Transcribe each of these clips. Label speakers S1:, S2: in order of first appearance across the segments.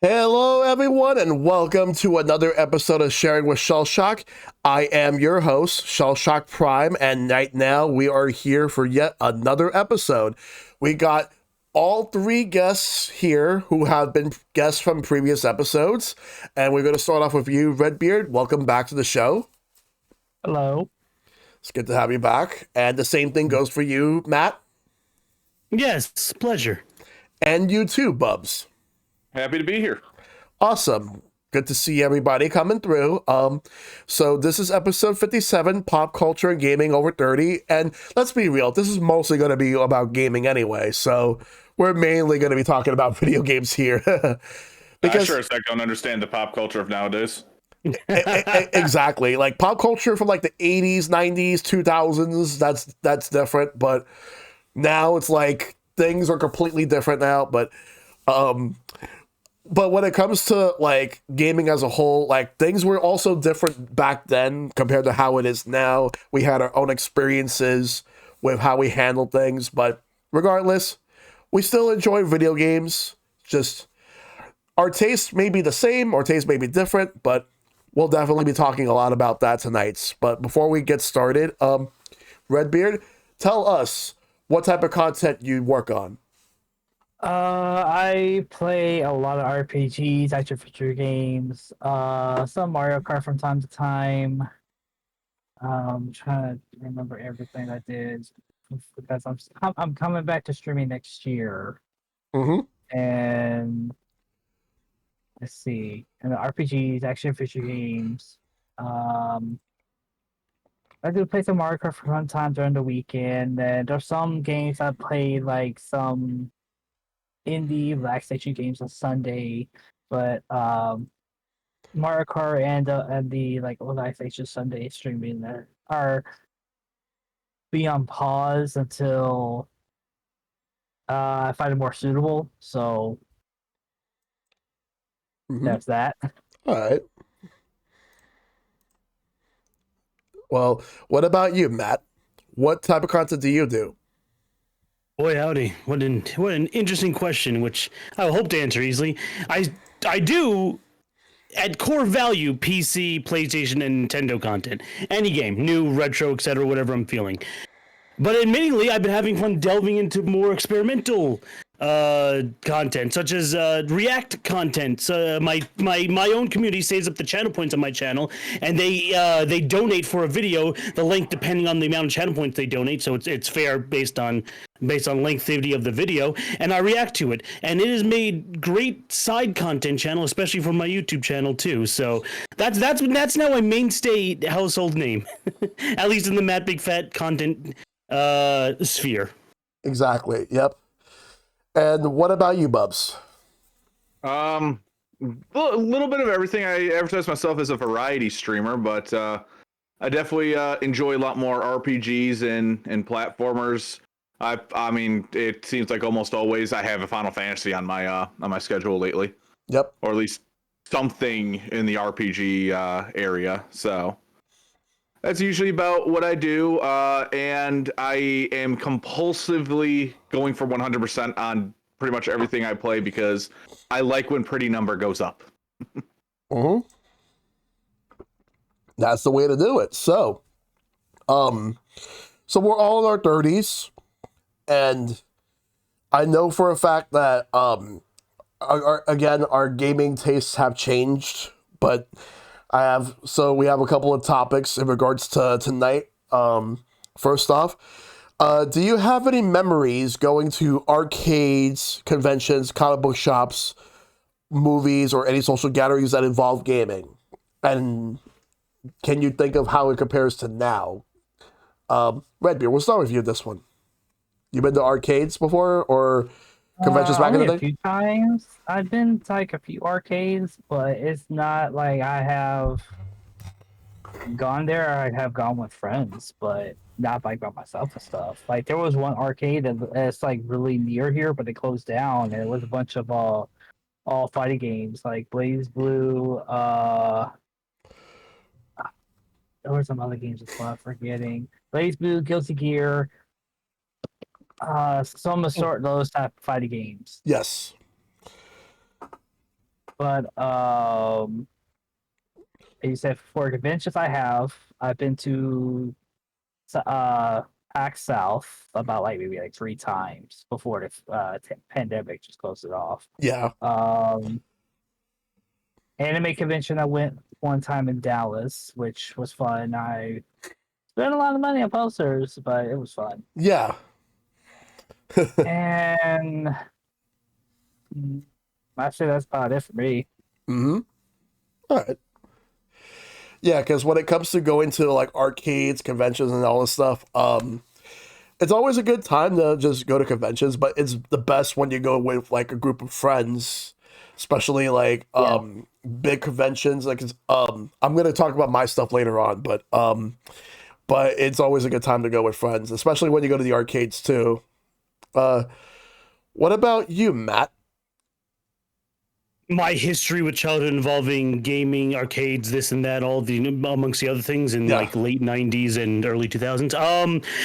S1: Hello, everyone, and welcome to another episode of Sharing with Shellshock. I am your host, ShellshockPrime, and right now we are here for yet another episode. We got all three guests here who have been guests from previous episodes, and we're going to start off with you, RedBeard. Welcome back to the show.
S2: Hello.
S1: It's good to have you back. And the same thing goes for you, Matt.
S2: Yes, pleasure.
S1: And you too, Bubs.
S3: Happy to be here.
S1: Awesome. Good to see everybody coming through. So this is episode 57, Pop Culture and Gaming Over 30. And let's be real, this is mostly going to be about gaming anyway. So we're mainly going to be talking about video games here.
S3: Because I sure as heck don't understand the pop culture of nowadays.
S1: Exactly. Like pop culture from like the 80s, 90s, 2000s, that's different. But now it's like things are completely different now. But when it comes to like gaming as a whole, like things were also different back then compared to how it is now. We had our own experiences with how we handled things, but regardless, we still enjoy video games. Just our tastes may be the same, our tastes may be different, but we'll definitely be talking a lot about that tonight. But before we get started, RedBeard, tell us what type of content you work on.
S2: I play a lot of RPGs, action adventure games, some Mario Kart from time to time. I'm trying to remember everything I did because I'm coming back to streaming next year.
S1: Mm-hmm.
S2: And let's see, and the RPGs, action adventure games. I do play some Mario Kart from time during the weekend. And there's some games I played, like some indie relaxation games on Sunday, but Mario Kart and the like relaxation Sunday streaming that are be on pause until I find it more suitable. So that's that.
S1: All right. Well, what about you, Matt? What type of content do you do?
S4: Boy, howdy! What an interesting question, which I hope to answer easily. I do, at core value, PC, PlayStation, and Nintendo content. Any game, new, retro, etc., whatever I'm feeling. But admittingly, I've been having fun delving into more experimental content, such as React content. My own community saves up the channel points on my channel, and they donate for a video. The length depending on the amount of channel points they donate, so it's fair based on lengthivity of the video, and I react to it. And it has made great side content channel, especially for my YouTube channel too. So that's now a mainstay household name, at least in the MattBigFat content sphere.
S1: Exactly. Yep. And what about you, Bubs?
S3: A little bit of everything. I advertise myself as a variety streamer, but I definitely enjoy a lot more RPGs and platformers. I mean, it seems like almost always I have a Final Fantasy on my schedule lately.
S1: Yep.
S3: Or at least something in the RPG area. So That's usually about what I do, and I am compulsively going for 100% on pretty much everything I play because I like when pretty number goes up.
S1: Mm-hmm. That's the way to do it. So we're all in our 30s, and I know for a fact that our gaming tastes have changed, but we have a couple of topics in regards to tonight. First off, do you have any memories going to arcades, conventions, comic book shops, movies, or any social gatherings that involve gaming? And can you think of how it compares to now? Redbeard, we'll start with you this one. You been to arcades before or conventions back in the
S2: Only
S1: day?
S2: a few times. I've been to like a few arcades, but it's not like I have gone there. I have gone with friends, but not like by myself and stuff. Like there was one arcade that's like really near here, but it closed down, and it was a bunch of all fighting games like Blaze Blue. There were some other games as well. I'm forgetting Blaze Blue, Guilty Gear. Some sort those type of fighting games.
S1: Yes.
S2: But you said for conventions I've been to PAX South about like maybe like 3 times before the pandemic just closed it off.
S1: Yeah.
S2: Anime convention I went one time in Dallas, which was fun. I spent a lot of money on posters, but it was fun.
S1: Yeah.
S2: And actually that's about it for me.
S1: Mm-hmm. All right. Yeah, because when it comes to going to like arcades, conventions, and all this stuff, it's always a good time to just go to conventions, but it's the best when you go with like a group of friends, especially like big conventions. Like I'm gonna talk about my stuff later on, but it's always a good time to go with friends, especially when you go to the arcades too. What about you, Matt?
S4: My history with childhood involving gaming, arcades, this and that, all the amongst the other things in like late 90s and early 2000s.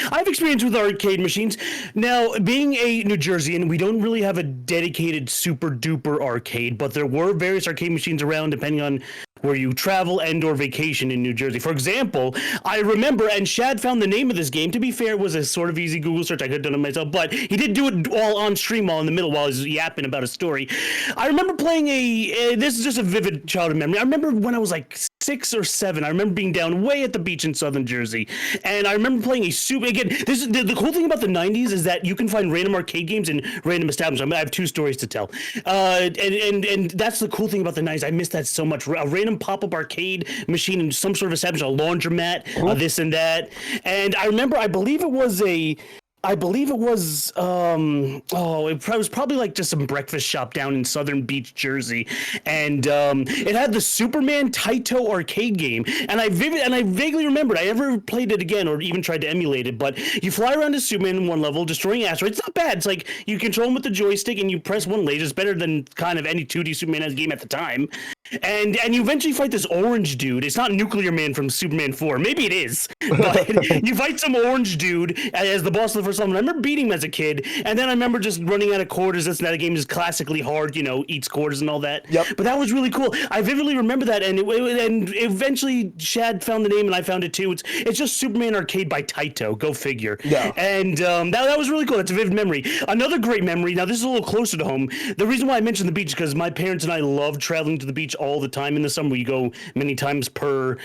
S4: I've experienced with arcade machines. Now, being a New Jerseyan, we don't really have a dedicated super duper arcade, but there were various arcade machines around depending on where you travel and or vacation in New Jersey. For example, I remember, and Shad found the name of this game. To be fair, it was a sort of easy Google search. I could have done it myself, but he did do it all on stream, all in the middle while he was yapping about a story. I remember playing this is just a vivid childhood memory. I remember when I was like 6 or 7, I remember being down way at the beach in southern Jersey, and I remember playing a super, again, this is the cool thing about the 90s is that you can find random arcade games in random establishments. I have 2 stories to tell, and that's the cool thing about the 90s. I miss that so much. A random pop-up arcade machine in some sort of establishment, a laundromat, this and that. And I remember, I believe it was it was probably like just some breakfast shop down in Southern Beach, Jersey, and it had the Superman Taito arcade game, and I vaguely remembered. I never played it again or even tried to emulate it, but you fly around as Superman in one level, destroying asteroids. It's not bad. It's like you control him with the joystick and you press one laser. It's better than kind of any 2D Superman game at the time. And you eventually fight this orange dude. It's not Nuclear Man from Superman 4. Maybe it is. But you fight some orange dude as the boss of the first level. I remember beating him as a kid. And then I remember just running out of quarters. This and that game is classically hard, eats quarters and all that.
S1: Yep.
S4: But that was really cool. I vividly remember that. And and eventually Shad found the name and I found it too. It's just Superman Arcade by Taito. Go figure.
S1: Yeah.
S4: And that was really cool. That's a vivid memory. Another great memory. Now, this is a little closer to home. The reason why I mentioned the beach is because my parents and I love traveling to the beach all the time in the summer. We go many times per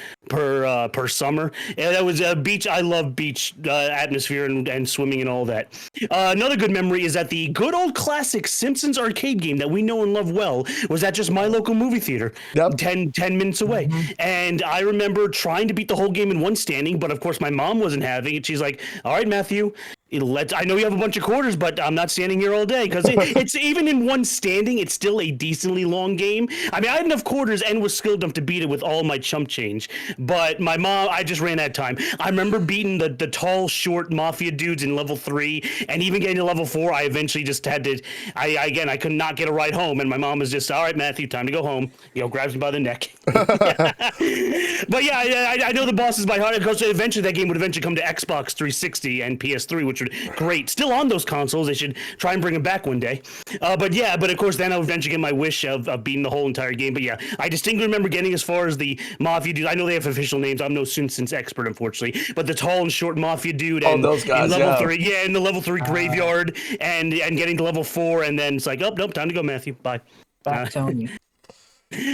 S4: summer. And that was a beach. I love beach atmosphere and swimming and all that. Another good memory is that the good old classic Simpsons arcade game that we know and love well was at just my local movie theater, 10 minutes away. And I remember trying to beat the whole game in one standing, but of course my mom wasn't having it. She's like, all right, Matthew, I know you have a bunch of quarters, but I'm not standing here all day because it's even in one standing, it's still a decently long game. I mean, I had enough quarters and was skilled enough to beat it with all my chump change, but my mom, I just ran out of time. I remember beating the tall, short mafia dudes in level 3, and even getting to level 4. I eventually just had to. I could not get a ride home, and my mom was just, all right, Matthew, time to go home. Grabs me by the neck. But yeah, I know the bosses by heart. Of course, eventually that game would eventually come to Xbox 360 and PS3, which would great. Still on those consoles. They should try and bring them back one day. But of course, then I'll eventually get my wish of beating the whole entire game. But yeah, I distinctly remember getting as far as the mafia dude. I know they have official names. I'm no Simpsons expert, unfortunately. But the tall and short mafia dude and
S1: those guys,
S4: in level 3, in the level 3 graveyard, and getting to level 4, and then it's like, oh nope, time to go, Matthew. Bye.
S2: Stop telling you.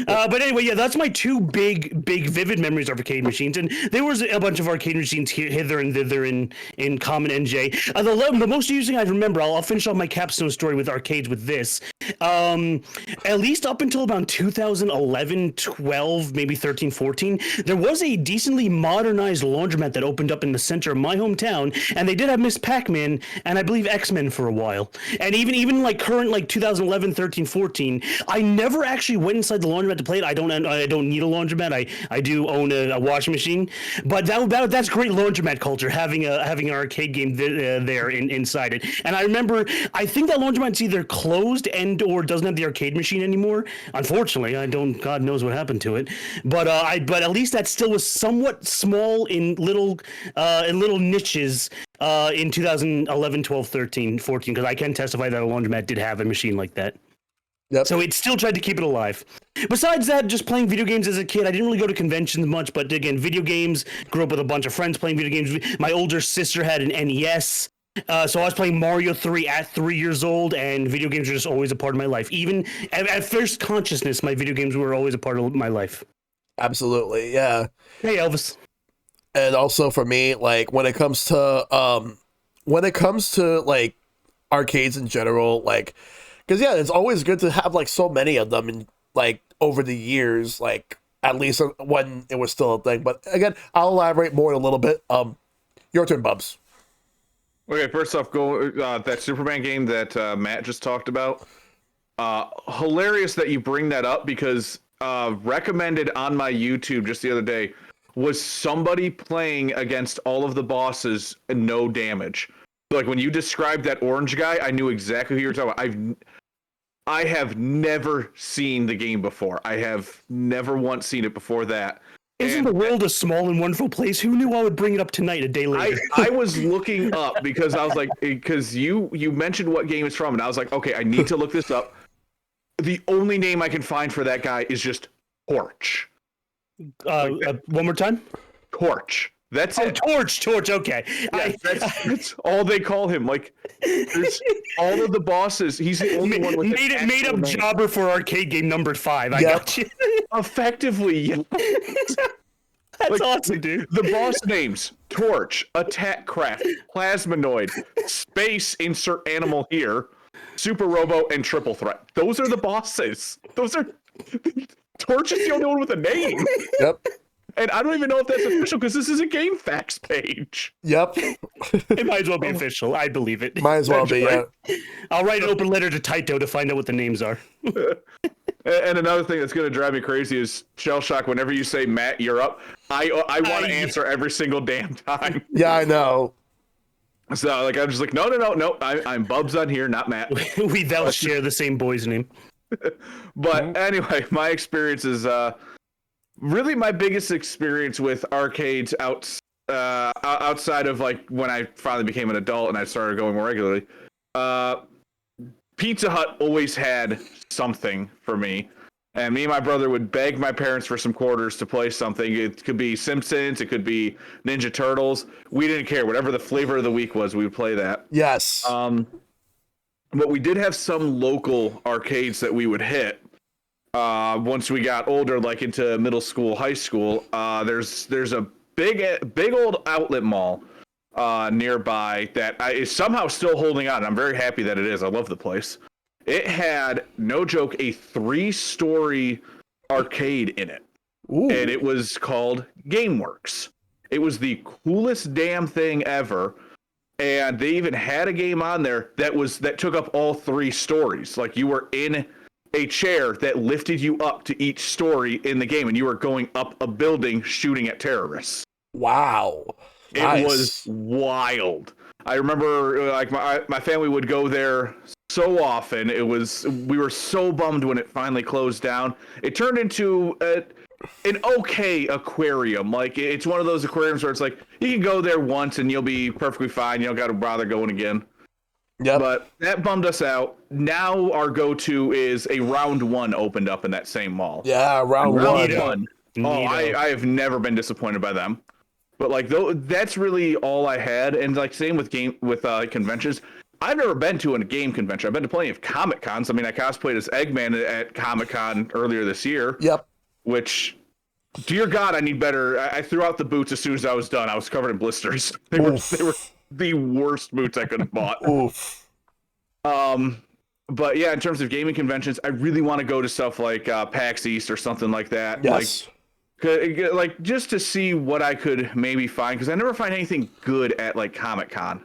S4: But anyway, yeah, that's my two big vivid memories of arcade machines, and there was a bunch of arcade machines hither and thither in common NJ. The most using I remember, I'll finish off my capstone story with arcades with this. At least up until about 2011, 12, maybe 13, 14, there was a decently modernized laundromat that opened up in the center of my hometown, and they did have Miss Pac-Man and I believe X-Men for a while. And even like current like 2011, 13, 14, I never actually went inside the laundromat to play it. I don't need a laundromat. I do own a washing machine, but that's great laundromat culture, having an arcade game there inside it. And I remember, I think that laundromat's either closed or doesn't have the arcade machine anymore. Unfortunately, God knows what happened to it. But at least that still was somewhat small in little niches in 2011, 12, 13, 14, because I can testify that a laundromat did have a machine like that.
S1: Yep.
S4: So it still tried to keep it alive. Besides that, just playing video games as a kid, I didn't really go to conventions much, but again, video games, grew up with a bunch of friends playing video games. My older sister had an NES, so I was playing Mario 3 at 3 years old, and video games were just always a part of my life. Even at first consciousness, my video games were always a part of my life.
S1: Absolutely, yeah.
S4: Hey, Elvis.
S1: And also for me, like when it comes to like arcades in general, like, because yeah, it's always good to have like so many of them, and like over the years, like at least when it was still a thing. But again, I'll elaborate more in a little bit. Your turn, Bubs.
S3: Okay, first off, that Superman game that Matt just talked about. Hilarious that you bring that up, because recommended on my YouTube just the other day was somebody playing against all of the bosses and no damage. Like when you described that orange guy, I knew exactly who you were talking about. I have never seen the game before. I have never once seen it before that.
S4: Isn't the world a small and wonderful place? Who knew I would bring it up tonight, a day later?
S3: I was looking up because I was like, because you mentioned what game it's from, and I was like, okay, I need to look this up. The only name I can find for that guy is just Torch.
S4: One more time?
S3: Torch. That's it.
S4: Torch. Okay.
S3: Yeah, that's all they call him. Like, there's all of the bosses. He's the only one with
S4: made up jobber for arcade game number 5. I got you.
S3: Effectively, yeah.
S4: That's awesome, dude.
S3: The boss names: Torch, Attack Craft, Plasminoid, Space, insert animal here, Super Robo, and Triple Threat. Those are the bosses. Torch is the only one with a name.
S1: Yep.
S3: And I don't even know if that's official, because this is a game facts page.
S1: Yep.
S4: It might as well be official. I believe it.
S1: Might as well be, yeah.
S4: I'll write an open letter to Taito to find out what the names are.
S3: And another thing that's going to drive me crazy is Shellshock. Whenever you say, Matt, you're up, I want to answer every single damn time.
S1: Yeah, I know.
S3: So, like, I'm just like, no. I'm Bubs on here, not Matt.
S4: We thou share the same boy's name.
S3: But anyway, my experience is... really, my biggest experience with arcades outside of like when I finally became an adult and I started going more regularly, Pizza Hut always had something for me. And me and my brother would beg my parents for some quarters to play something. It could be Simpsons, it could be Ninja Turtles. We didn't care. Whatever the flavor of the week was, we would play that.
S1: Yes.
S3: But we did have some local arcades that we would hit. Once we got older, like into middle school, high school, there's a big old outlet mall nearby that is somehow still holding on. I'm very happy that it is. I love the place. It had, no joke, a 3-story arcade in it.
S1: Ooh.
S3: And it was called GameWorks. It was the coolest damn thing ever. and they even had a game on there that took up all 3 stories. Like you were in a chair that lifted you up to each story in the game, and you were going up a building shooting at terrorists.
S1: Wow.
S3: It was wild. I remember like my family would go there so often. We were so bummed when it finally closed down. It turned into an okay aquarium. Like it's one of those aquariums where it's like you can go there once and you'll be perfectly fine. You don't got to bother going again.
S1: Yeah.
S3: But that bummed us out. Now our go-to is a round 1 opened up in that same mall.
S1: Yeah, round one.
S3: Oh, I have never been disappointed by them. But like that's really all I had. And like same with conventions. I've never been to a game convention. I've been to plenty of Comic Cons. I mean, I cosplayed as Eggman at Comic Con earlier this year.
S1: Yep.
S3: Which, dear God, I need better. I threw out the boots as soon as I was done. I was covered in blisters. They were the worst boots I could have bought.
S1: Oof.
S3: But yeah, in terms of gaming conventions, I really want to go to stuff like PAX East or something like that.
S1: Yes.
S3: Like just to see what I could maybe find, because I never find anything good at like Comic Con.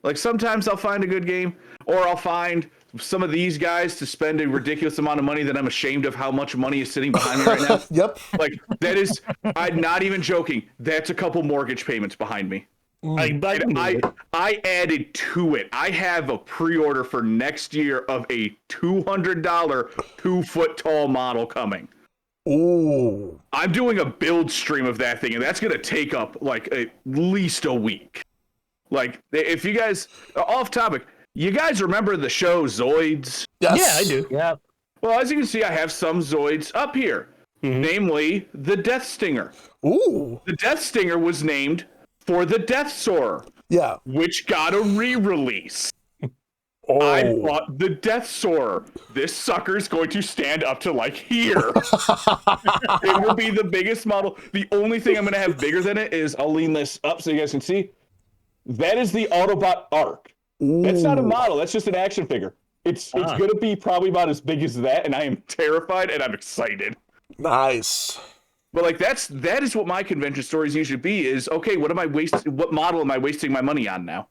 S3: Like sometimes I'll find a good game, or I'll find some of these guys to spend a ridiculous amount of money that I'm ashamed of how much money is sitting behind me right now.
S1: Yep.
S3: Like that is, I'm not even joking. That's a couple mortgage payments behind me. I added to it. I have a pre-order for next year of a $200 2-foot tall model coming.
S1: Ooh.
S3: I'm doing a build stream of that thing, and that's gonna take up like at least a week. Like, if you guys off topic, you guys remember the show Zoids?
S1: Yes.
S4: Yeah, I do.
S2: Yep.
S3: Well, as you can see, I have some Zoids up here, namely the Death Stinger.
S1: Ooh.
S3: The Death Stinger was named for the Death Soarer,
S1: Yeah.
S3: which got a re-release.
S1: Oh.
S3: I bought the Death Soarer. This sucker's going to stand up to like here. It will be the biggest model. The only thing I'm going to have bigger than it is, I'll lean this up so you guys can see. That is the Autobot Arc. That's not a model. That's just an action figure. It's going to be probably about as big as that, and I am terrified and I'm excited.
S1: Nice.
S3: But like that is what my convention stories usually be. Is okay. What model am I wasting my money on now?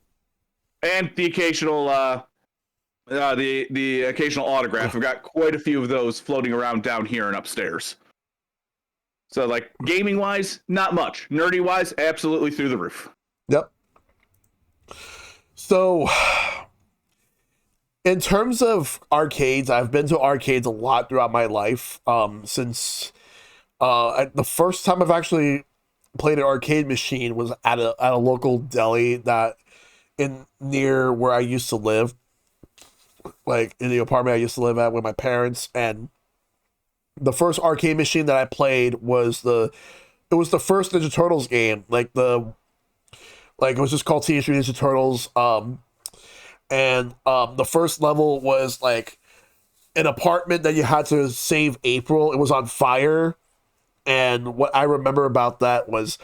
S3: And the occasional the occasional autograph. I've got quite a few of those floating around down here and upstairs. So like gaming wise, not much. Nerdy wise, absolutely through the roof.
S1: Yep. So, in terms of arcades, I've been to arcades a lot throughout my life. Since the first time I've actually played an arcade machine was at a local deli that near where I used to live, like in the apartment I used to live at with my parents. And the first arcade machine that I played was the first Ninja Turtles game, it was just called Teenage Mutant Ninja Turtles. And the first level was like an apartment that you had to save April. It was on fire. And what I remember about that was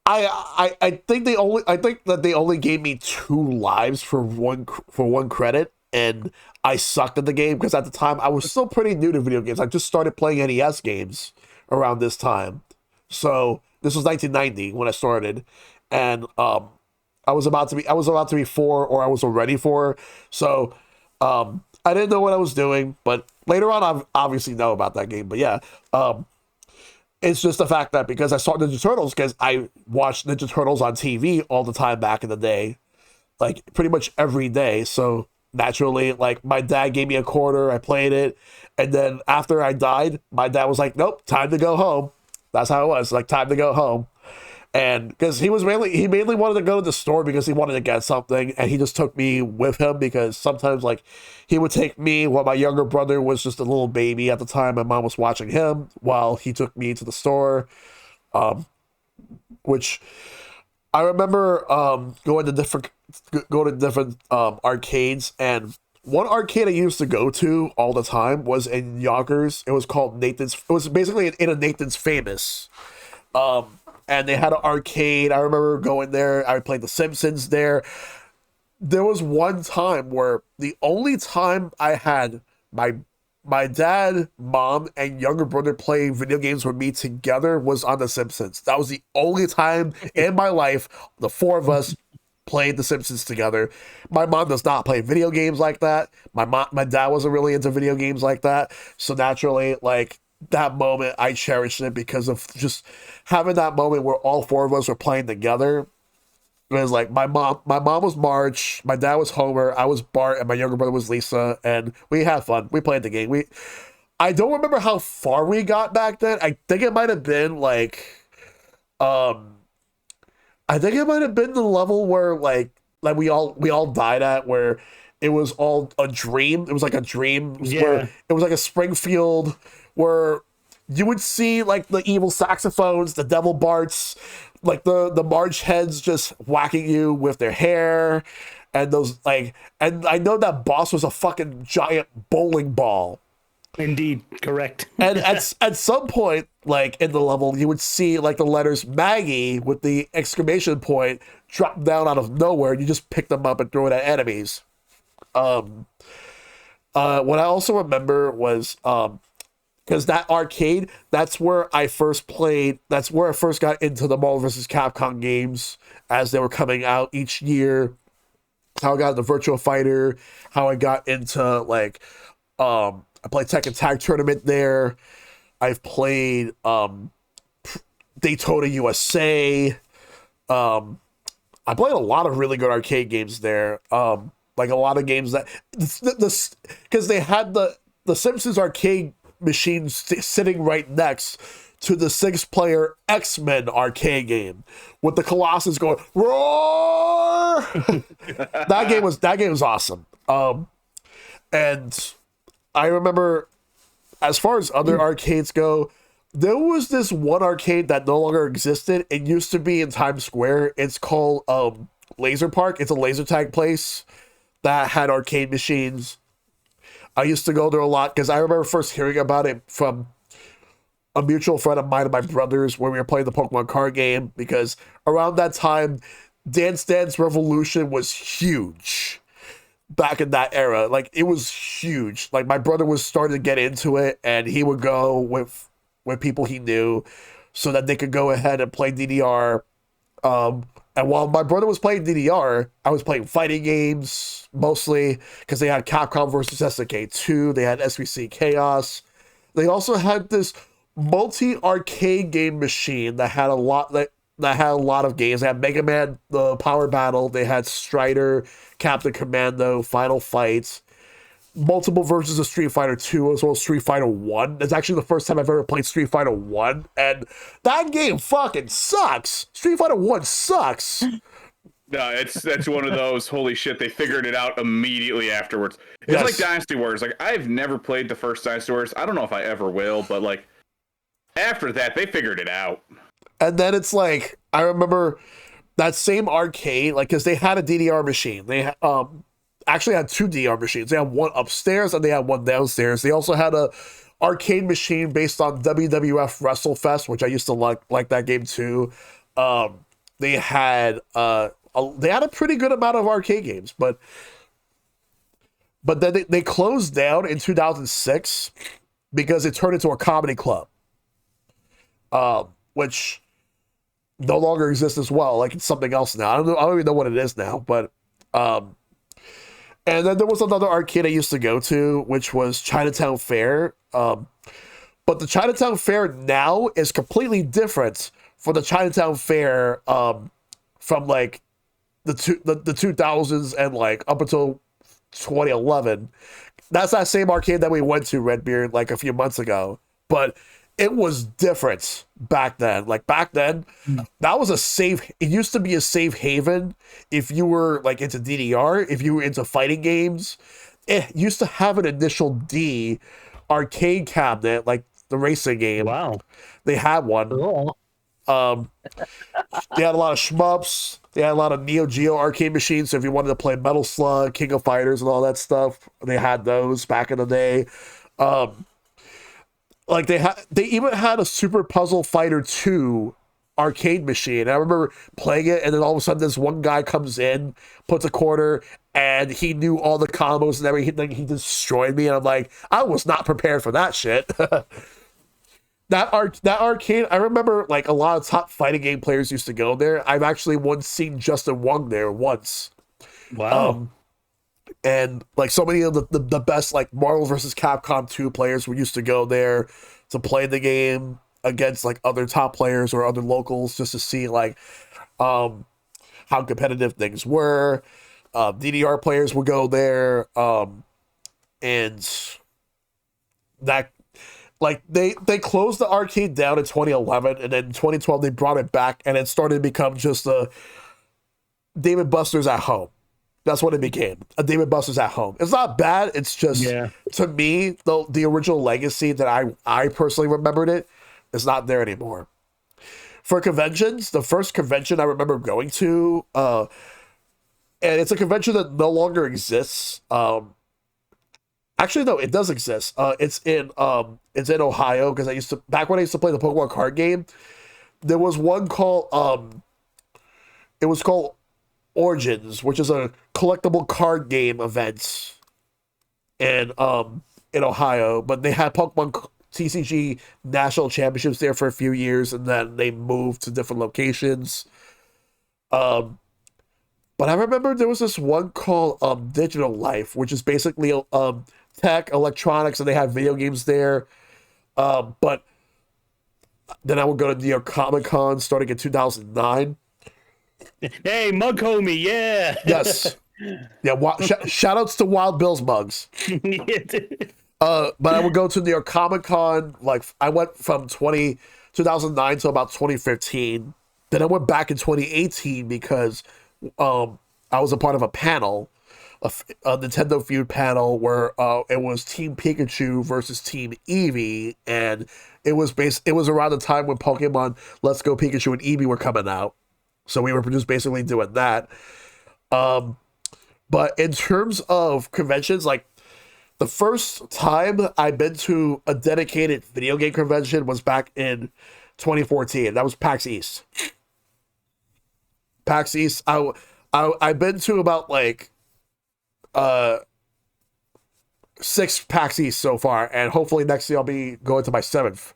S1: I think that they only gave me 2 lives for one credit, and I sucked at the game because at the time I was still pretty new to video games. I just started playing NES games around this time. So this was 1990 when I started. And I was about to be 4, or I was already 4. So I didn't know what I was doing, but later on I obviously know about that game. But yeah, it's just the fact that because I saw Ninja Turtles, because I watched Ninja Turtles on TV all the time back in the day, like pretty much every day. So naturally, like my dad gave me a quarter, I played it, and then after I died, my dad was like, "Nope, time to go home." That's how it was, like time to go home. And because he mainly wanted to go to the store because he wanted to get something, and he just took me with him because sometimes like he would take me while my younger brother was just a little baby at the time. My mom was watching him while he took me to the store, which I remember going to different arcades. And one arcade I used to go to all the time was in Yonkers. It was called Nathan's. It was basically in a Nathan's Famous. And they had an arcade. I remember going there. I played The Simpsons there. There was one time where the only time I had my dad, mom, and younger brother playing video games with me together was on The Simpsons. That was the only time in my life the 4 of us played The Simpsons together. My mom does not play video games like that. My dad wasn't really into video games like that. So naturally, like that moment, I cherished it because of just having that moment where all four of us were playing together. It was like my mom was Marge, my dad was Homer, I was Bart, and my younger brother was Lisa, and we had fun. We played the game. I don't remember how far we got back then. I think it might have been like, I think it might have been the level where like we all died at, where it was all a dream. It was like a dream. Where it was like a Springfield where you would see like the evil saxophones, the devil Barts, like the Marge heads just whacking you with their hair, and those like, and I know that boss was a fucking giant bowling ball.
S4: Indeed, correct.
S1: And at some point, like in the level, you would see like the letters Maggie with the exclamation point drop down out of nowhere, and you just pick them up and throw it at enemies. What I also remember was because that arcade, that's where I first played. That's where I first got into the Marvel vs. Capcom games as they were coming out each year. How I got into Virtua Fighter, how I got into like I played Tekken Tag Tournament there. I've played Daytona USA. I played a lot of really good arcade games there. Like a lot of games that because they had the Simpsons arcade machine sitting right next to the 6-player X-Men arcade game with the Colossus going roar. that game was awesome. And I remember, as far as other arcades go, there was this one arcade that no longer existed. It used to be in Times Square. It's called Laser Park. It's a laser tag place that had arcade machines. I used to go there a lot because I remember first hearing about it from a mutual friend of mine and my brother's when we were playing the Pokemon card game, because around that time, Dance Dance Revolution was huge. Back in that era, like it was huge. Like my brother was starting to get into it, and he would go with people he knew so that they could go ahead and play DDR. And while my brother was playing DDR, I was playing fighting games mostly because they had Capcom versus SNK 2, they had SVC Chaos. They also had this multi-arcade game machine that had a lot of games. They had Mega Man, the Power Battle, they had Strider, Captain Commando, Final Fights, multiple versions of Street Fighter 2 as well as Street Fighter 1. It's actually the first time I've ever played Street Fighter 1, and that game fucking sucks. Street Fighter 1 sucks.
S3: No, that's one of those, holy shit, they figured it out immediately afterwards. It's like Dynasty Warriors. Like, I've never played the first Dynasty Warriors. I don't know if I ever will, but like, after that, they figured it out.
S1: And then it's like, I remember that same arcade, like, because they had a DDR machine. They actually had 2 DDR machines. They had one upstairs and they had one downstairs. They also had a arcade machine based on WWF WrestleFest, which I used to like that game too. They had a pretty good amount of arcade games, but then they closed down in 2006 because it turned into a comedy club, which no longer exists as well. Like, it's something else now. I don't even know what it is now, but and then there was another arcade I used to go to, which was Chinatown Fair. But the Chinatown Fair now is completely different from the Chinatown Fair from like the 2000s and like up until 2011. That's that same arcade that we went to, Redbeard, like a few months ago. But it was different back then. Like back then, that was it used to be a safe haven if you were like into DDR, if you were into fighting games. It used to have an initial D arcade cabinet, like the racing game.
S4: Wow.
S1: They had one.
S2: Cool.
S1: They had a lot of shmups. They had a lot of Neo Geo arcade machines. So if you wanted to play Metal Slug, King of Fighters, and all that stuff, they had those back in the day. Like they even had a Super Puzzle Fighter 2 arcade machine. I remember playing it, and then all of a sudden this one guy comes in, puts a quarter, and he knew all the combos and everything. He destroyed me, and I'm like, I was not prepared for that shit. that arcade, I remember like a lot of top fighting game players used to go there. I've actually once seen Justin Wong there once.
S4: Wow.
S1: And like so many of the best like Marvel vs. Capcom 2 players were used to go there to play the game against like other top players or other locals just to see like how competitive things were. DDR players would go there, and that like they closed the arcade down in 2011, and then in 2012 they brought it back, and it started to become just a David Buster's at home. That's what it became, a David Buster's at home. It's not bad. It's just to me the original legacy that I personally remembered it is not there anymore. For conventions, the first convention I remember going to, and it's a convention that no longer exists. Actually, no, it does exist. It's in Ohio because back when I used to play the Pokemon card game, there was one called it was called Origins, which is a collectible card game event in Ohio, but they had Pokemon TCG national championships there for a few years, and then they moved to different locations. But I remember there was this one called Digital Life, which is basically tech, electronics, and they had video games there. But then I would go to New York Comic Con starting in 2009.
S4: Hey, mug homie, yeah.
S1: Yes. Yeah, shout outs to Wild Bill's mugs. But I would go to New York Comic Con, like I went from 2009 to about 2015. Then I went back in 2018 because I was a part of a panel, a Nintendo Feud panel where it was Team Pikachu versus Team Eevee, and it was around the time when Pokemon Let's Go Pikachu and Eevee were coming out. So we were just basically doing that. But in terms of conventions, like the first time I've been to a dedicated video game convention was back in 2014. That was PAX East. PAX East. I've been to about like 6 PAX East so far, and hopefully next year I'll be going to my 7th.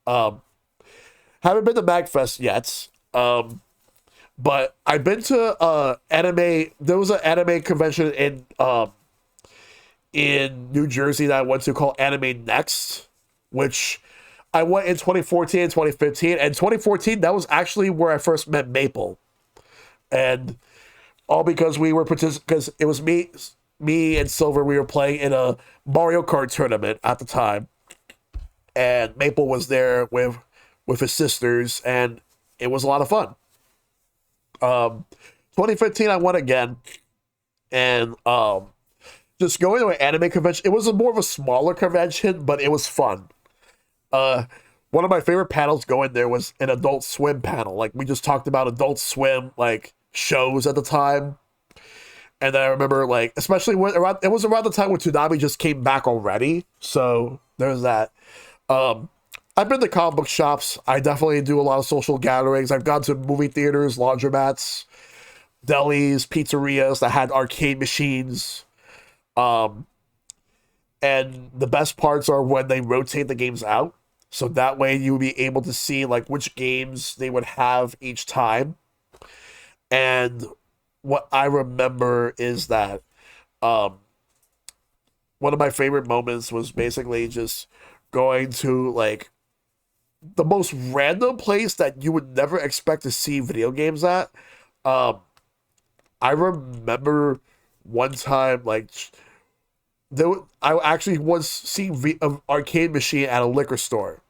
S1: Haven't been to MagFest yet. But I've been to anime. There was an anime convention in New Jersey that I went to called Anime Next, which I went in 2014 and 2015. And 2014, that was actually where I first met Maple, and all because because it was me and Silver. We were playing in a Mario Kart tournament at the time, and Maple was there with his sisters, and it was a lot of fun. 2015 I went again, and just going to an anime convention. It was more of a smaller convention, but it was fun. One of my favorite panels going there was an Adult Swim panel. Like we just talked about Adult Swim like shows at the time, and then I remember like especially when it was around the time when Toonami just came back already. So there's that. I've been to comic book shops. I definitely do a lot of social gatherings. I've gone to movie theaters, laundromats, delis, pizzerias that had arcade machines. And the best parts are when they rotate the games out. So that way you'll be able to see like which games they would have each time. And what I remember is that one of my favorite moments was basically just going to like the most random place that you would never expect to see video games at. I remember one time like I actually once seen an arcade machine at a liquor store.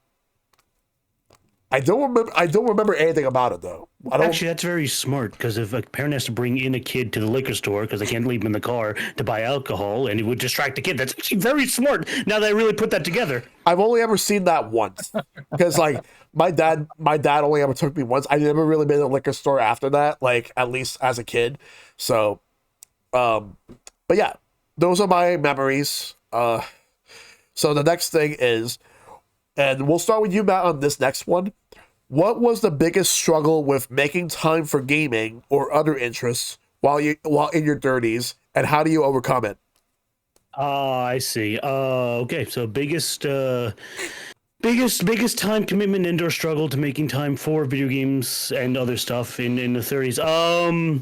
S1: I don't remember anything about it though.
S4: Actually, that's very smart because if a parent has to bring in a kid to the liquor store because they can't leave him in the car to buy alcohol and it would distract the kid, that's actually very smart. Now that I really put that together,
S1: I've only ever seen that once because like my dad only ever took me once. I never really been to a liquor store after that, like at least as a kid. So, but yeah, those are my memories. So the next thing is, and we'll start with you, Matt, on this next one. What was the biggest struggle with making time for gaming or other interests while in your 30s, and how do you overcome it?
S4: I see. Okay, so biggest Biggest time commitment and or struggle to making time for video games and other stuff in the 30s.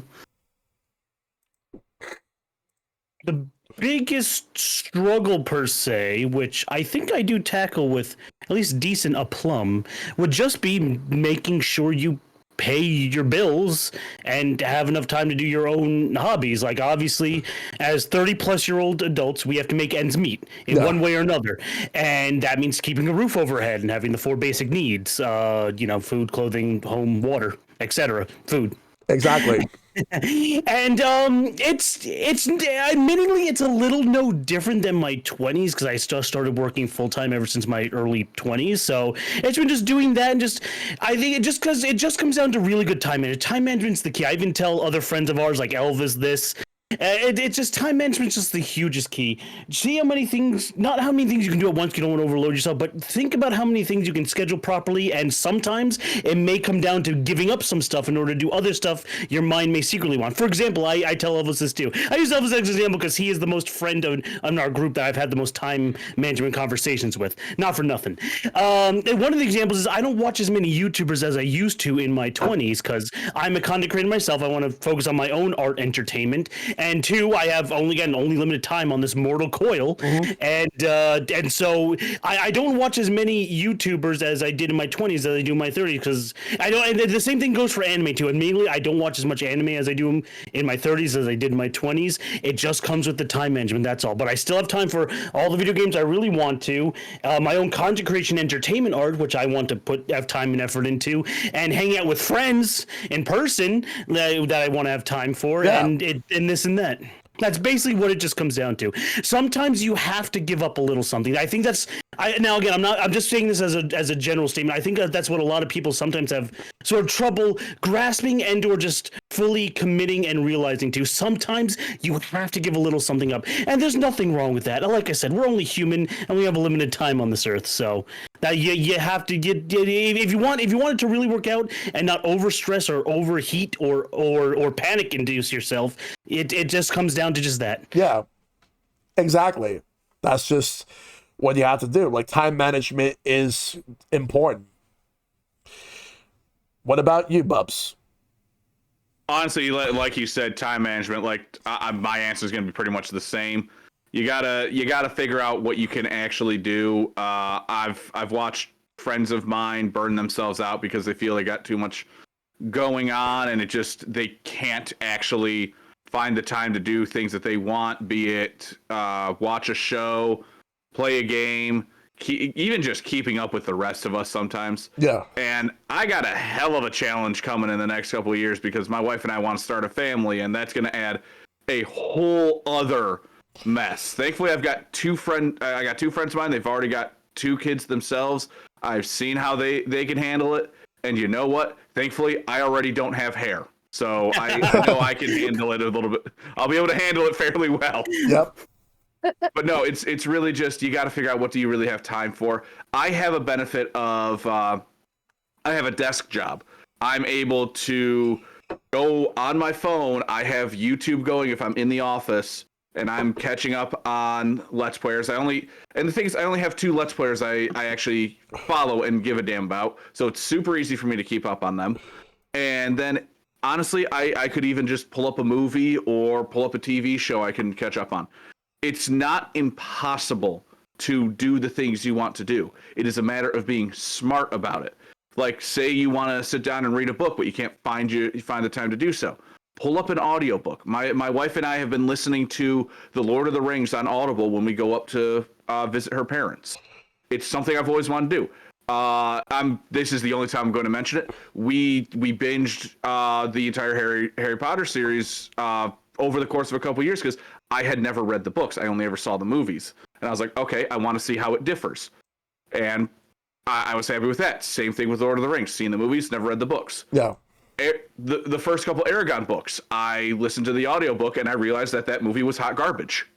S4: The biggest struggle per se, which I think I do tackle with at least decent aplomb, would just be making sure you pay your bills and have enough time to do your own hobbies. Like, obviously, as 30-plus-year-old adults, we have to make ends meet in one way or another, and that means keeping a roof overhead and having the 4 basic needs: food, clothing, home, water, etc. Food.
S1: Exactly.
S4: And it's admittingly it's a little no different than my 20s, because I just started working full time ever since my early 20s. So it's been just doing that, and just I think it just comes down to really good time management. Time management's the key. I even tell other friends of ours like Elvis this. It's just time management's just the hugest key. See how many things, not how many things you can do at once. You don't want to overload yourself, but think about how many things you can schedule properly. And sometimes it may come down to giving up some stuff in order to do other stuff your mind may secretly want. For example, I tell Elvis this too. I use Elvis as an example because he is the most friend on our group that I've had the most time management conversations with. Not for nothing. And one of the examples is I don't watch as many YouTubers as I used to in my 20s because I'm a content creator myself. I want to focus on my own art entertainment. And 2, I have only limited time on this mortal coil, and so I don't watch as many YouTubers as I did in my 20s as I do in my 30s, because I know, and the same thing goes for anime too. Immediately, I don't watch as much anime as I do in my 30s as I did in my 20s. It just comes with the time management, that's all. But I still have time for all the video games I really want to, my own content creation, entertainment art, which I want to have time and effort into, and hanging out with friends in person that I want to have time for, and this and that. That's basically what it just comes down to. Sometimes you have to give up a little something. I think that's now again, I'm just saying this as a general statement. I think that's what a lot of people sometimes have sort of trouble grasping and or just fully committing and realizing to. Sometimes you have to give a little something up, and there's nothing wrong with that. Like I said, we're only human and we have a limited time on this earth, so that you have to get, if you want it to really work out and not overstress or overheat or panic induce yourself, it just comes down to just that.
S1: Yeah, exactly. That's just what you have to do. Like, time management is important. What about you, Bubs?
S3: Honestly, like you said, time management. Like my answer is going to be pretty much the same. You gotta figure out what you can actually do. I've watched friends of mine burn themselves out because they feel they got too much going on, and they can't actually find the time to do things that they want. Be it watch a show, play a game, even just keeping up with the rest of us sometimes.
S1: Yeah.
S3: And I got a hell of a challenge coming in the next couple of years because my wife and I want to start a family, and that's going to add a whole other mess. Thankfully, I got two friends of mine. They've already got 2 kids themselves. I've seen how they can handle it. And you know what? Thankfully, I already don't have hair. So I know I can handle it a little bit. I'll be able to handle it fairly well.
S1: Yep.
S3: But no, it's really just, you got to figure out what do you really have time for. I have a benefit of, I have a desk job. I'm able to go on my phone. I have YouTube going if I'm in the office, and I'm catching up on Let's Players. And the thing is, I only have 2 Let's Players I actually follow and give a damn about. So it's super easy for me to keep up on them. And then, honestly, I could even just pull up a movie or pull up a TV show I can catch up on. It's not impossible to do the things you want to do. It is a matter of being smart about it. Like, say you want to sit down and read a book, but you can't find the time to do so. Pull up an audiobook. My wife and I have been listening to The Lord of the Rings on Audible when we go up to visit her parents. It's something I've always wanted to do. This is the only time I'm going to mention it. We binged the entire Harry Potter series over the course of a couple years because I had never read the books. I only ever saw the movies. And I was like, okay, I want to see how it differs. And I was happy with that. Same thing with Lord of the Rings. Seen the movies, never read the books.
S1: Yeah.
S3: The first couple Aragon books, I listened to the audiobook and I realized that movie was hot garbage.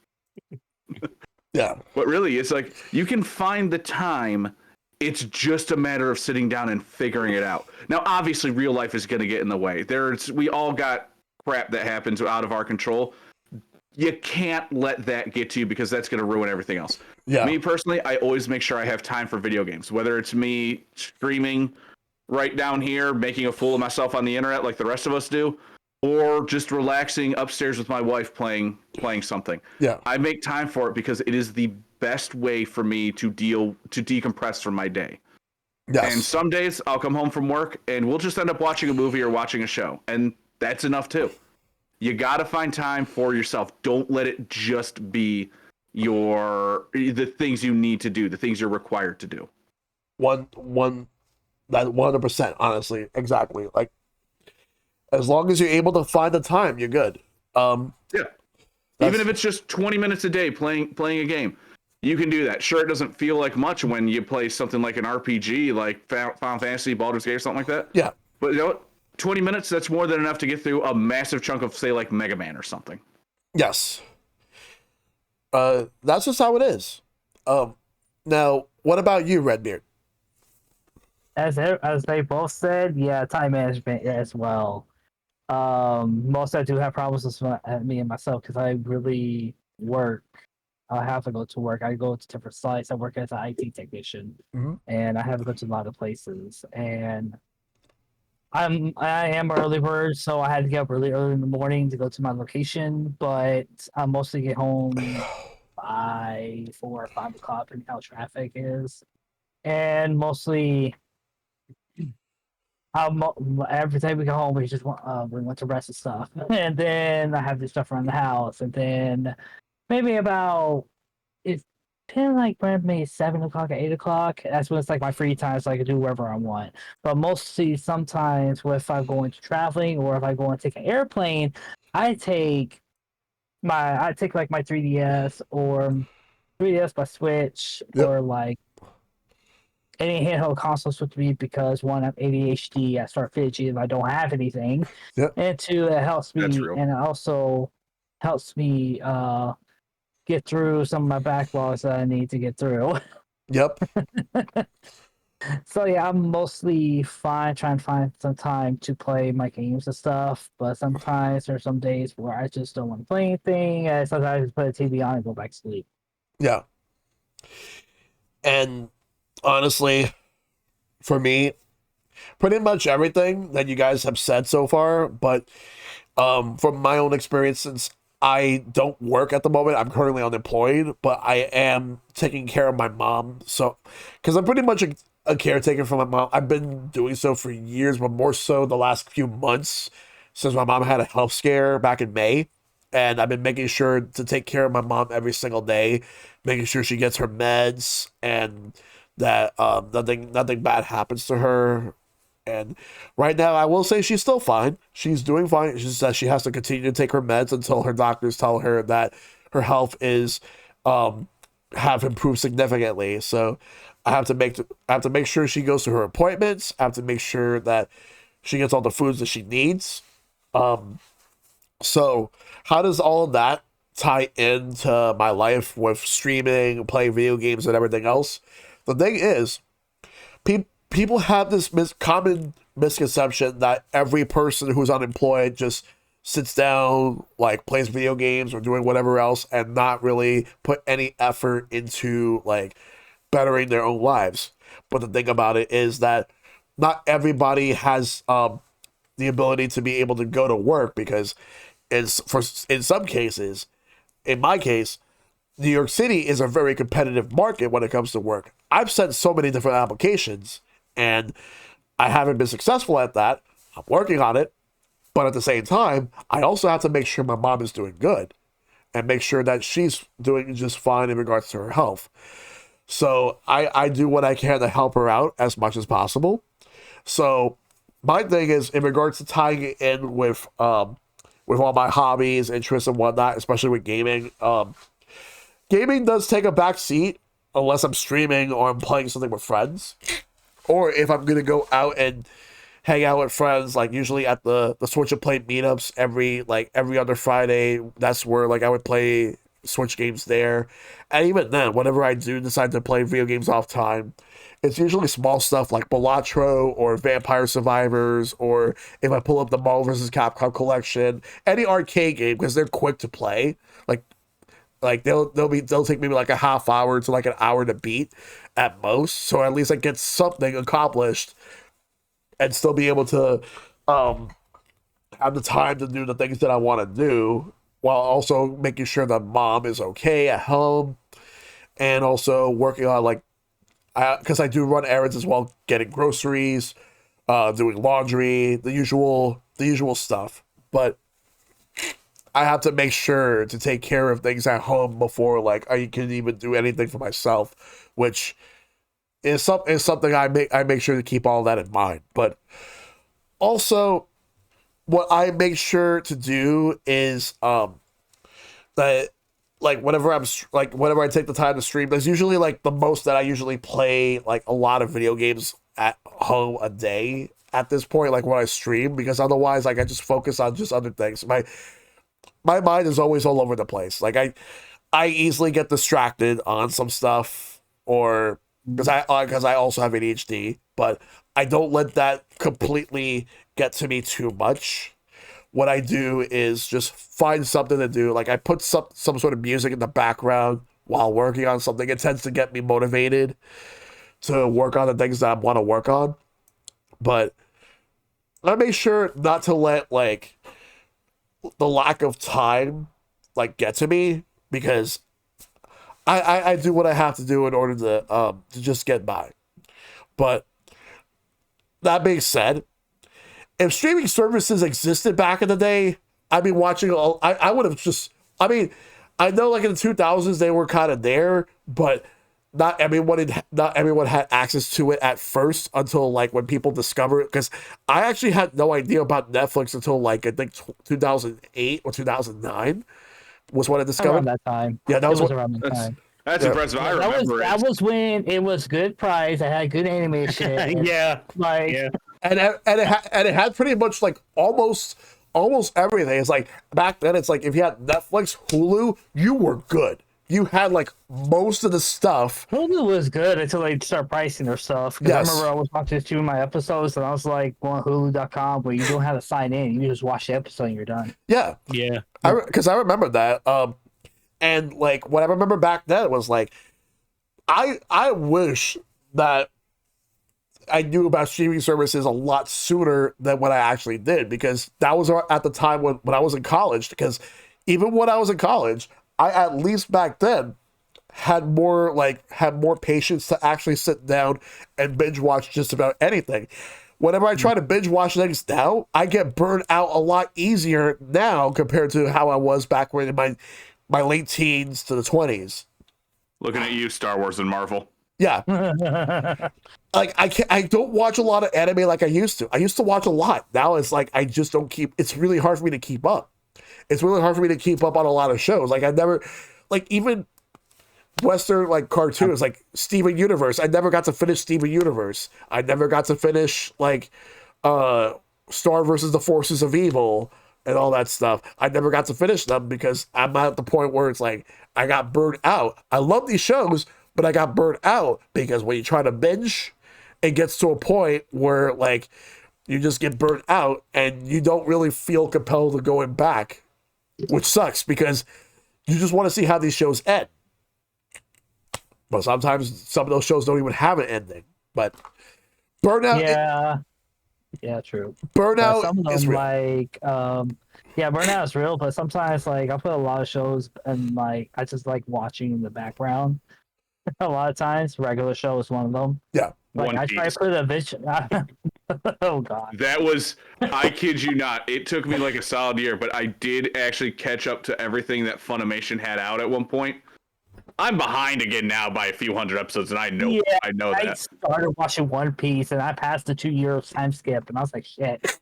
S1: Yeah. But
S3: really, it's like, you can find the time. It's just a matter of sitting down and figuring it out. Now, obviously, real life is going to get in the way. We all got crap that happens out of our control. you can't let that get to you because that's going to ruin everything else.
S1: Yeah.
S3: Me personally, I always make sure I have time for video games, whether it's me streaming right down here, making a fool of myself on the internet like the rest of us do, or just relaxing upstairs with my wife playing something.
S1: Yeah.
S3: I make time for it because it is the best way for me to decompress from my day.
S1: Yes.
S3: And some days I'll come home from work and we'll just end up watching a movie or watching a show, and that's enough too. You got to find time for yourself. Don't let it just be the things you need to do, the things you're required to do.
S1: 100%, honestly, exactly. Like, as long as you're able to find the time, you're good.
S3: Yeah. Even if it's just 20 minutes a day playing a game, you can do that. Sure, it doesn't feel like much when you play something like an RPG, like Final Fantasy, Baldur's Gate, or something like that.
S1: Yeah.
S3: But you know what? 20 minutes, that's more than enough to get through a massive chunk of, say, like Mega Man or something.
S1: Yes. That's just how it is. Now, what about you, Redbeard?
S2: As they both said, yeah, time management as well. Most I do have problems with me and myself because I really work. I have to go to work. I go to different sites. I work as an IT technician, and I have to go to a lot of places. And I am an early bird, so I had to get up really early in the morning to go to my location. But I mostly get home by 4 or 5 o'clock, and how traffic is, and mostly. Every time we go home, we just we went to rest and stuff, and then I have this stuff around the house, and then maybe about it's been like maybe 7 o'clock or 8 o'clock. That's when it's like my free time, so I can do whatever I want. But mostly, sometimes if I go into traveling or if I go and take an airplane, I take like my 3DS or 3DS by Switch or like. Any handheld consoles with me because one, I'm ADHD. I start fidgeting if I don't have anything, and two, it helps me, and it also helps me get through some of my backlogs that I need to get through.
S1: Yep.
S2: So yeah, I'm mostly trying to find some time to play my games and stuff. But sometimes there's some days where I just don't want to play anything, and sometimes I just put the TV on and go back to sleep.
S1: Yeah. And honestly, for me, pretty much everything that you guys have said so far, but from my own experience, since I don't work at the moment, I'm currently unemployed, but I am taking care of my mom. So, because I'm pretty much a caretaker for my mom. I've been doing so for years, but more so the last few months since my mom had a health scare back in May. And I've been making sure to take care of my mom every single day, making sure she gets her meds and that nothing bad happens to her. And right now, I will say she's still fine. She's doing fine. She says she has to continue to take her meds until her doctors tell her that her health is have improved significantly. So I have to make sure she goes to her appointments. I have to make sure that she gets all the foods that she needs. So how does all of that tie into my life with streaming, playing video games, and everything else? The thing is, people have this common misconception that every person who's unemployed just sits down, like plays video games or doing whatever else, and not really put any effort into like bettering their own lives. But the thing about it is that not everybody has the ability to be able to go to work because, in some cases, in my case, New York City is a very competitive market when it comes to work. I've sent so many different applications, and I haven't been successful at that. I'm working on it, but at the same time, I also have to make sure my mom is doing good and make sure that she's doing just fine in regards to her health. So I do what I can to help her out as much as possible. So my thing is, in regards to tying it in with all my hobbies, interests, and whatnot, especially with gaming, gaming does take a back seat unless I'm streaming or I'm playing something with friends. Or if I'm going to go out and hang out with friends, like usually at the Switch and Play meetups every other Friday, that's where like I would play Switch games there. And even then, whenever I do decide to play video games off time, it's usually small stuff like Balatro or Vampire Survivors, or if I pull up the Marvel vs. Capcom collection, any arcade game, because they're quick to play. Like they'll take maybe like a half hour to like an hour to beat at most. So at least I get something accomplished and still be able to have the time to do the things that I want to do, while also making sure that mom is okay at home, and also working on like, because I do run errands as well, getting groceries, doing laundry, the usual stuff. But I have to make sure to take care of things at home before like I can even do anything for myself, which is something I make sure to keep all that in mind. But also, what I make sure to do is that like whenever I take the time to stream, there's usually like the most that I usually play like a lot of video games at home a day at this point, like when I stream, because otherwise like I just focus on just other things. My mind is always all over the place. Like I easily get distracted on some stuff, or because I also have ADHD, but I don't let that completely get to me too much. What I do is just find something to do. Like I put some sort of music in the background while working on something. It tends to get me motivated to work on the things that I want to work on. But I make sure not to let like the lack of time like get to me, because I do what I have to do in order to just get by. But that being said, if streaming services existed back in the day, I'd be watching. I would have just. I mean, I know like in the 2000s they were kind of there, but not everyone had access to it at first until like when people discovered it. Because I actually had no idea about Netflix until like I think 2008 or 2009 was when I discovered.
S2: Around that time.
S1: Yeah, that was
S2: around that time.
S3: That's
S1: Yeah.
S3: impressive. I
S2: That
S3: remember
S2: that was when it was good price. I had good animation. and,
S4: Yeah.
S2: like
S4: Yeah.
S1: and it had pretty much like almost everything. It's like back then, it's like if you had Netflix, Hulu, you were good. You had like most of the stuff.
S2: Hulu was good until they start pricing their stuff. Because
S1: Yes.
S2: I remember I was watching 2 of my episodes and I was like going Hulu.com where you don't have to sign in. You just watch the episode and you're done.
S1: Yeah,
S4: Yeah.
S1: because I remember that. And like what I remember back then was like, I wish that I knew about streaming services a lot sooner than what I actually did, because that was at the time when I was in college. Because even when I was in college, I at least back then had more patience to actually sit down and binge watch just about anything. Whenever I try to binge watch things now, I get burned out a lot easier now compared to how I was back when in my late teens to the 20s.
S3: looking at you, Star Wars and Marvel.
S1: Yeah. Like I don't watch a lot of anime like I used to. I used to watch a lot. Now it's like I just don't it's really hard for me to keep up. It's really hard for me to keep up on a lot of shows. Like I never, like even Western like cartoons like Steven Universe. I never got to finish Steven Universe. I never got to finish like Star versus the Forces of Evil and all that stuff. I never got to finish them because I'm at the point where it's like I got burned out. I love these shows, but I got burned out because when you try to binge, it gets to a point where like you just get burnt out and you don't really feel compelled to going back, which sucks because you just want to see how these shows end. But sometimes some of those shows don't even have an ending. But burnout,
S2: yeah, true.
S1: Burnout
S2: some of them,
S1: is real.
S2: like burnout is real, but sometimes like I put a lot of shows and like I just like watching in the background. A lot of times, regular show is one of them.
S1: Yeah.
S2: Like
S3: One
S2: I try
S3: Piece.
S2: to put a vision. Oh god.
S3: That was, I kid you not, it took me like a solid year, but I did actually catch up to everything that Funimation had out at one point. I'm behind again now by a few hundred episodes, and I know
S2: I
S3: that.
S2: started watching One Piece and I passed the 2 years time skip, and I was like, shit.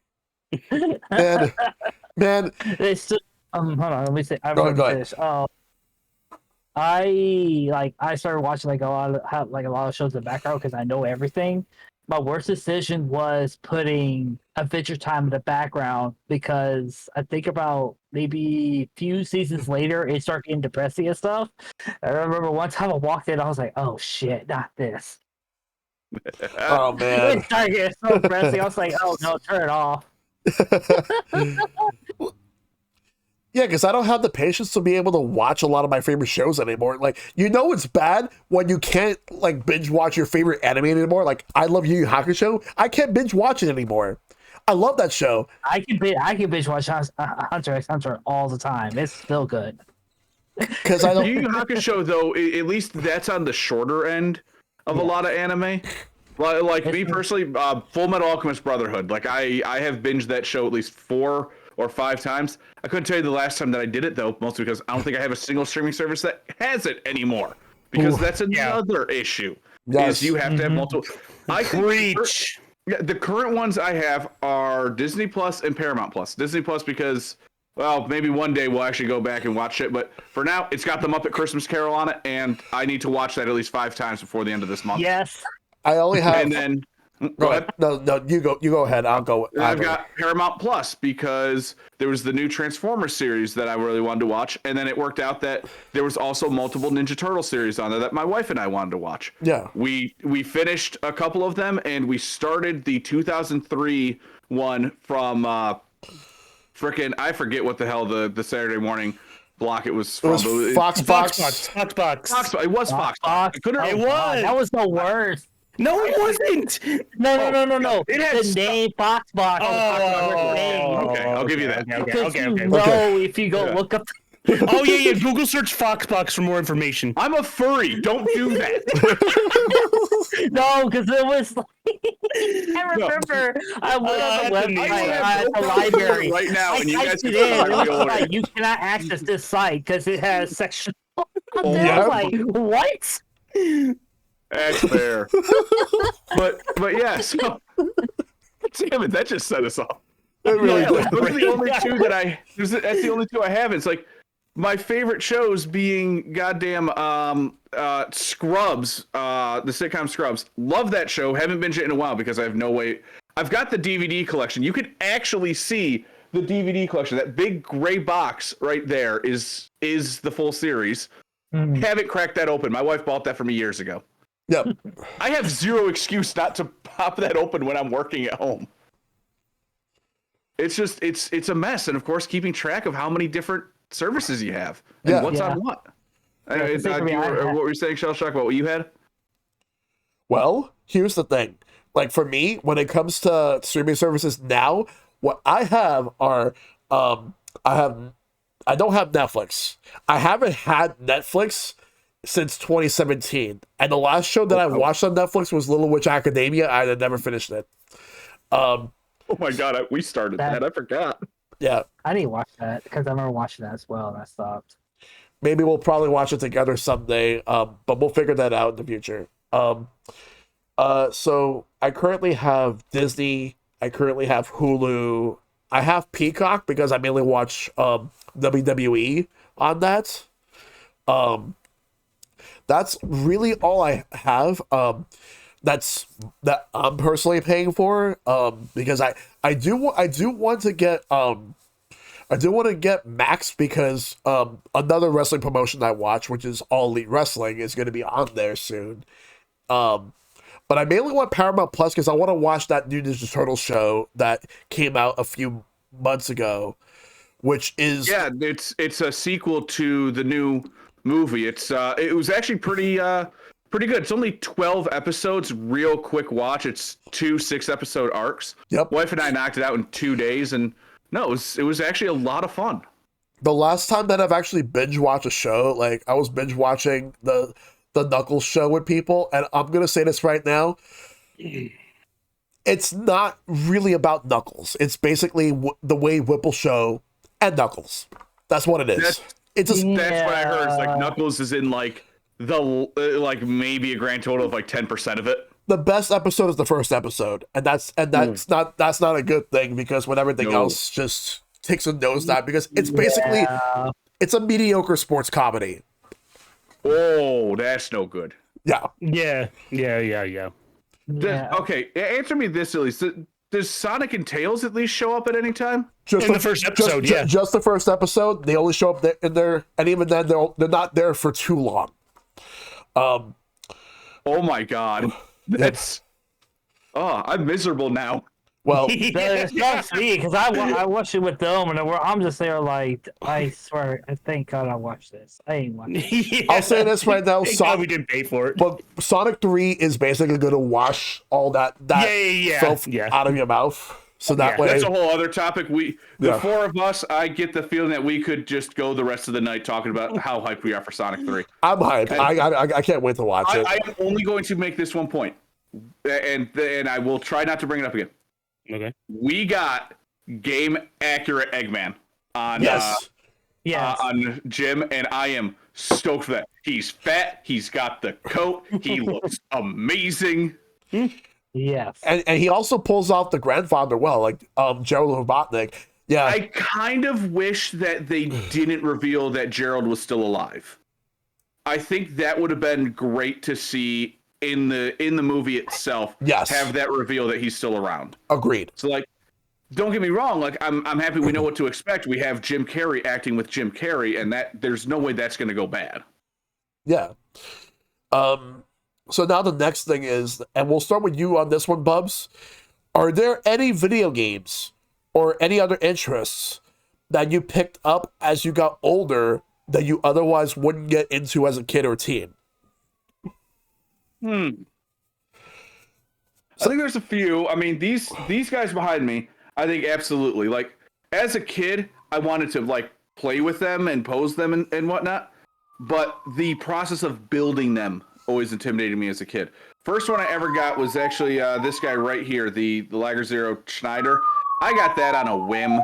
S1: Man,
S2: It's just, hold on, let me see. I
S1: Go
S2: wrote
S1: ahead.
S2: this. I started watching like a lot of shows in the background because I know everything. My worst decision was putting Adventure Time in the background because I think about maybe a few seasons later it started getting depressing and stuff. I remember one time I walked in, I was like, "Oh shit, not this."
S1: Oh man.
S2: It's starting to get so depressing. I was like, oh no, turn it off.
S1: Yeah, because I don't have the patience to be able to watch a lot of my favorite shows anymore. Like, you know, it's bad when you can't like binge watch your favorite anime anymore. Like, I love Yu Yu Hakusho. I can't binge watch it anymore. I love that show.
S2: I can binge watch Hunter x Hunter all the time. It's still good.
S1: Because I don't.
S3: Yu Yu Hakusho, though, at least that's on the shorter end of a lot of anime. Like me personally, Full Metal Alchemist Brotherhood. Like I have binged that show at least 4 or 5 times. I couldn't tell you the last time that I did it though, mostly because I don't think I have a single streaming service that has it anymore. Because that's another issue.
S1: Yes.
S3: Is you have to have multiple. I think the current ones I have are Disney Plus and Paramount Plus. Disney Plus because, well, maybe one day we'll actually go back and watch it. But for now, it's got them up at Christmas Carol on it, and I need to watch that at least 5 times before the end of this month.
S2: Yes.
S1: I only have.
S3: And then
S1: go ahead. No, you go ahead. I'll go.
S3: I've got Paramount Plus because there was the new Transformers series that I really wanted to watch, and then it worked out that there was also multiple Ninja Turtle series on there that my wife and I wanted to watch.
S1: Yeah.
S3: We finished a couple of them, and we started the 2003 one from frickin' I forget what the hell the Saturday morning block it was from.
S1: It was Fox.
S3: It was Fox. I couldn't.
S4: It was.
S2: That was the worst.
S4: No, it wasn't.
S2: No.
S4: It had
S2: The name Foxbox.
S3: Okay, I'll give you that.
S4: Okay.
S2: If you go look up.
S4: Oh yeah. Google search Foxbox for more information.
S3: I'm a furry. Don't do that.
S2: No, because it was like, I remember I went on the website at the library
S3: right now, and you guys
S2: typed
S3: can
S2: it in.
S3: find
S2: It
S3: the
S2: was
S3: order.
S2: like, you cannot access this site because it has sexual. I
S1: yeah.
S2: was like, what?
S3: That's fair. but yeah, so damn it, that just set us off.
S1: It really
S3: Yeah,
S1: did.
S3: those are the only two that that's the only two I have. It's like my favorite shows being goddamn Scrubs, the sitcom Scrubs. Love that show. Haven't binged it in a while because I have no way. I've got the DVD collection. You can actually see the DVD collection. That big gray box right there is the full series. Haven't cracked that open. My wife bought that for me years ago.
S1: Yep.
S3: I have zero excuse not to pop that open when I'm working at home. It's just it's a mess, and of course, keeping track of how many different services you have and what's on what. Anyway, what were you saying, Shellshock? About what you had?
S1: Well, here's the thing. Like for me, when it comes to streaming services now, what I have are I don't have Netflix. I haven't had Netflix since 2017, and the last show that I watched on Netflix was Little Witch Academia. I had never finished it.
S3: Oh my god, we started that. I forgot.
S1: Yeah,
S2: I didn't watch that because I remember watching that as well, and I stopped.
S1: maybe we'll probably watch it together someday. But we'll figure that out in the future. So I currently have Disney. I currently have Hulu. I have Peacock because I mainly watch WWE on that. That's really all I have. That I'm personally paying for. Because I do want to get Max because another wrestling promotion I watch, which is All Elite Wrestling, is going to be on there soon. But I mainly want Paramount Plus because I want to watch that new Ninja Turtle show that came out a few months ago, which is
S3: it's a sequel to the new movie. It was actually pretty good. It's only 12 episodes, real quick watch. It's 2 6-episode arcs.
S1: Yep.
S3: Wife and I knocked it out in 2 days, and no, it was actually a lot of fun.
S1: The last time that I've actually binge watched a show, like I was binge watching the Knuckles show with people, and I'm gonna say this right now. It's not really about Knuckles. It's basically the Wade Whipple show and Knuckles. That's what it is.
S3: That's what I heard. It's like Knuckles is in like maybe a grand total of like 10% of it.
S1: The best episode is the first episode, and that's not a good thing because when everything else just takes a nosedive because it's basically it's a mediocre sports comedy.
S3: Oh, that's no good.
S1: Yeah.
S3: Okay, answer me this at least. Does Sonic and Tails at least show up at any time?
S1: Just
S4: in the first episode,
S1: just the first episode. They only show up in there, and even then, they're not there for too long.
S3: Oh my god! That's I'm miserable now.
S1: Well,
S2: It sucks me because I watched it with them and I'm just there like, I swear, I thank God I watched this. I ain't watching it.
S4: Yeah.
S1: I'll say this right now,
S4: Thank God we didn't pay for it.
S1: but Sonic 3 is basically going to wash all that
S4: Yeah.
S1: filth
S4: Yeah.
S1: out of your mouth. So that
S4: Yeah.
S1: way,
S3: That's a whole other topic. The 4 of us, I get the feeling that we could just go the rest of the night talking about how hyped we are for Sonic 3.
S1: I'm hyped. I can't wait to watch it.
S3: I am only going to make this one point, and I will try not to bring it up again.
S4: Okay.
S3: We got game accurate Eggman on
S1: Yes.
S3: on Jim, and I am stoked for that. He's fat. He's got the coat. He looks amazing.
S2: Yes.
S1: And he also pulls off the grandfather well, like Gerald Robotnik. Yeah.
S3: I kind of wish that they didn't reveal that Gerald was still alive. I think that would have been great to see in the movie itself.
S1: Yes.
S3: Have that reveal that he's still around.
S1: Agreed.
S3: So like, don't get me wrong. Like I'm happy we know what to expect. We have Jim Carrey acting with Jim Carrey, and that there's no way that's going to go bad.
S1: Yeah. So now the next thing is, and we'll start with you on this one, Bubs. Are there any video games or any other interests that you picked up as you got older that you otherwise wouldn't get into as a kid or teen?
S3: I think there's a few. I mean, these guys behind me, I think absolutely. Like, as a kid, I wanted to, like, play with them and pose them and whatnot. But the process of building them always intimidated me as a kid. First one I ever got was actually this guy right here, the Lager Zero Schneider. I got that on a whim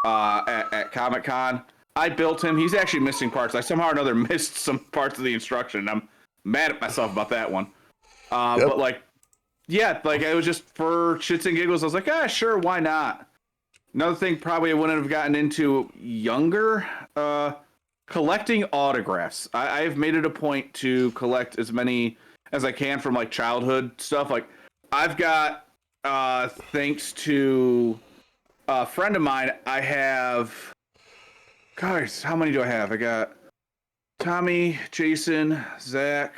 S3: at Comic-Con. I built him. He's actually missing parts. I somehow or another missed some parts of the instruction. I'm mad at myself about that one. But like, yeah, like it was just for shits and giggles. I was like, sure, why not? Another thing probably I wouldn't have gotten into younger, collecting autographs. I've made it a point to collect as many as I can from like childhood stuff. Like I've got, thanks to a friend of mine, I have, guys, how many do I have? I got Tommy, Jason, Zach,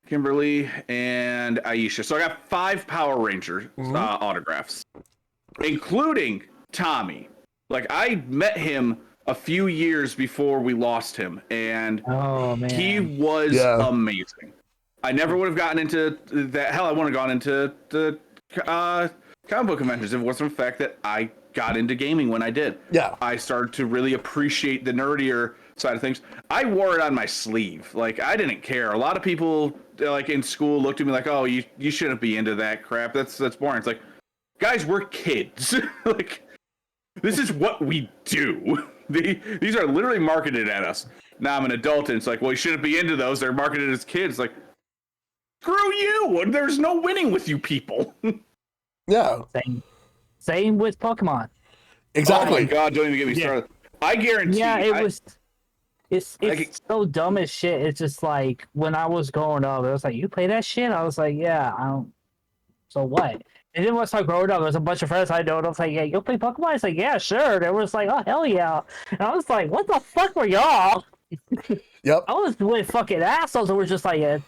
S3: Kimberly, and Aisha. So I got 5 Power Ranger autographs, including Tommy. Like I met him a few years before we lost him, and he was amazing. I never would have gotten into that. Hell, I wouldn't have gone into the comic book conventions if it wasn't the fact that I got into gaming when I did.
S1: Yeah.
S3: I started to really appreciate the nerdier side of things. I wore it on my sleeve. Like, I didn't care. A lot of people, like, in school looked at me like, oh, you shouldn't be into that crap. That's boring. It's like, guys, we're kids. Like, this is what we do. These are literally marketed at us. Now I'm an adult, and it's like, well, you shouldn't be into those. They're marketed as kids. Like, screw you. There's no winning with you people.
S1: Yeah.
S2: Same with Pokemon.
S1: Exactly.
S3: Oh my God, don't even get me started. I guarantee.
S2: Yeah, it's so dumb as shit. It's just like when I was growing up, it was like, you play that shit? I was like, yeah, I don't. So what? And then once I growing up, there was a bunch of friends I know, and I was like, yeah, you play Pokemon? It's like, yeah, sure. They was like, oh, hell yeah. And I was like, what the fuck were y'all?
S1: Yep.
S2: I was with fucking assholes that were just like,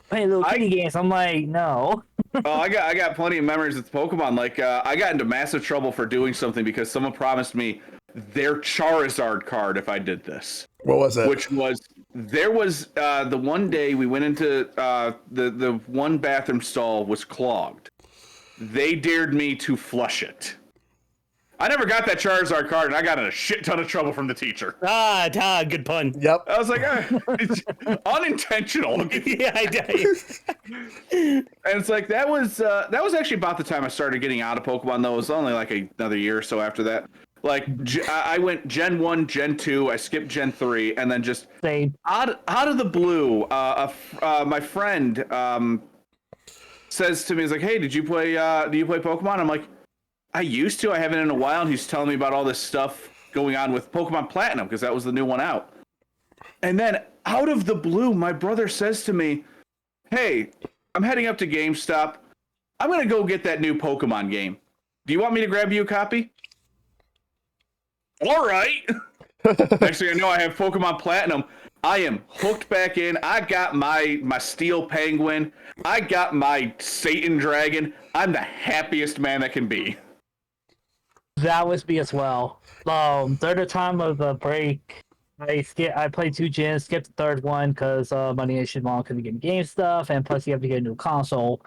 S2: playing little kitty games. I'm like, no.
S3: Oh, I got plenty of memories with Pokemon. Like, I got into massive trouble for doing something because someone promised me their Charizard card if I did this.
S1: What was it?
S3: Which was, there was the one day we went into the one bathroom stall was clogged. They dared me to flush it. I never got that Charizard card, and I got in a shit ton of trouble from the teacher.
S4: Good pun.
S1: Yep.
S3: I was like, it's unintentional.
S4: Yeah, I did.
S3: And it's like that was actually about the time I started getting out of Pokemon. Though it was only like another year or so after that. Like I went Gen 1, Gen 2. I skipped Gen 3, and then just out of the blue, my friend says to me, he's like, "Hey, do you play Pokemon?" I'm like, I used to. I haven't in a while. And he's telling me about all this stuff going on with Pokemon Platinum because that was the new one out. And then out of the blue, my brother says to me, "Hey, I'm heading up to GameStop. I'm going to go get that new Pokemon game. Do you want me to grab you a copy?" All right. Next thing I know, I have Pokemon Platinum. I am hooked back in. I got my steel penguin. I got my Satan dragon. I'm the happiest man that can be.
S2: That was me as well. During the time of the break, I played 2 gens, skipped the third one because Money Nation Mom couldn't get me game stuff, and plus you have to get a new console,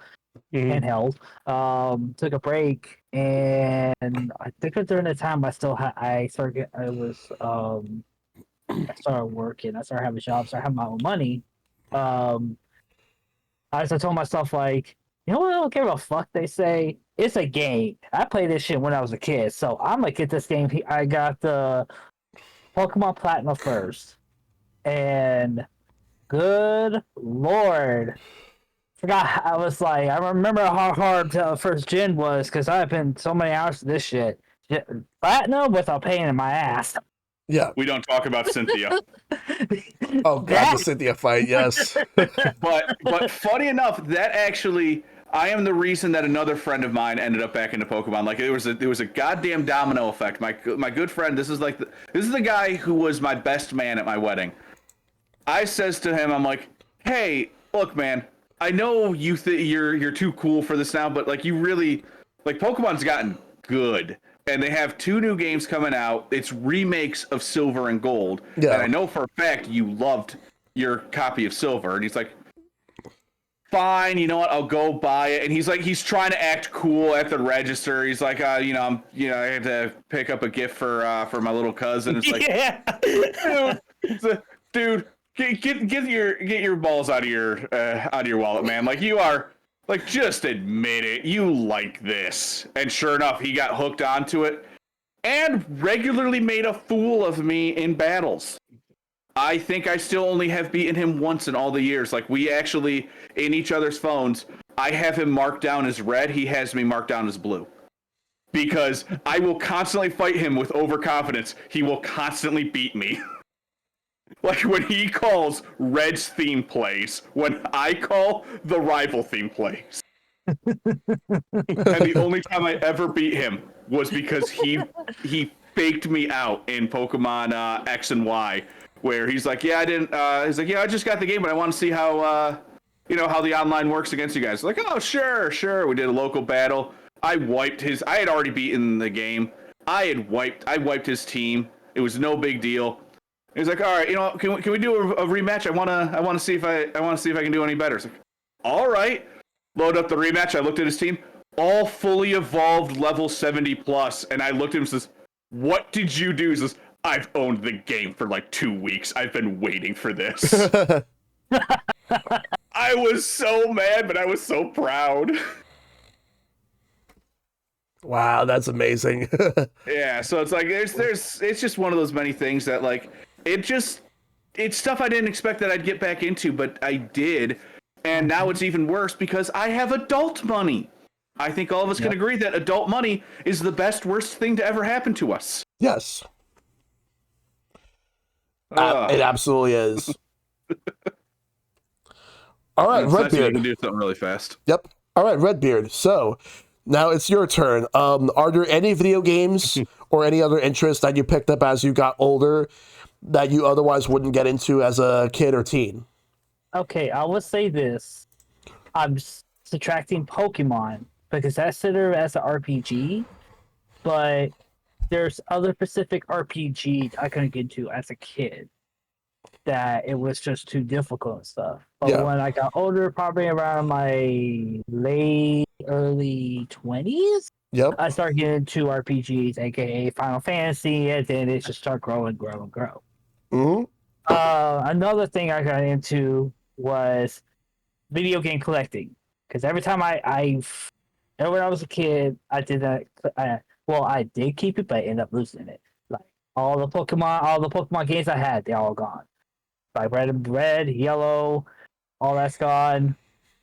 S2: handheld. Took a break, and I think that during the time I started working, I started having jobs, I had my own money. I told myself, like, you know what, I don't care what the fuck they say. It's a game. I played this shit when I was a kid, so I'm gonna get this game. I got the Pokemon Platinum first, and good lord, forgot. I remember how hard first gen was because I've been so many hours to this shit. Platinum with a pain in my ass.
S1: Yeah.
S3: We don't talk about Cynthia.
S1: Oh god, the Cynthia fight, yes.
S3: But funny enough, that actually, I am the reason that another friend of mine ended up back into Pokemon. Like, there was a goddamn domino effect. My good friend, this is the guy who was my best man at my wedding. I says to him, I'm like, hey, look, man, I know you're too cool for this now, but like, you really, like, Pokemon's gotten good. And they have 2 new games coming out. It's remakes of Silver and Gold.
S1: Yeah.
S3: And I know for a fact you loved your copy of Silver. And he's like, fine, you know what? I'll go buy it. And he's trying to act cool at the register. He's like, I had to pick up a gift for my little cousin. It's like,
S4: Yeah.
S3: dude, get your balls out of your wallet, man. Like, you are. Like, just admit it. You like this. And sure enough, he got hooked onto it and regularly made a fool of me in battles. I think I still only have beaten him once in all the years. Like, we actually, in each other's phones, I have him marked down as red. He has me marked down as blue. Because I will constantly fight him with overconfidence. He will constantly beat me. Like, when he calls, Red's theme plays. When I call, the rival theme plays. And the only time I ever beat him was because he faked me out in Pokemon X and Y, where he's like, yeah, I just got the game, but I want to see how the online works against you guys. Like, oh, sure. We did a local battle. I had already beaten the game. I wiped his team. It was no big deal. He's like, all right, can we do a rematch? I want to see if I can do any better. It's like, all right. Load up the rematch. I looked at his team, all fully evolved level 70 plus, and I looked at him and says, what did you do? He says, I've owned the game for like 2 weeks. I've been waiting for this. I was so mad, but I was so proud.
S1: Wow, that's amazing.
S3: Yeah, so it's like it's just one of those many things that, like, it's stuff I didn't expect that I'd get back into, but I did. And now it's even worse because I have adult money. I think all of us can agree that adult money is the worst thing to ever happen to us.
S1: Yes. It absolutely is. All right,
S3: RedBeard.
S1: RedBeard.
S3: You can do something really fast.
S1: Yep. All right, RedBeard. So now it's your turn. Are there any video games or any other interests that you picked up as you got older that you otherwise wouldn't get into as a kid or teen?
S2: Okay, I would say this. I'm subtracting Pokemon because that's considered as an RPG, but there's other specific RPGs I couldn't get into as a kid that it was just too difficult and stuff. But when I got older, probably around my early 20s, I started getting into RPGs, aka Final Fantasy, and then it just started growing.
S1: Mm-hmm.
S2: Another thing I got into was video game collecting, because every time when I was a kid, I did that. I did keep it, but I ended up losing it. Like all the Pokemon games I had, they're all gone. Like red, yellow, all that's gone.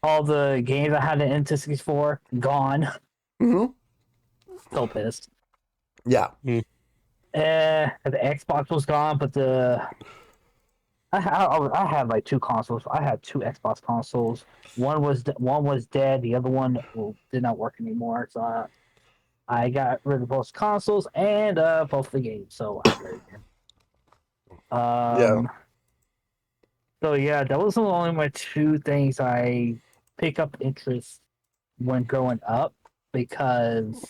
S2: All the games I had in N64 gone.
S1: Mm-hmm.
S2: So pissed.
S1: Yeah.
S2: The Xbox was gone, but I had like 2 consoles. I had 2 Xbox consoles. One was dead. The other one did not work anymore. So I got rid of both consoles and both the games. So I got it. So yeah, that was only my two things I pick up interest when growing up because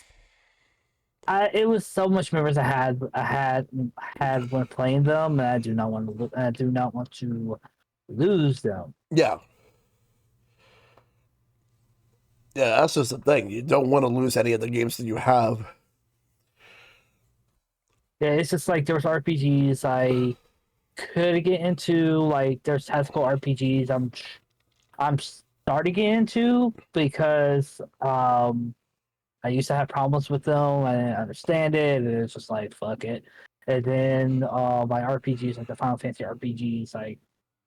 S2: it was so much memories I had when playing them, and I do not want to lose them.
S1: Yeah. Yeah, that's just the thing. You don't want to lose any of the games that you have.
S2: Yeah, it's just like there's RPGs I could get into, like there's tactical RPGs I'm starting to get into because I used to have problems with them. I didn't understand it, and it's just like fuck it. And then my RPGs, like the Final Fantasy RPGs, like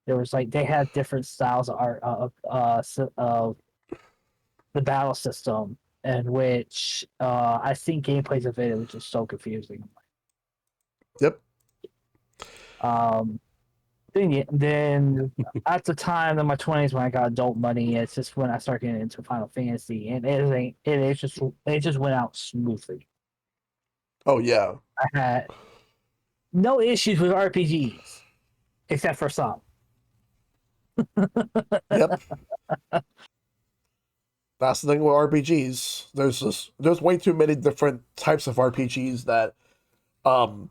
S2: there was like they had different styles of art of the battle system, in which I seen gameplays of it, which was so confusing.
S1: Yep.
S2: Um, then at the time in my 20s when I got adult money, it's just when I started getting into Final Fantasy, and it just went out smoothly.
S1: Oh yeah.
S2: I had no issues with RPGs except for some.
S1: Yep. That's the thing with RPGs. There's way too many different types of RPGs that um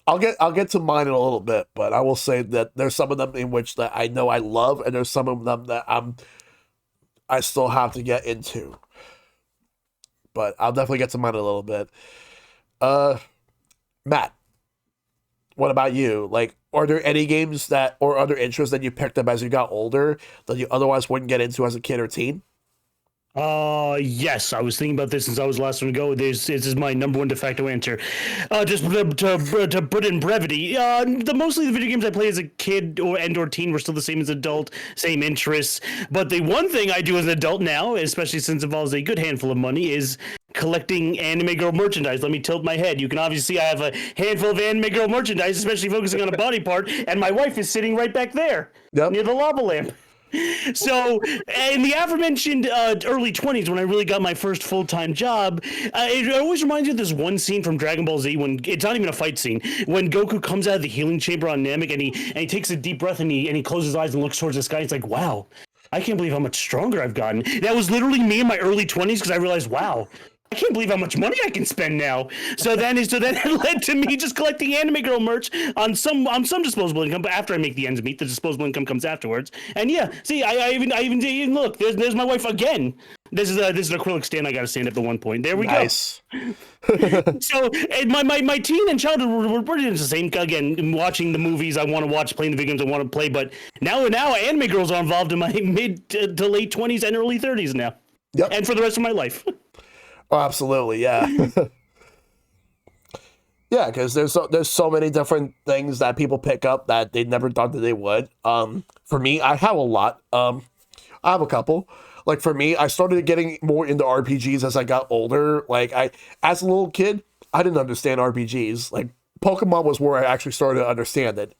S1: I'll get to mine in a little bit, but I will say that there's some of them in which that I know I love, and there's some of them that I still have to get into. But I'll definitely get to mine in a little bit. Matt, what about you? Like, are there any games that or other interests that you picked up as you got older that you otherwise wouldn't get into as a kid or teen?
S4: Yes, I was thinking about this since I was the last one to go. This is my number one de facto answer. Just to put in brevity, mostly the video games I played as a kid or teen were still the same as adult, same interests. But the one thing I do as an adult now, especially since it involves a good handful of money, is collecting anime girl merchandise. Let me tilt my head. You can obviously see I have a handful of anime girl merchandise, especially focusing on a body part, and my wife is sitting right back there near the lava lamp. So, in the aforementioned early 20s, when I really got my first full-time job, it always reminds me of this one scene from Dragon Ball Z when it's not even a fight scene. When Goku comes out of the healing chamber on Namek and he takes a deep breath and he closes his eyes and looks towards the sky. It's like, wow, I can't believe how much stronger I've gotten. That was literally me in my early 20s because I realized, wow, I can't believe how much money I can spend now. So then it led to me just collecting anime girl merch on some disposable income. But after I make the ends meet, the disposable income comes afterwards. And yeah, see, I even look. There's my wife again. This is an acrylic stand I got to stand up at one point. There we go. So my teen and childhood were pretty much the same. Again, watching the movies I want to watch, playing the video games I want to play. But now anime girls are involved in my mid to late 20s and early 30s now.
S1: Yep.
S4: And for the rest of my life.
S1: Oh, absolutely, yeah. Yeah, because there's so many different things that people pick up that they never thought that they would. For me, I have a lot. I have a couple. Like for me, I started getting more into RPGs as I got older. Like as a little kid, I didn't understand RPGs. Like Pokemon was where I actually started to understand it,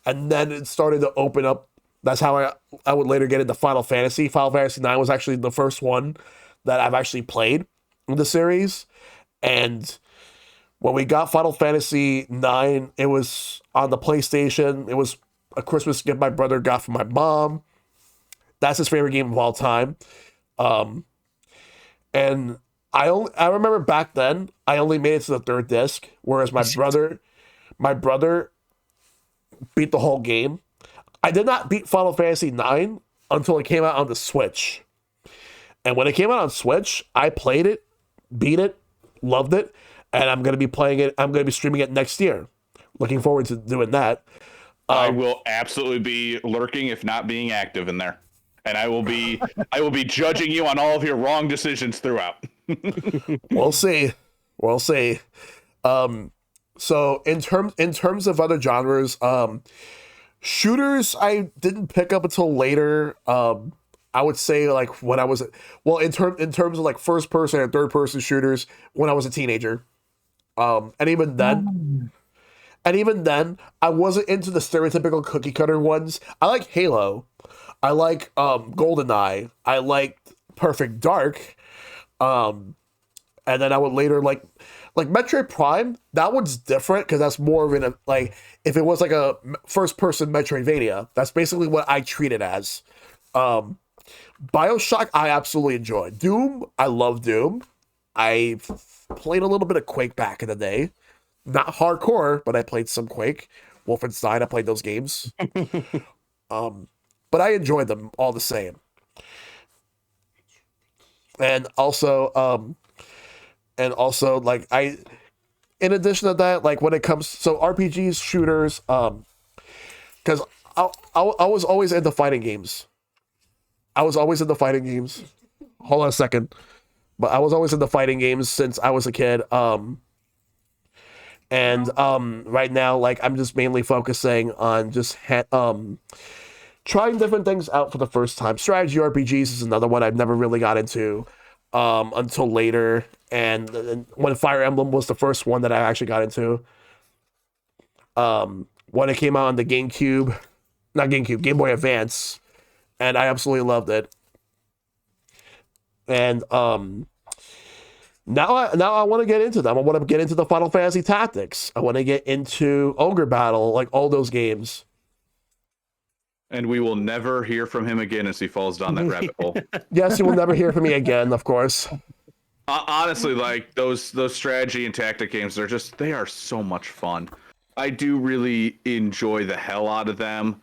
S1: and then it started to open up. That's how I would later get into Final Fantasy. Final Fantasy 9 was actually the first one that I've actually played in the series. And when we got Final Fantasy 9, it was on the PlayStation. It was a Christmas gift my brother got from my mom. That's his favorite game of all time. And I remember back then I only made it to the third disc, whereas my brother beat the whole game. I did not beat Final Fantasy 9 until it came out on the Switch. And when it came out on Switch, I played it, beat it, loved it, and I'm going to be playing it. I'm going to be streaming it next year. Looking forward to doing that.
S3: I will absolutely be lurking, if not being active in there, and I will be judging you on all of your wrong decisions throughout.
S1: We'll see. So in terms of other genres, shooters I didn't pick up until later. I would say like when I was in terms of like first person and third person shooters when I was a teenager. And even then I wasn't into the stereotypical cookie cutter ones. I like Halo. I like GoldenEye. I liked Perfect Dark. And then I would later like like Metroid Prime, that one's different because that's more of an like if it was like a first person Metroidvania, that's basically what I treat it as. BioShock, I absolutely enjoy. Doom, I love Doom. I played a little bit of Quake back in the day, not hardcore, but I played some Quake. Wolfenstein, I played those games. But I enjoyed them all the same. And also, like in addition to that, like when it comes so RPGs, shooters, because I was always into fighting games. Hold on a second, but I was always into fighting games since I was a kid. Right now, like I'm just mainly focusing on just trying different things out for the first time. Strategy RPGs is another one I've never really got into until later. And when Fire Emblem was the first one that I actually got into. When it came out on the Game Boy Advance. And I absolutely loved it. And now I want to get into them. I want to get into the Final Fantasy Tactics. I want to get into Ogre Battle, like all those games.
S3: And we will never hear from him again as he falls down that rabbit hole.
S1: Yes, you will never hear from me again, of course.
S3: Honestly, like those strategy and tactic games, they are so much fun. I do really enjoy the hell out of them.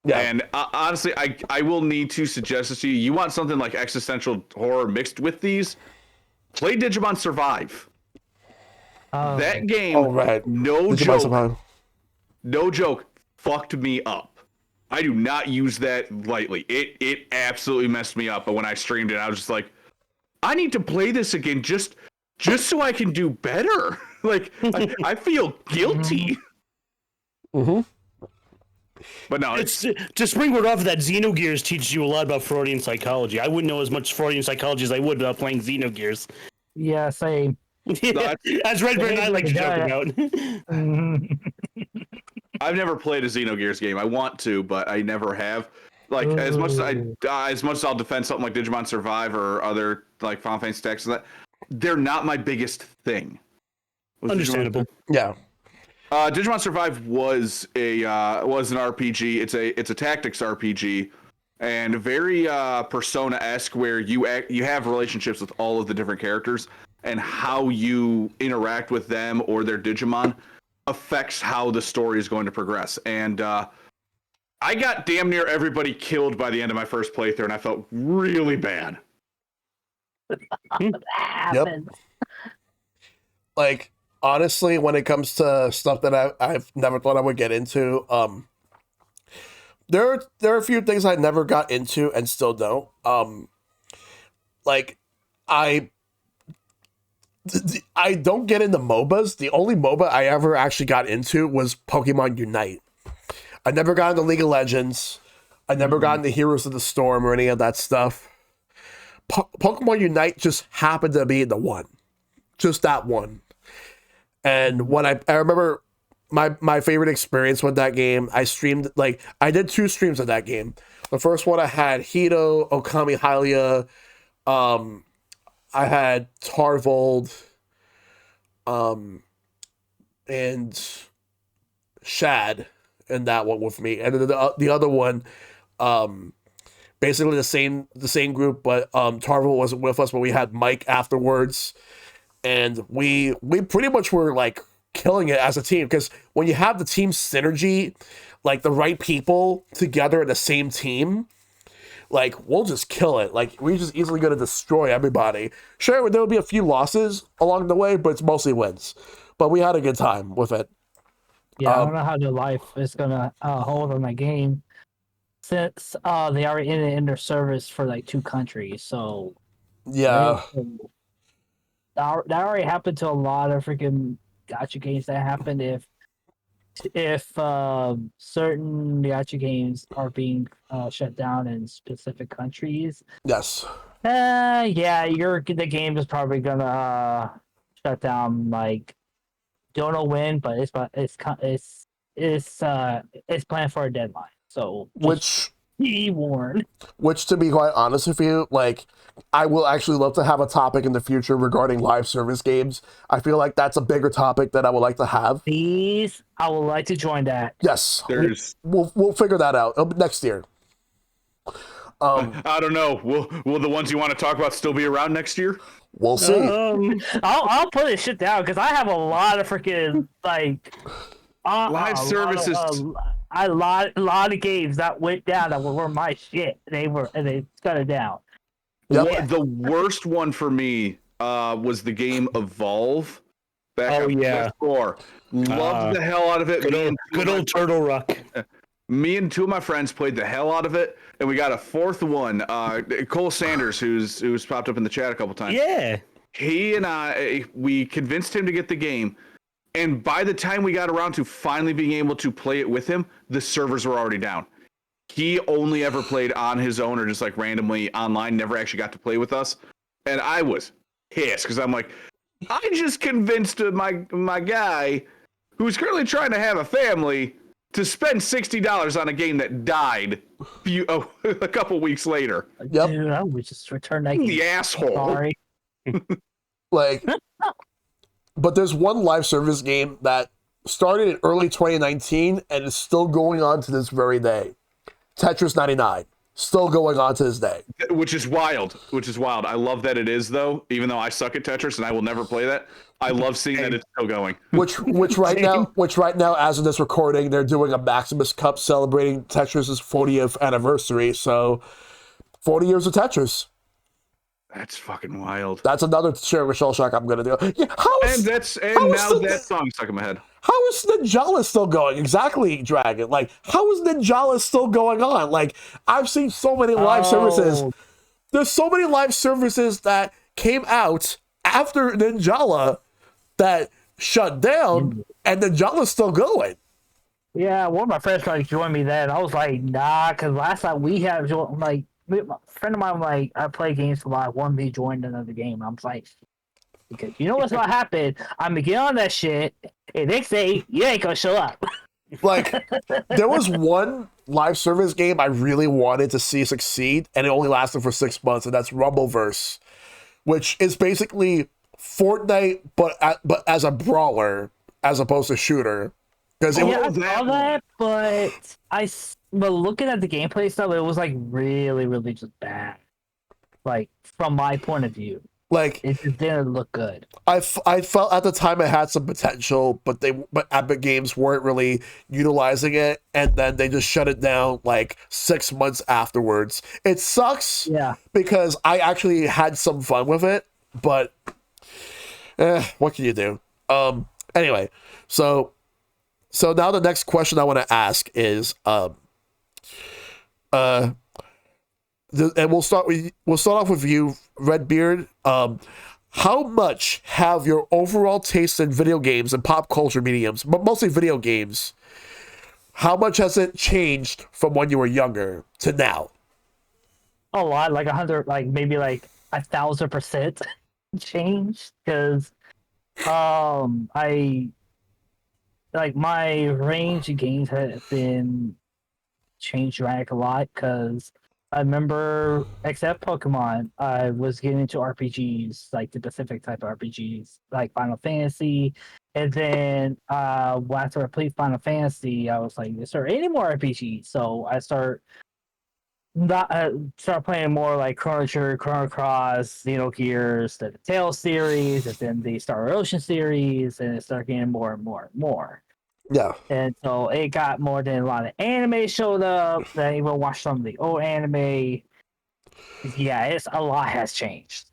S3: Yeah. And honestly, I will need to suggest this to you. You want something like existential horror mixed with these? Play Digimon Survive. That game, no joke, fucked me up. I do not use that lightly. It absolutely messed me up. But when I streamed it, I was just like, I need to play this again just so I can do better. Like I feel guilty.
S1: Mm-hmm.
S3: But no,
S4: it's to springboard off of that. Xenogears teaches you a lot about Freudian psychology. I wouldn't know as much Freudian psychology as I would about playing Xenogears.
S2: Yeah, same.
S4: Yeah, as Redbeard and I like to joke about.
S3: I've never played a Xenogears game. I want to, but I never have. Like as much as I'll defend something like Digimon Survive or other like Final Fantasy Tactics, they're not my biggest thing.
S4: Understandable.
S1: Yeah.
S3: Digimon Survive was an RPG. It's a tactics RPG, and very Persona-esque, where you have relationships with all of the different characters, and how you interact with them or their Digimon affects how the story is going to progress. And I got damn near everybody killed by the end of my first playthrough, and I felt really bad.
S1: Yep. Like, honestly, when it comes to stuff that I've never thought I would get into, there are a few things I never got into and still don't. Like, I don't get into MOBAs. The only MOBA I ever actually got into was Pokemon Unite. I never got into League of Legends. I never got into Heroes of the Storm or any of that stuff. Pokemon Unite just happened to be the one. Just that one. And when I remember my favorite experience with that game, I streamed, like, I did 2 streams of that game. The first one I had Hito, Okami Hylia, I had Tarvold, and Shad in that one with me. And then the other one, basically the same group, but Tarvold wasn't with us, but we had Mike afterwards. And we pretty much were like killing it as a team, because when you have the team synergy, like the right people together in the same team, like we'll just kill it. Like we're just easily going to destroy everybody. Sure, there will be a few losses along the way, but it's mostly wins. But we had a good time with it.
S2: Yeah, I don't know how the life is gonna hold on my game, since they already in their service for like 2 countries. So
S1: yeah.
S2: That already happened to a lot of freaking gacha games. That happened if certain gacha games are being shut down in specific countries.
S1: Yes.
S2: Yeah, the game is probably gonna shut down. Like, don't know when, but it's planned for a deadline. So
S1: which
S2: Be warned.
S1: Which, to be quite honest with you, like, I will actually love to have a topic in the future regarding live service games. I feel like that's a bigger topic that I would like to have.
S2: Please, I would like to join that.
S1: Yes,
S3: There's,
S1: we'll figure that out next year.
S3: I don't know. Will the ones you want to talk about still be around next year?
S1: We'll see.
S2: I'll put this shit down because I have a lot of freaking like
S3: Live services.
S2: A lot of games that went down that were my shit. They cut it down.
S1: Yep.
S3: The worst one for me was the game Evolve. Back on PS4. Loved the hell out of it.
S4: Good old Turtle Rock.
S3: Me and two of my friends played the hell out of it, and we got a fourth one. Cole Sanders, who's popped up in the chat a couple times.
S4: Yeah.
S3: He and I, we convinced him to get the game, and by the time we got around to finally being able to play it with him, the servers were already down. He only ever played on his own or just like randomly online, never actually got to play with us. And I was pissed because I'm like, I just convinced my guy who's currently trying to have a family to spend $60 on a game that died a couple weeks later.
S1: Yep.
S2: Dude, I would just return that game.
S3: The asshole.
S2: Sorry.
S1: Like, but there's one live service game that started in early 2019 and is still going on to this very day. Tetris 99. Still going on to this day.
S3: Which is wild. I love that it is, though, even though I suck at Tetris and I will never play that. I love seeing that it's still going.
S1: Which right now, as of this recording, they're doing a Maximus Cup celebrating Tetris's 40th anniversary. So, 40 years of Tetris.
S3: That's fucking wild.
S1: That's another share with Shellshock I'm gonna do. Yeah,
S3: that song's stuck in my head.
S1: How is Ninjala still going? Exactly, Dragon. Like, how is Ninjala still going on? Like, I've seen so many live services. There's so many live services that came out after Ninjala that shut down, and Ninjala's still going.
S2: Yeah, one of my friends tried to join me then. I was like, nah, because last time we had like a friend of mine, like, I play games a lot. One me joined another game. I was like, because you know what's gonna happen? I'm gonna get on that shit, and next day you ain't gonna show up.
S1: Like, there was one live service game I really wanted to see succeed, and it only lasted for 6 months, and that's Rumbleverse, which is basically Fortnite, but as a brawler as opposed to shooter. Because
S2: I saw that, but looking at the gameplay stuff, it was like really, really just bad. Like, from my point of view.
S1: Like,
S2: it just didn't look good.
S1: I felt at the time it had some potential, but Epic Games weren't really utilizing it, and then they just shut it down like 6 months afterwards. It sucks, because I actually had some fun with it, but what can you do? Anyway, so now the next question I want to ask is, and we'll start off with you, Redbeard. How much have your overall taste in video games and pop culture mediums, but mostly video games, how much has it changed from when you were younger to now?
S2: A lot, like 100, like maybe like 1,000% changed. Because, I like my range of games have been changed dramatic a lot. Because I remember, except Pokemon, I was getting into RPGs, like the Pacific type of RPGs, like Final Fantasy. And then after I played Final Fantasy, I was like, is there any more RPGs? So I start playing more like Chrono Trigger, Chrono Cross, Xenogears, the Tales series, and then the Star Ocean series, and it started getting more and more and more.
S1: Yeah.
S2: And so it got more than a lot of anime showed up. Then even watched some of the old anime. Yeah, it's a lot has changed.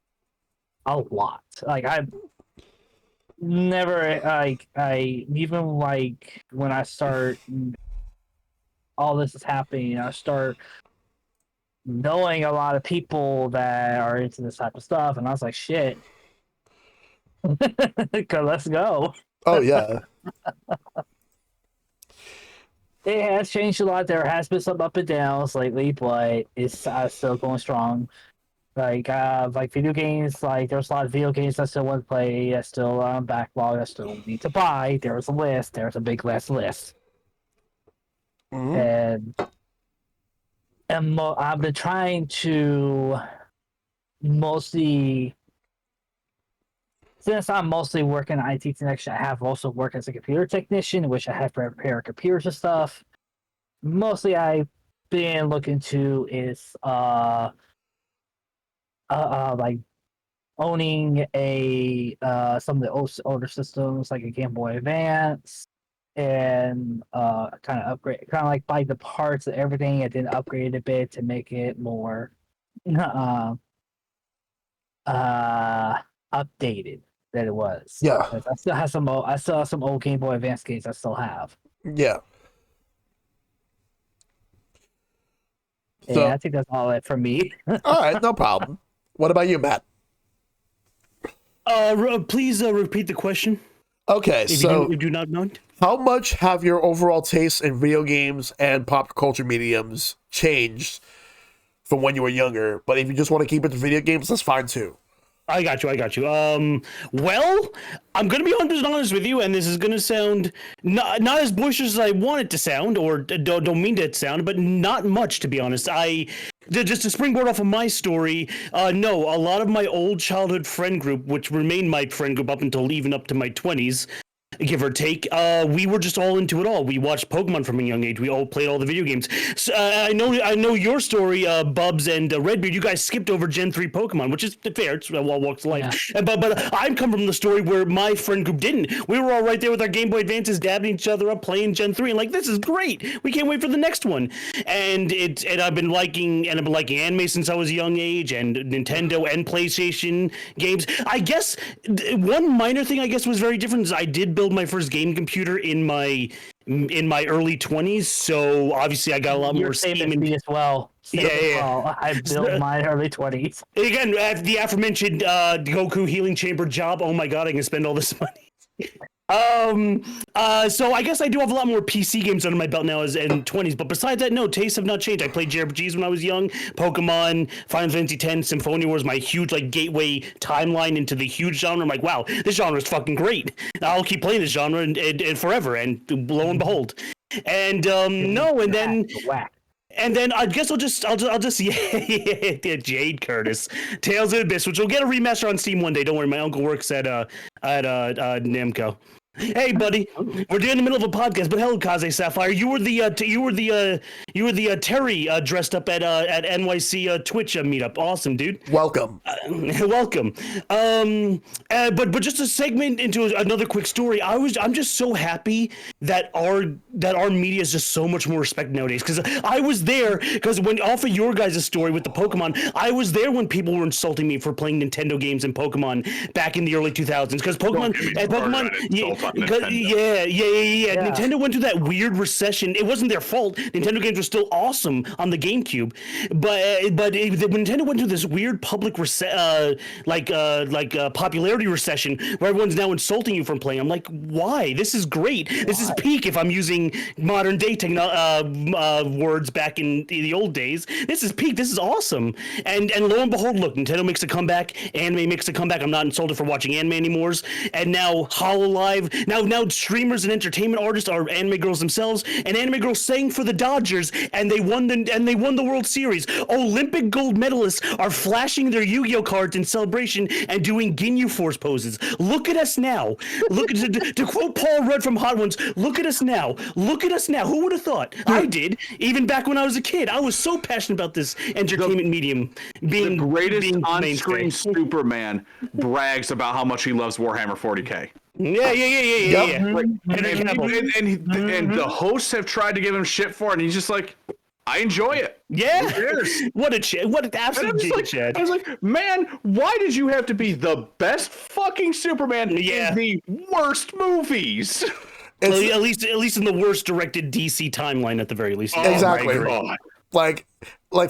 S2: A lot. Like I never I even like when I start all this is happening, I start knowing a lot of people that are into this type of stuff, and I was like, shit. Let's go.
S1: Oh yeah.
S2: It has changed a lot. There has been some up and downs lately, but it's still going strong. Like video games, like there's a lot of video games I still want to play. I still backlog. I still need to buy. There's a list. There's a big list.
S1: Mm-hmm.
S2: And And I've been trying to mostly, since I'm mostly working in IT connection, I have also worked as a computer technician, which I have to repair computers and stuff. Mostly I've been looking to is like owning a some of the older systems like a Game Boy Advance and kind of upgrade, kind of like buy the parts and everything and then upgrade it a bit to make it more uh, updated than it was.
S1: Yeah.
S2: 'Cause I still have some old Game Boy Advance games I still have.
S1: Yeah.
S2: And
S1: So,
S2: I think that's all it for me.
S1: all right, no problem. What about you, Matt?
S4: Please repeat the question.
S1: Okay,
S4: If
S1: so
S4: you do not mind.
S1: how much have your overall tastes in video games and pop culture mediums changed from when you were younger? But if you just want to keep it to video games, that's fine too.
S4: I got you. Well, I'm gonna be 100% honest with you, and this is gonna sound not as boisterous as I want it to sound, or don't mean it to sound, but not much, to be honest. Just to springboard off of my story, no, a lot of my old childhood friend group, which remained my friend group up until even up to my 20s, give or take, we were just all into it all. We watched Pokemon from a young age. We all played all the video games. So, I know your story, Bubs and Redbeard. You guys skipped over Gen 3 Pokemon, which is fair. It's all walks of life. Yeah. But I come from the story where my friend group didn't. We were all right there with our Game Boy Advances, dabbing each other up, playing Gen 3, and like, this is great. We can't wait for the next one. And I've been liking anime since I was a young age, and Nintendo and PlayStation games. I guess one minor thing was very different is I did build my first game computer in my early 20s, so obviously I got a lot more steam
S2: and as well.
S4: Yeah.
S2: I built my early 20s.
S4: Again, the aforementioned Goku healing chamber job. Oh my god, I can spend all this money. So I guess I do have a lot more PC games under my belt now as in 20s, but besides that, no, tastes have not changed. I played JRPGs when I was young. Pokemon, Final Fantasy X, Symphonia was my huge gateway timeline into the huge genre. I'm like, wow, this genre is fucking great. I'll keep playing this genre and forever, and lo and behold. And and then I guess I'll just yeah, Jade Curtis, Tales of the Abyss, which will get a remaster on Steam one day. Don't worry, my uncle works at Namco. Hey, buddy, we're in the middle of a podcast, but hello, Kaze Sapphire. You were the Terry dressed up at NYC Twitch meetup. Awesome, dude.
S1: Welcome.
S4: Welcome. But just a segment into another quick story. I'm just so happy that our media is just so much more respected nowadays. Because I was there when off of your guys' story with the Pokemon, I was there when people were insulting me for playing Nintendo games in Pokemon back in the early 2000s. Because Pokemon. Yeah. Nintendo went through that weird recession. It wasn't their fault. Nintendo games were still awesome on the GameCube, but when Nintendo went through this weird public popularity recession where everyone's now insulting you from playing. I'm like, why? This is great. This is peak if I'm using modern day words back in the old days. This is peak. This is awesome. And lo and behold, look, Nintendo makes a comeback. Anime makes a comeback. I'm not insulted for watching anime anymore. And now HoloLive. Now streamers and entertainment artists are anime girls themselves, and anime girls sang for the Dodgers, and they won the World Series. Olympic gold medalists are flashing their Yu-Gi-Oh cards in celebration and doing Ginyu Force poses. Look at us now. Look to quote Paul Rudd from Hot Ones. Look at us now. Look at us now. Who would have thought? I did. Even back when I was a kid, I was so passionate about this entertainment medium being
S3: the greatest on-screen
S4: mainstay.
S3: Superman brags about how much he loves Warhammer 40K.
S4: Yeah.
S3: And the hosts have tried to give him shit for it, and he's just like, I enjoy it.
S4: Yeah. What an absolute Chad.
S3: I was like, man, why did you have to be the best fucking Superman in the worst movies?
S4: At least in the worst directed DC timeline, at the very least.
S1: Exactly. Like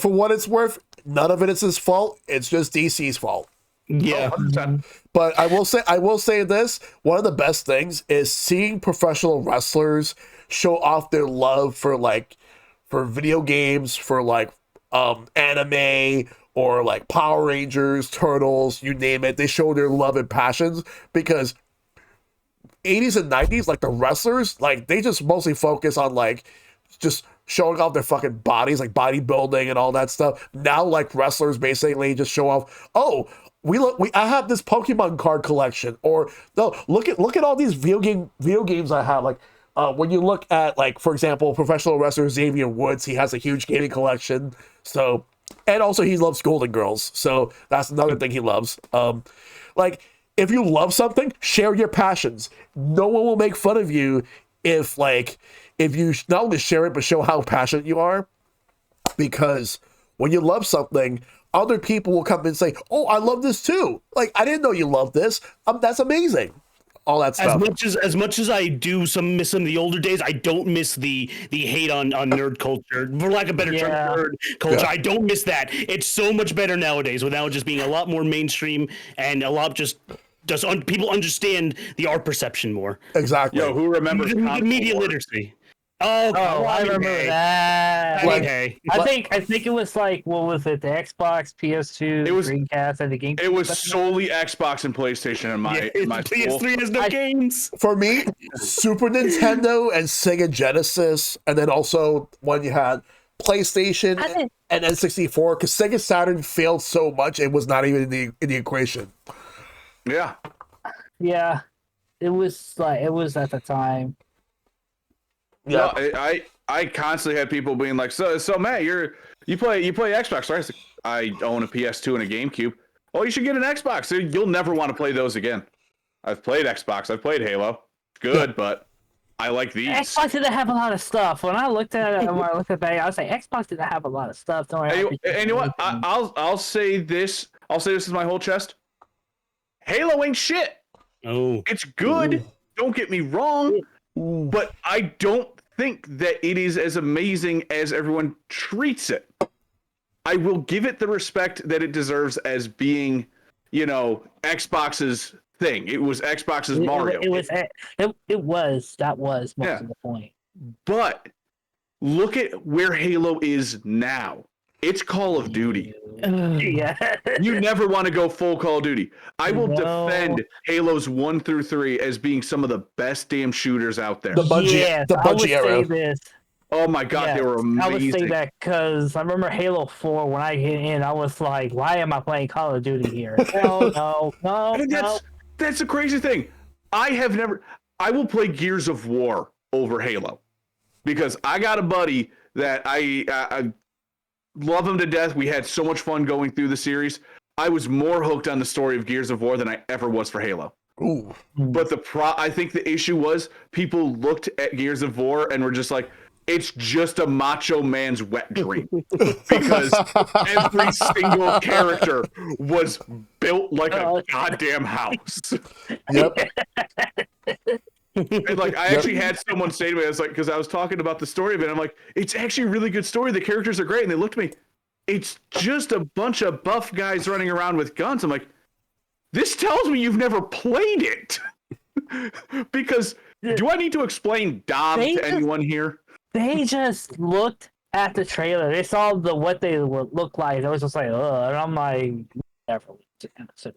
S1: for what it's worth, none of it is his fault. It's just DC's fault.
S4: Yeah.
S3: 100%.
S1: But I will say this, one of the best things is seeing professional wrestlers show off their love for video games, for anime, or Power Rangers, Turtles, you name it. They show their love and passions, because 80s and 90s, the wrestlers, they just mostly focus on just showing off their fucking bodies, like bodybuilding and all that stuff. Now, like wrestlers basically just show off. Oh, I have this Pokemon card collection, or no, look at all these video games I have. Like when you look at, like, for example, professional wrestler Xavier Woods, he has a huge gaming collection. So, and also he loves Golden Girls, so that's another thing he loves. Like, if you love something, share your passions. No one will make fun of you if you not only share it, but show how passionate you are. Because when you love something, other people will come and say, oh, I love this too. Like, I didn't know you loved this. That's amazing. All that stuff.
S4: As much as I do miss some of the older days, I don't miss the hate on nerd culture, for lack of a better term, nerd culture. Yeah. I don't miss that. It's so much better nowadays, without just being a lot more mainstream and a lot people understand the art perception more.
S1: Exactly.
S3: Yo, who remembers
S4: the media literacy? Oh,
S2: I remember that. I think it was like, what was it? The Xbox, PS2, Dreamcast, and the GameCube.
S3: It was solely Xbox and PlayStation in my
S4: PS3 has no games.
S1: For me, Super Nintendo and Sega Genesis, and then also when you had PlayStation and N64, because Sega Saturn failed so much, it was not even in the equation.
S3: Yeah.
S2: Yeah, it was at the time.
S3: Yeah, no, I constantly had people being like, so Matt, you play Xbox, right? I own a PS2 and a GameCube. Oh, you should get an Xbox. You'll never want to play those again. I've played Xbox. I've played Halo. Good, but I like these.
S2: Xbox didn't have a lot of stuff. When I looked at it, I was like, Xbox didn't have a lot of stuff. Don't worry.
S3: And you know what? I'll say this. I'll say this is my whole chest. Halo ain't shit.
S4: Oh,
S3: it's good. Don't get me wrong. But I don't think that it is as amazing as everyone treats it. I will give it the respect that it deserves as being, Xbox's thing. It was Xbox's Mario.
S2: That was most of the point.
S3: But look at where Halo is now. It's Call of Duty.
S2: Yeah.
S3: You never want to go full Call of Duty. I will defend Halos 1 through 3 as being some of the best damn shooters out there.
S1: The Bungie era.
S3: Oh my God, they were amazing.
S2: I would say that because I remember Halo 4, when I hit in, I was like, why am I playing Call of Duty here? No.
S3: That's the crazy thing. I will play Gears of War over Halo because I got a buddy that I love him to death. We had so much fun going through the series. I was more hooked on the story of Gears of War than I ever was for Halo.
S1: Ooh.
S3: But I think the issue was people looked at Gears of War and were just like, it's just a macho man's wet dream. Because every single character was built like a goddamn house.
S1: Yep.
S3: And I actually had someone say to me, I was like, because I was talking about the story of it, I'm like, it's actually a really good story. The characters are great. And they looked at me, it's just a bunch of buff guys running around with guns. I'm like, this tells me you've never played it. Because do I need to explain Dom to anyone here?
S2: They just looked at the trailer. They saw what they would look like. It was just like, ugh. And I'm like, never.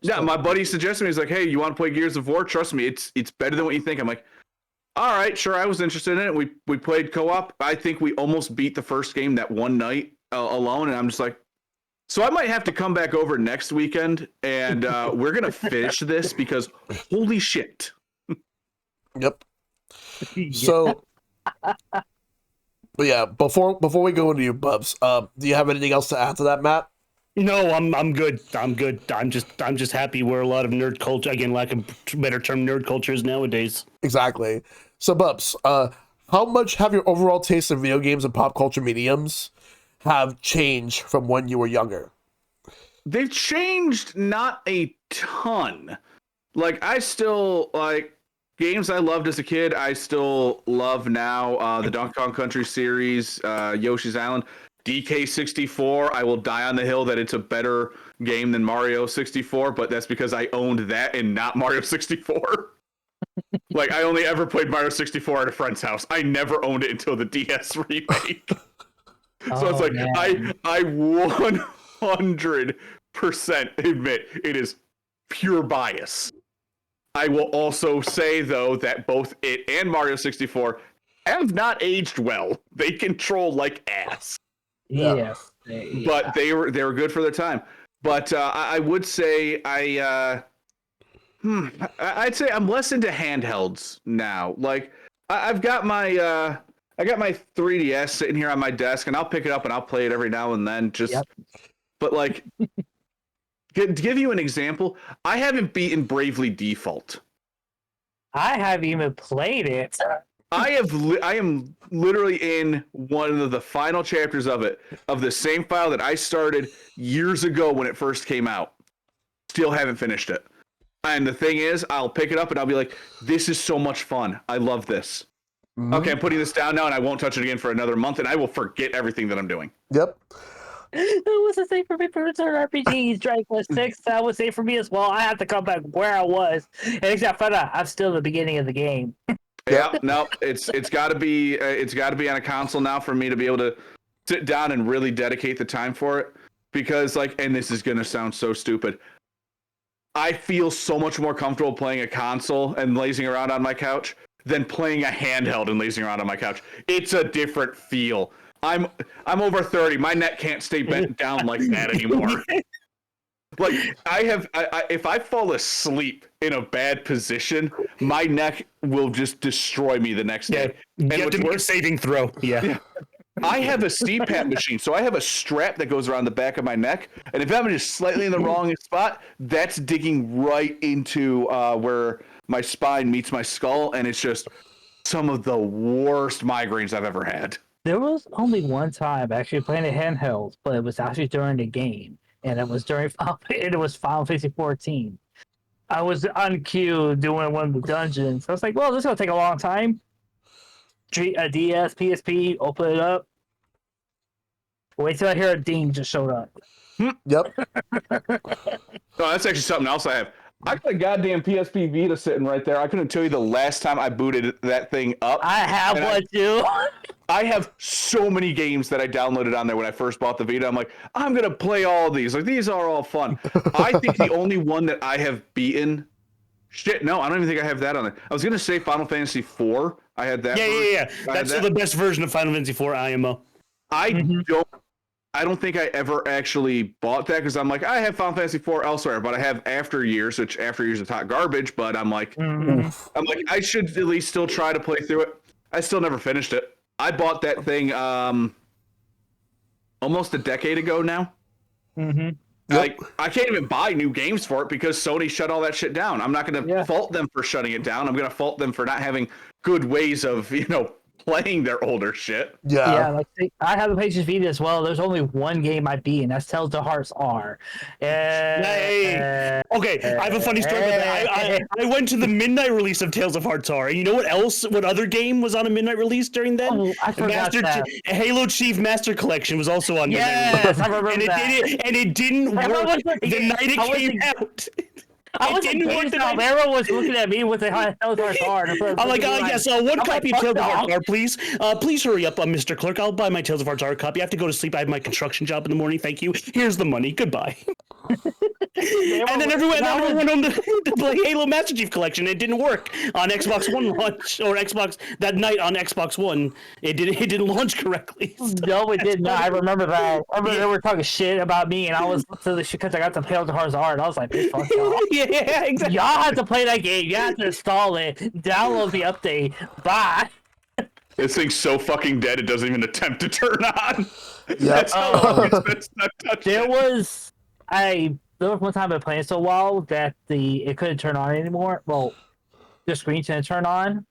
S3: Yeah, my buddy suggested me, he's like, hey, you want to play Gears of War? Trust me, it's better than what you think. I'm like, all right, sure, I was interested in it. We played co-op. I think we almost beat the first game that one night alone, and I'm just like, so I might have to come back over next weekend, and we're going to finish this because holy shit.
S1: Yep. So, but yeah, before we go into you, Bubs, do you have anything else to add to that, Matt?
S4: No, I'm good. I'm just happy where a lot of nerd culture, again, lack of better term, nerd culture is nowadays.
S1: Exactly. So, Bubs, how much have your overall taste in video games and pop culture mediums have changed from when you were younger?
S3: They've changed not a ton. I still games I loved as a kid. I still love now. The Donkey Kong Country series, Yoshi's Island. DK64, I will die on the hill that it's a better game than Mario 64, but that's because I owned that and not Mario 64. I only ever played Mario 64 at a friend's house. I never owned it until the DS remake. So it's like, man. I 100% admit it is pure bias. I will also say, though, that both it and Mario 64 have not aged well. They control like ass.
S1: Yeah.
S2: Yes.
S3: But they were good for their time. But I would say I'd say I'm less into handhelds now. Like I've got my 3DS sitting here on my desk, and I'll pick it up and I'll play it every now and then. But like, to give you an example, I haven't beaten Bravely Default.
S2: I haven't even played it.
S3: I am literally in one of the final chapters of the same file that I started years ago when it first came out. Still haven't finished it. And the thing is, I'll pick it up and I'll be like, this is so much fun. I love this.
S1: Mhm.
S3: Okay, I'm putting this down now and I won't touch it again for another month and I will forget everything that I'm doing.
S1: Yep.
S2: It was the same for me for return RPGs. Dragon Quest 6, that was safe for me as well. I have to come back where I was. And except for that, I'm still at the beginning of the game.
S3: Yeah, no, it's got to be on a console now for me to be able to sit down and really dedicate the time for it. Because and this is gonna sound so stupid, I feel so much more comfortable playing a console and lazing around on my couch than playing a handheld and lazing around on my couch. It's a different feel. I'm over 30. My neck can't stay bent down like that anymore. Like if I fall asleep in a bad position, my neck will just destroy me the next day.
S4: You have to make a saving throw. Yeah.
S3: I have a CPAP machine, so I have a strap that goes around the back of my neck, and if I'm just slightly in the wrong spot, that's digging right into where my spine meets my skull, and it's just some of the worst migraines I've ever had.
S2: There was only one time actually playing a handheld, but it was actually during the game, and it was Final Fantasy 14. I was on queue doing one of the dungeons. I was like, well, this is going to take a long time. A DS, PSP, open it up. Wait till I hear a ding just showed up.
S1: Yep.
S3: No, that's actually something else I have. I got a goddamn PSP Vita sitting right there. I couldn't tell you the last time I booted that thing up.
S2: I have one too.
S3: I have so many games that I downloaded on there when I first bought the Vita. I'm like, I'm going to play all these. Like, these are all fun. I think the only one that I have beaten... Shit, no, I don't even think I have that on it. I was going to say Final Fantasy IV. I had that.
S4: Yeah. That's the best version of Final Fantasy IV IMO.
S3: I don't think I ever actually bought that because I'm like, I have Final Fantasy IV elsewhere, but I have After Years, which After Years is hot garbage, but I'm like, I should at least still try to play through it. I still never finished it. I bought that thing almost a decade ago now.
S1: Yep.
S3: Like, I can't even buy new games for it because Sony shut all that shit down. I'm not going to fault them for shutting it down. I'm going to fault them for not having good ways of, playing their older shit.
S1: Yeah.
S2: Like I have the PlayStation Vita as well. There's only one game I beat, and that's Tales of Hearts R.
S4: Okay, I have a funny story about that. I went to the midnight release of Tales of Hearts R, and you know what other game was on a midnight release during that?
S2: Oh, I forgot that.
S4: Halo Chief Master Collection was also on midnight release.
S2: Yes, I remember that.
S4: It didn't work the night it came out.
S2: I was Everyone was looking at me with the Tales of Hearts R.
S4: I'm like, yes, one copy of Tales of Hearts R, please. Please hurry up, Mr. Clerk. I'll buy my Tales of Hearts R copy. I have to go to sleep. I have my construction job in the morning. Thank you. Here's the money. Goodbye. And then everyone went home to play Halo Master Chief Collection. It didn't work on Xbox One launch or Xbox that night on Xbox One. It didn't launch correctly.
S2: No, it did not. I remember that. I remember they were talking shit about me, and I was to the shit because I got the Tales of Hearts R, and I was like, bitch, fuck y'all.
S4: Yeah, exactly.
S2: Y'all have to play that game. You have to install it, download the update. Bye.
S3: This thing's so fucking dead it doesn't even attempt to turn on.
S1: Yep.
S3: That's how long it's been stuck touched.
S2: There was one time I played it so well that it couldn't turn on anymore. Well, the screen didn't turn on,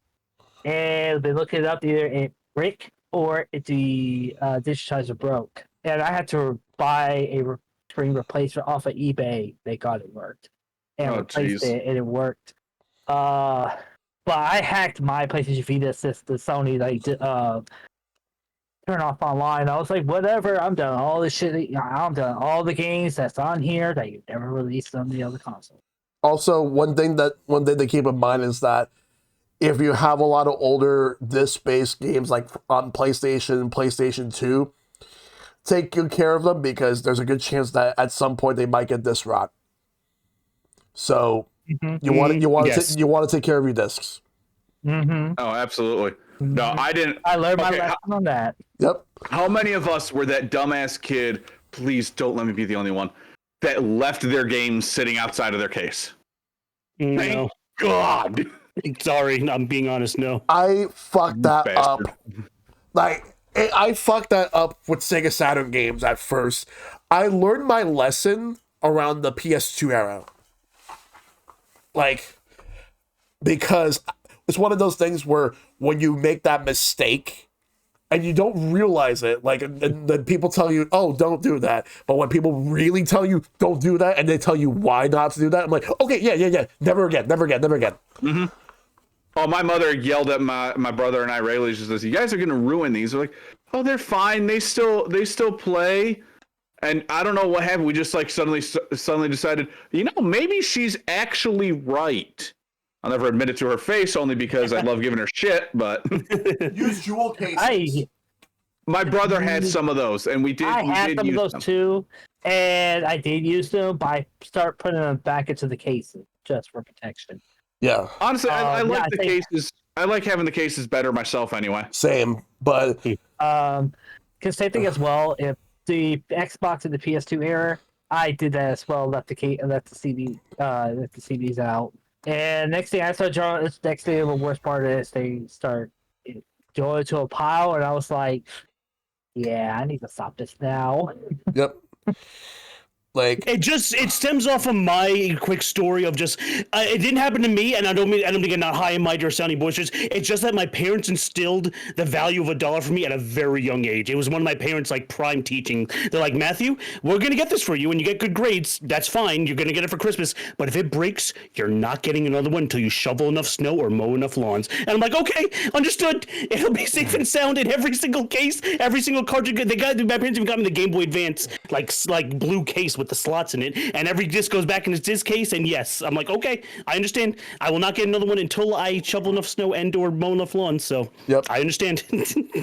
S2: and they looked it up. Either it brick or the digitizer broke, and I had to buy a screen replacement off of eBay. They got it worked, and replaced it, and it worked. But I hacked my PlayStation Vita system, Sony, turn off online. I was like, whatever, I'm done all this shit. I'm done all the games that's on here that you never released on the other console.
S1: Also, one thing to keep in mind is that if you have a lot of older disc-based games like on PlayStation 2, take good care of them because there's a good chance that at some point they might get disc rot. So you want to take care of your discs.
S2: Mm-hmm.
S3: Oh, absolutely. No, I didn't.
S2: I learned my
S3: Okay,
S2: lesson on that.
S1: Yep.
S3: How many of us were that dumbass kid? Please don't let me be the only one that left their games sitting outside of their case.
S4: No.
S3: Thank God.
S4: Sorry, I'm being honest. No.
S1: I fucked that
S3: Bastard.
S1: up. Like, I fucked that up with Sega Saturn games at first. I learned my lesson around the PS2 era. Like, because it's one of those things where when you make that mistake and you don't realize it, like, and then people tell you, oh, don't do that. But when people really tell you, don't do that, and they tell you why not to do that, I'm like, okay, yeah. Never again.
S3: Mm-hmm. Oh, my mother yelled at my brother and I regularly. She says, "You guys are going to ruin these." They're like, "Oh, they're fine. They still play." And I don't know what happened. We just like suddenly decided, maybe she's actually right. I'll never admit it to her face, only because I love giving her shit. But
S1: Use jewel cases.
S3: my brother had some of those, and we did.
S2: I had
S3: did
S2: some of
S3: use
S2: those
S3: them.
S2: too, and I did use them, but I start putting them back into the cases just for protection.
S1: Yeah,
S3: Honestly, I like
S2: I
S3: the
S2: think-
S3: cases. I like having the cases better myself, anyway.
S1: same. But
S2: Because same thing as well. If the Xbox and the PS2 era, I did that as well. Left the CDs out. And next thing I started drawing, next thing the worst part is they start going to a pile, and I was like, yeah, I need to stop this now.
S1: yep. Like,
S4: It stems off of my quick story of just it didn't happen to me, and I don't think I'm not high and mighty or sounding boisterous. It's just that my parents instilled the value of $1 for me at a very young age. It was one of my parents' like prime teaching. They're like, Matthew, we're gonna get this for you, and you get good grades. That's fine. You're gonna get it for Christmas. But if it breaks, you're not getting another one until you shovel enough snow or mow enough lawns. And I'm like, okay, understood. It'll be safe and sound in every single case, every single cartridge. My parents even got me the Game Boy Advance like blue case with the slots in it, and every disc goes back in its disc case. And yes, I'm like, okay, I understand. I will not get another one until I shovel enough snow and or mow enough lawns. So
S1: Yep.
S4: I understand.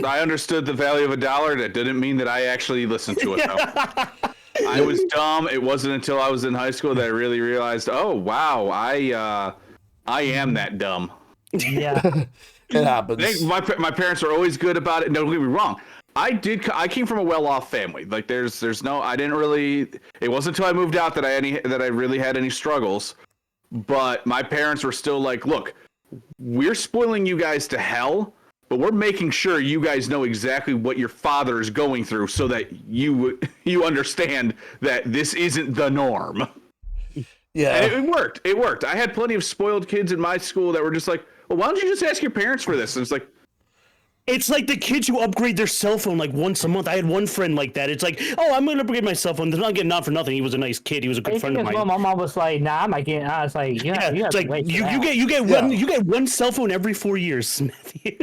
S3: I understood the value of $1. That didn't mean that I actually listened to it, though. I was dumb. It wasn't until I was in high school that I really realized, oh, wow, I am that dumb.
S2: Yeah.
S1: it happens.
S3: My parents are always good about it. No, don't get me wrong. I came from a well-off family. Like there's no, I didn't really, it wasn't until I moved out that I really had any struggles. But my parents were still like, look, we're spoiling you guys to hell, but we're making sure you guys know exactly what your father is going through so that you understand that this isn't the norm.
S1: Yeah.
S3: And it worked. It worked. I had plenty of spoiled kids in my school that were just like, well, why don't you just ask your parents for this? And it's like,
S4: It's like the kids who upgrade their cell phone like once a month. I had one friend like that. It's like, oh, I'm gonna upgrade my cell phone. They're not getting not for nothing. He was a nice kid. He was a good friend of mine.
S2: My mom was like, "Nah, I'm not getting." I was like, "Yeah, you have
S4: it's
S2: to
S4: like
S2: wait for
S4: you
S2: that."
S4: get one cell phone every 4 years.
S3: it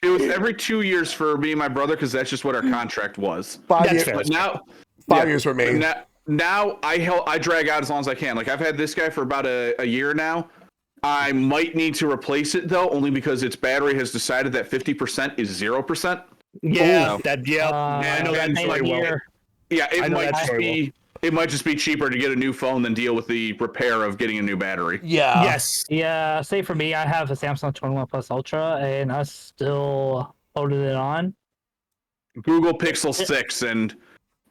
S3: was every 2 years for me and my brother because that's just what our contract was.
S1: 5
S4: That's
S1: years.
S4: fair.
S3: But now,
S1: 5 years for me.
S3: Now I drag out as long as I can. Like I've had this guy for about a year now. I might need to replace it though, only because its battery has decided that 50% is 0%.
S4: Yeah,
S3: Ooh.
S4: I know that
S3: and
S4: very well.
S3: Yeah,
S4: I know that very
S3: it might just be cheaper to get a new phone than deal with the repair of getting a new battery.
S1: Yeah.
S4: Yes.
S2: Yeah, say for me, I have a Samsung 21 Plus Ultra, and I still holding it on.
S3: Google Pixel 6, and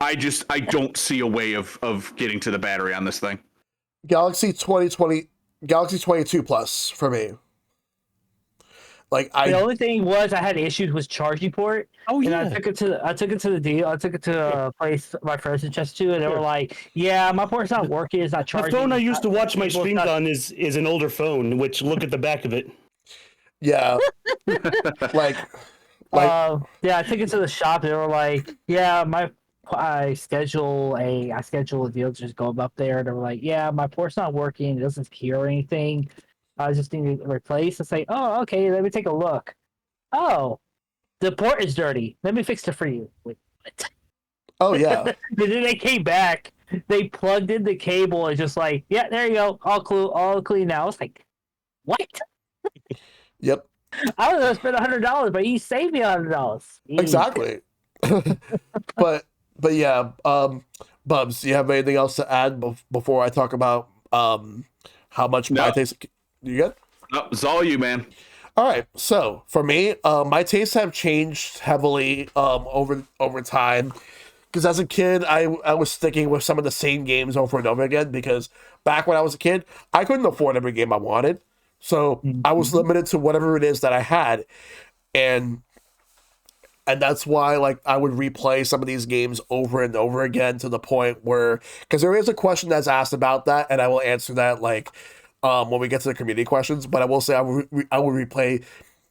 S3: I don't see a way of getting to the battery on this thing.
S1: Galaxy 22 Plus for me. Like
S2: The only thing was I had issues with charging port.
S4: Oh
S2: And
S4: yeah.
S2: I took it to a place my friends suggested to, and they were like, "Yeah, my port's not working. It's not
S4: The
S2: charging."
S4: phone I used to watch my
S2: It's not-
S4: streams on is an older phone. Which look at the back of it.
S1: yeah. like
S2: Yeah, I took it to the shop. They were like, "Yeah, I schedule a deal to just go up there." They were like, "Yeah, my port's not working. It doesn't hear anything. I just need to replace." It's like, "Oh, okay. Let me take a look." Oh, the port is dirty. Let me fix it for you. Wait, what?
S1: oh yeah.
S2: And then they came back. They plugged in the cable and just like, "Yeah, there you go. All clean now." It's like, what?
S1: Yep.
S2: I was gonna spend $100, but he saved me $100.
S1: Exactly. but yeah, Bubs, do you have anything else to add before I talk about how much
S3: No.
S1: my taste? You good?
S3: No, it's all you, man.
S1: All right, so for me, my tastes have changed heavily over time. Because as a kid, I was sticking with some of the same games over and over again. Because back when I was a kid, I couldn't afford every game I wanted, so I was limited to whatever it is that I had, and that's why like I would replay some of these games over and over again to the point where because there is a question that's asked about that, and I will answer that like when we get to the community questions. But I will say I will replay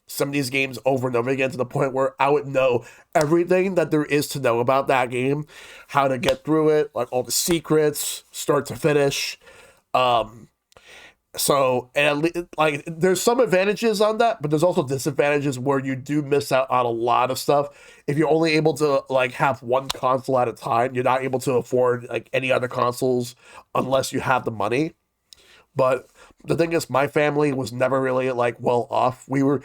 S1: some of these games over and over again to the point where I would know everything that there is to know about that game, how to get through it, like all the secrets, start to finish. So, and like, there's some advantages on that, but there's also disadvantages where you do miss out on a lot of stuff. If you're only able to like have one console at a time, you're not able to afford like any other consoles unless you have the money. But the thing is, my family was never really like well off. We were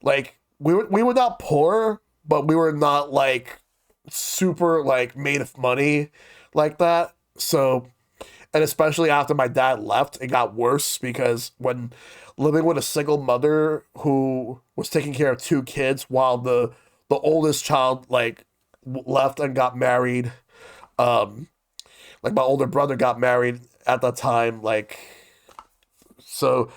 S1: like we were not poor, but we were not like super like made of money like that. So, and especially after my dad left, it got worse because when living with a single mother who was taking care of two kids while the oldest child like left and got married, like my older brother got married at that time, like so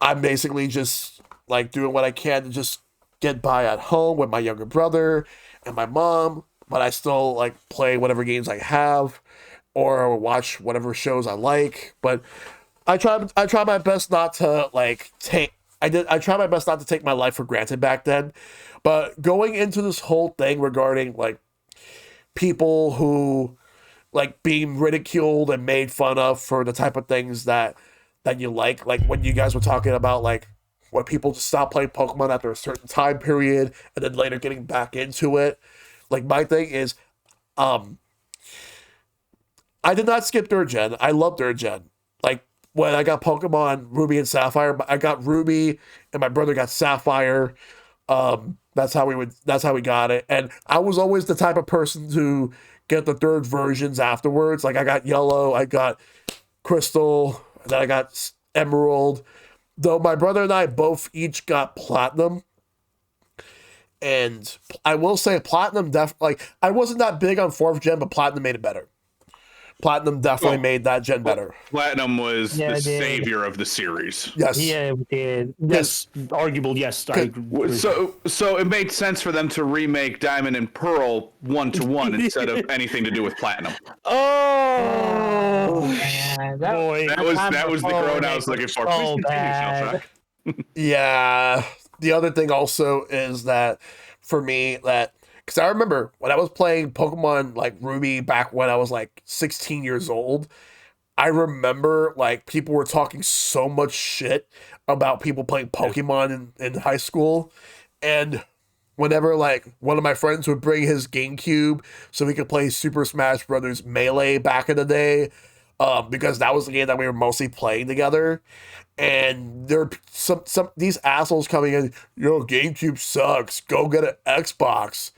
S1: I'm basically just like doing what I can to just get by at home with my younger brother and my mom, but I still like play whatever games I have or watch whatever shows I like. But I try my best not to like I try my best not to take my life for granted back then. But going into this whole thing regarding like people who like being ridiculed and made fun of for the type of things that you like when you guys were talking about like when people just stop playing Pokemon after a certain time period and then later getting back into it. Like my thing is, I did not skip third gen. I love third gen. Like when I got Pokemon Ruby and Sapphire, I got Ruby and my brother got Sapphire. That's how we got it. And I was always the type of person to get the third versions afterwards. Like I got Yellow, I got Crystal, then I got Emerald. Though my brother and I both each got Platinum. And I will say Platinum like I wasn't that big on 4th gen, but Platinum made it better. Platinum definitely made that gen better.
S3: Platinum was the savior of the series.
S2: Yes. Yeah, it did.
S4: Yes, arguable. Yes.
S3: So it made sense for them to remake Diamond and Pearl 1-to-1 instead of anything to do with Platinum.
S2: Oh man,
S3: that was the groan I was looking for. Please continue, Shellshock.
S1: Yeah. The other thing also is that for me that because I remember when I was playing Pokemon like Ruby back when I was like 16 years old, I remember like people were talking so much shit about people playing Pokemon in high school. And whenever like one of my friends would bring his GameCube so we could play Super Smash Brothers Melee back in the day, because that was the game that we were mostly playing together. And there are some these assholes coming in, yo, GameCube sucks, go get an Xbox.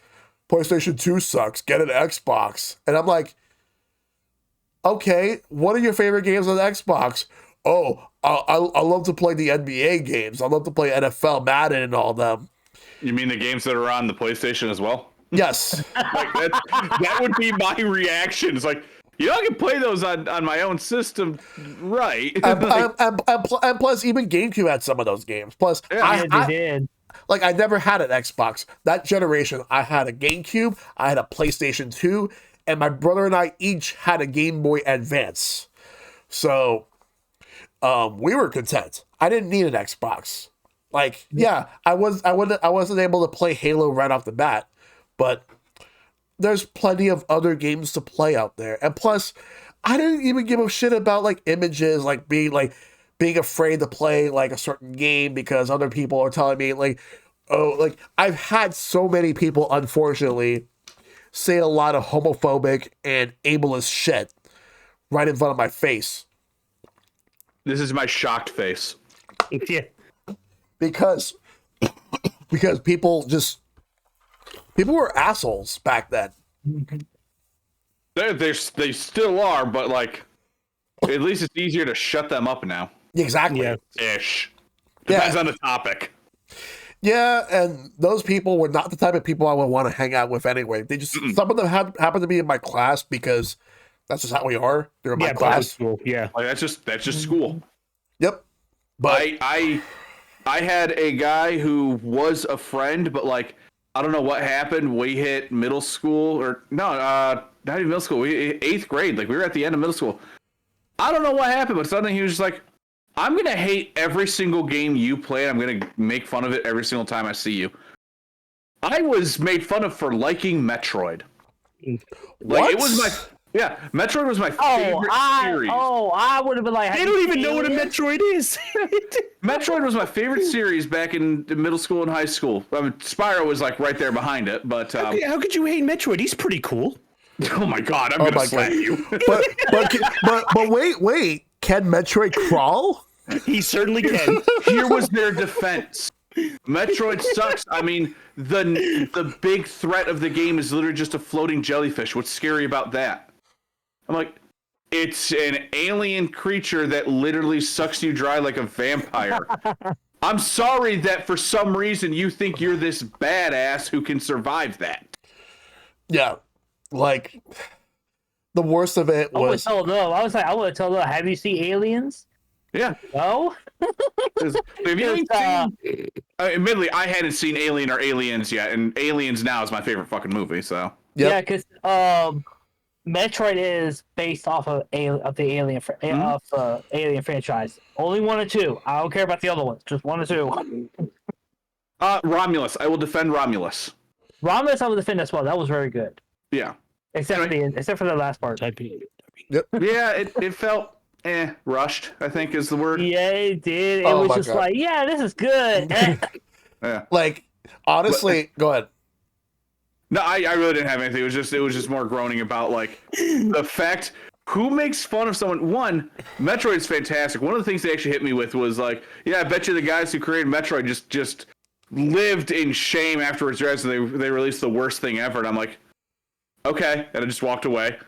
S1: PlayStation 2 sucks, get an Xbox. And I'm like, okay, what are your favorite games on Xbox? Oh, I love to play the NBA games. I love to play NFL, Madden, and all them.
S3: You mean the games that are on the PlayStation as well?
S1: Yes.
S3: Like that would be my reaction. It's like, I can play those on my own system, right?
S1: And plus, even GameCube had some of those games. Plus,
S2: they did.
S1: Like, I never had an Xbox. That generation, I had a GameCube, I had a PlayStation 2, and my brother and I each had a Game Boy Advance. So, we were content. I didn't need an Xbox. Like, yeah, I wasn't able to play Halo right off the bat, but there's plenty of other games to play out there. And plus, I didn't even give a shit about, like, images, like, being afraid to play like a certain game because other people are telling me like, oh, like I've had so many people unfortunately say a lot of homophobic and ableist shit right in front of my face.
S3: This is my shocked face.
S4: Yeah.
S1: Because people were assholes back then.
S3: They still are, but like at least it's easier to shut them up now.
S1: Exactly.
S4: Yeah.
S3: Ish. Depends on the topic.
S1: Yeah, and those people were not the type of people I would want to hang out with anyway. They just some of them happened to be in my class because that's just how we are. They're in my
S4: public
S1: class.
S4: school. Yeah.
S3: Like that's just school.
S1: Yep. But
S3: I had a guy who was a friend, but like I don't know what happened. We hit middle school or no, not even middle school. We 8th grade. Like we were at the end of middle school. I don't know what happened, but suddenly he was just like, I'm gonna hate every single game you play. I'm gonna make fun of it every single time I see you. I was made fun of for liking Metroid. Like it was my Metroid was my favorite series.
S2: I would have been like,
S4: They don't even know what a Metroid is.
S3: Metroid was my favorite series back in middle school and high school. I mean, Spyro was like right there behind it, but
S4: How could you hate Metroid? He's pretty cool.
S3: oh my god, I'm gonna slap you.
S1: but wait, can Metroid crawl?
S4: He certainly can.
S3: Here was their defense. Metroid sucks. I mean, the big threat of the game is literally just a floating jellyfish. What's scary about that? I'm like, it's an alien creature that literally sucks you dry like a vampire. I'm sorry that for some reason you think you're this badass who can survive that.
S1: Yeah, like the worst of it
S2: I would
S1: was.
S2: tell them. I was like, I would tell them. Have you seen Aliens?
S3: Yeah.
S2: No.
S3: Have you seen, admittedly, I hadn't seen Alien or Aliens yet, and Aliens now is my favorite fucking movie. So
S1: Yep.
S2: Yeah, because Metroid is based off of the Alien Alien franchise. Only 1 or 2. I don't care about the other ones. Just 1 or 2.
S3: Romulus. I will defend Romulus.
S2: Romulus, I would defend as well. That was very good,
S3: Yeah.
S2: except for the last part.
S3: Yeah, it felt rushed, I think is the word.
S2: Yeah, it did. It
S1: Oh
S2: was
S1: my
S2: just
S1: God.
S2: like, yeah, this is good.
S3: Yeah.
S1: Like honestly, go ahead.
S3: No, I really didn't have anything. It was just more groaning about like the fact who makes fun of someone. One, Metroid's fantastic. One of the things they actually hit me with was like, yeah, I bet you the guys who created Metroid just lived in shame afterwards. They released the worst thing ever, and I'm like, okay, and I just walked away.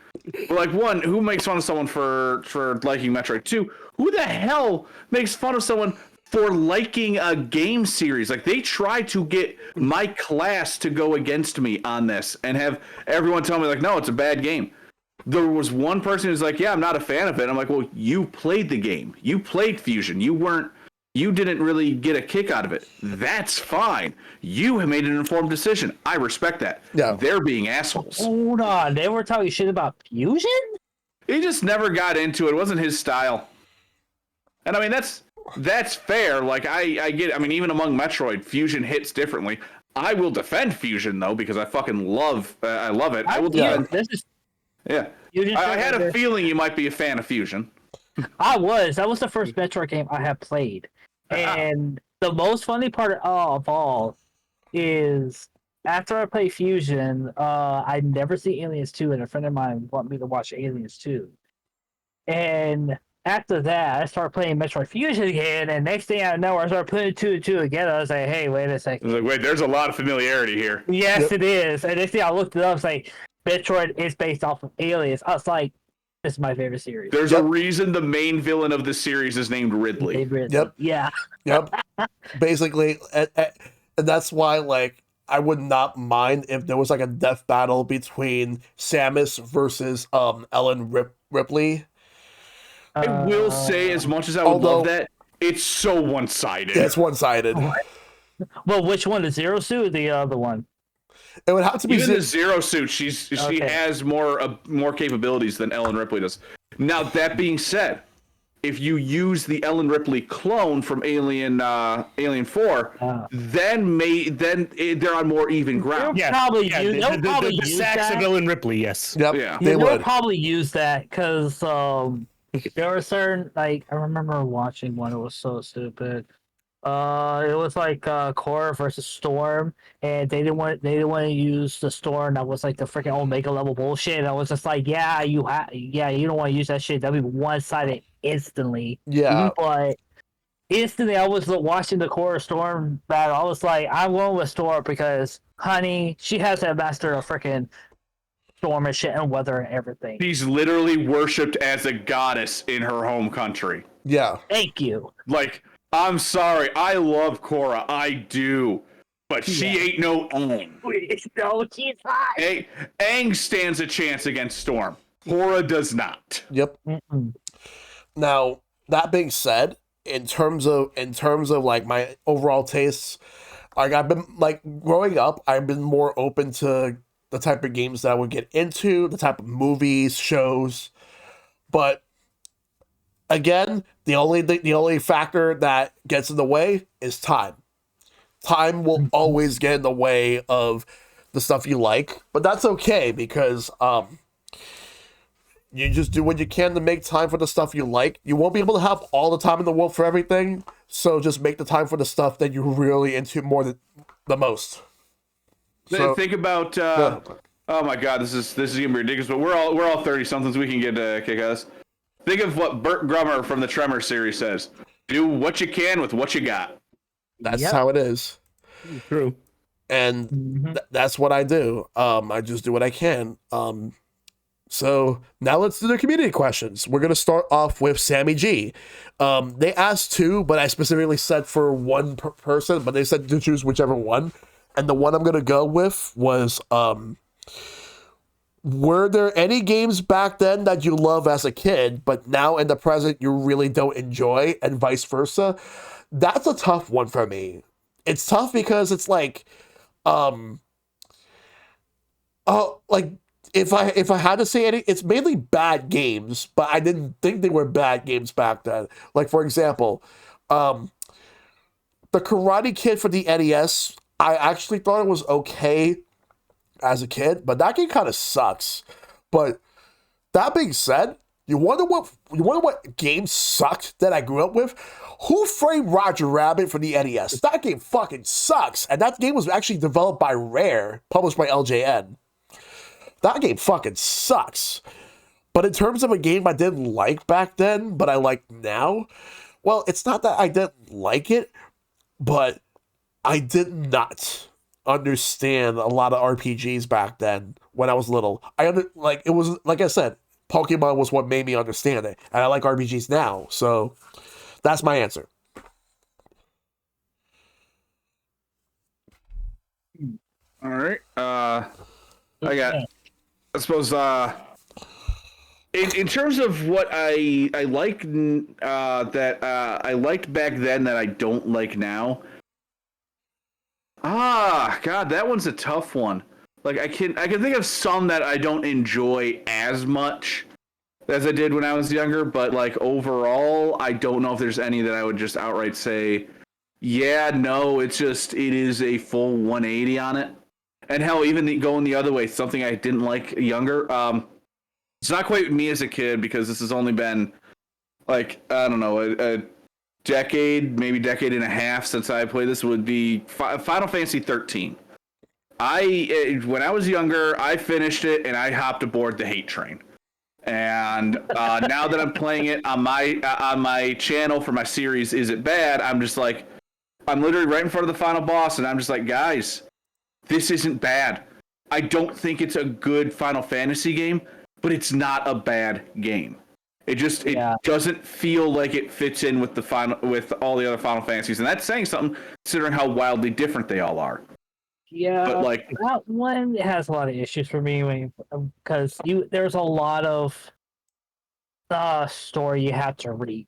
S3: But like, one, who makes fun of someone for liking Metroid? 2, who the hell makes fun of someone for liking a game series? Like, they try to get my class to go against me on this and have everyone tell me like, no, it's a bad game. There was one person who's like, yeah, I'm not a fan of it. I'm like, well, you played the game. You played Fusion. You didn't really get a kick out of it. That's fine. You have made an informed decision. I respect that.
S1: Yeah.
S3: They're being assholes.
S2: Hold on, they were talking shit about Fusion?
S3: He just never got into it. It wasn't his style. And I mean, that's fair. Like, I get it. I mean, even among Metroid, Fusion hits differently. I will defend Fusion, though, because I fucking love it. I will defend.
S2: This is
S3: Yeah.
S2: Fusion.
S3: I had a feeling you might be a fan of Fusion.
S2: That was the first Metroid game I have played. And the most funny part of all is after I played Fusion, I'd never seen Aliens 2, and a friend of mine wanted me to watch Aliens 2. And after that, I started playing Metroid Fusion again, and next thing I know, I started putting 2 and 2 together. I was like, hey, wait a
S3: I
S2: second.
S3: was like, wait, there's a lot of familiarity here.
S2: Yes, It is. And next thing I looked it up, I was like, Metroid is based off of Aliens. I was like, this is my favorite series.
S3: There's a reason the main villain of the series is named Ridley.
S1: Yep.
S2: Yeah.
S1: Yep. Basically, and that's why, like, I would not mind if there was like a death battle between Samus versus Ellen Ripley.
S3: I will say, as much as I would love that, it's so one-sided.
S1: Yeah, it's one-sided.
S2: Well, which one? The Zero Suit or the other one?
S1: It would have to be
S3: Even the Zero Suit, she
S2: Okay.
S3: has more capabilities than Ellen Ripley does. Now, that being said, if you use the Ellen Ripley clone from Alien 4, then they're on more even ground.
S2: They'll probably use
S4: The
S2: use
S4: sacks
S2: that.
S4: of Ellen Ripley, yes.
S1: Yep,
S3: Yeah.
S1: they
S2: They'll
S1: would.
S2: probably use that because there were certain, like, I remember watching one. It was so stupid. It was like Korra versus Storm, and they didn't want to use the Storm that was like the freaking Omega level bullshit. And I was just like, you don't want to use that shit. That'd be one-sided instantly.
S1: Yeah.
S2: But instantly, I was watching the Korra Storm battle. I was like, I'm going with Storm because, honey, she has that master of freaking storm and shit and weather and everything.
S3: She's literally worshipped as a goddess in her home country.
S1: Yeah.
S2: Thank you.
S3: Like, I'm sorry. I love Korra. I do. But she ain't no Aang.
S2: No, she's not.
S3: Aang stands a chance against Storm. Korra does not.
S1: Yep.
S2: Mm-mm.
S1: Now, that being said, in terms of like my overall tastes, like I've been like growing up, I've been more open to the type of games that I would get into, the type of movies, shows. But again, the only factor that gets in the way is time. Time will always get in the way of the stuff you like, but that's okay because you just do what you can to make time for the stuff you like. You won't be able to have all the time in the world for everything, so just make the time for the stuff that you're really into more than the most. So,
S3: Think about. Oh my God, this is gonna be ridiculous. But we're all 30 somethings. We can get a kick out of this. Think of what Burt Grummer from the Tremor series says: "Do what you can with what you got."
S1: that's
S2: Yep.
S1: how it is.
S4: True.
S1: And that's what I do. I just do what I can. So now let's do the community questions. We're gonna start off with Sammy G. They asked two, but I specifically said for one person, but they said to choose whichever one. And the one I'm gonna go with was were there any games back then that you love as a kid, but now in the present you really don't enjoy, and vice versa? That's a tough one for me. It's tough because it's like, like if I had to say any, it's mainly bad games, but I didn't think they were bad games back then. Like for example, the Karate Kid for the NES, I actually thought it was okay as a kid, but that game kind of sucks. But that being said, you wonder what game sucked that I grew up with? Who Framed Roger Rabbit for the NES? That game fucking sucks. And that game was actually developed by Rare, published by LJN. That game fucking sucks. But in terms of a game I didn't like back then, but I like now, well, it's not that I didn't like it, but I did not understand a lot of RPGs back then when I was little. It was like I said, Pokemon was what made me understand it, and I like RPGs now. So that's my answer.
S3: All right. I suppose in terms of what I like that I liked back then that I don't like now. God, that one's a tough one. Like I can think of some that I don't enjoy as much as I did when I was younger, but like overall, I don't know if there's any that I would just outright say, yeah, no, it is a full 180 on it. And hell, even going the other way, something I didn't like younger. It's not quite me as a kid because this has only been like, I don't know, a decade, maybe decade and a half since I played this. Would be Final Fantasy 13. When I was younger, I finished it and I hopped aboard the hate train. And now that I'm playing it on my channel for my series, Is It Bad? I'm just like, I'm literally right in front of the final boss, and I'm just like, guys, this isn't bad. I don't think it's a good Final Fantasy game, but it's not a bad game. It doesn't feel like it fits in with with all the other Final Fantasies, and that's saying something considering how wildly different they all are.
S2: Yeah,
S3: but like
S2: that one has a lot of issues for me because there's a lot of story you have to read.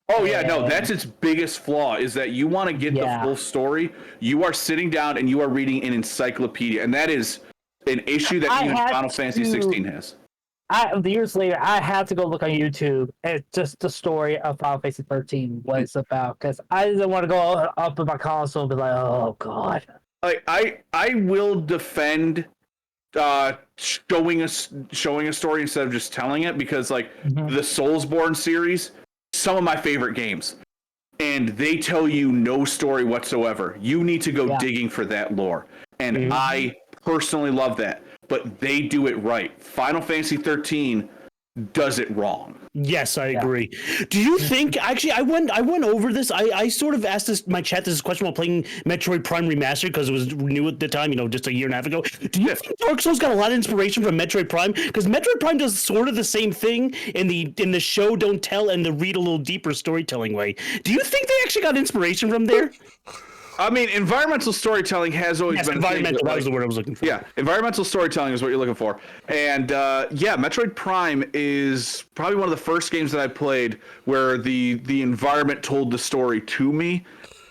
S3: Oh yeah, no, that's its biggest flaw is that you want to get the full story. You are sitting down and you are reading an encyclopedia, and that is an issue that even Final Fantasy 16 has.
S2: Years later, I had to go look on YouTube at just the story of Final Fantasy 13 was about because I didn't want to go up in my console and be like, oh god.
S3: I will defend showing a story instead of just telling it because the Soulsborne series, some of my favorite games, and they tell you no story whatsoever. You need to go digging for that lore, and I personally love that. But they do it right. Final Fantasy 13 does it wrong.
S4: Yes, I agree. Do you think actually I went over this. I sort of asked my chat this question while playing Metroid Prime Remastered because it was new at the time, just a year and a half ago. Do you think Dark Souls got a lot of inspiration from Metroid Prime? Because Metroid Prime does sort of the same thing in the show don't tell and the read a little deeper storytelling way. Do you think they actually got inspiration from there?
S3: I mean, environmental storytelling has always been
S4: environmental. That was the word I was looking for.
S3: Yeah, environmental storytelling is what you're looking for. And Metroid Prime is probably one of the first games that I played where the environment told the story to me,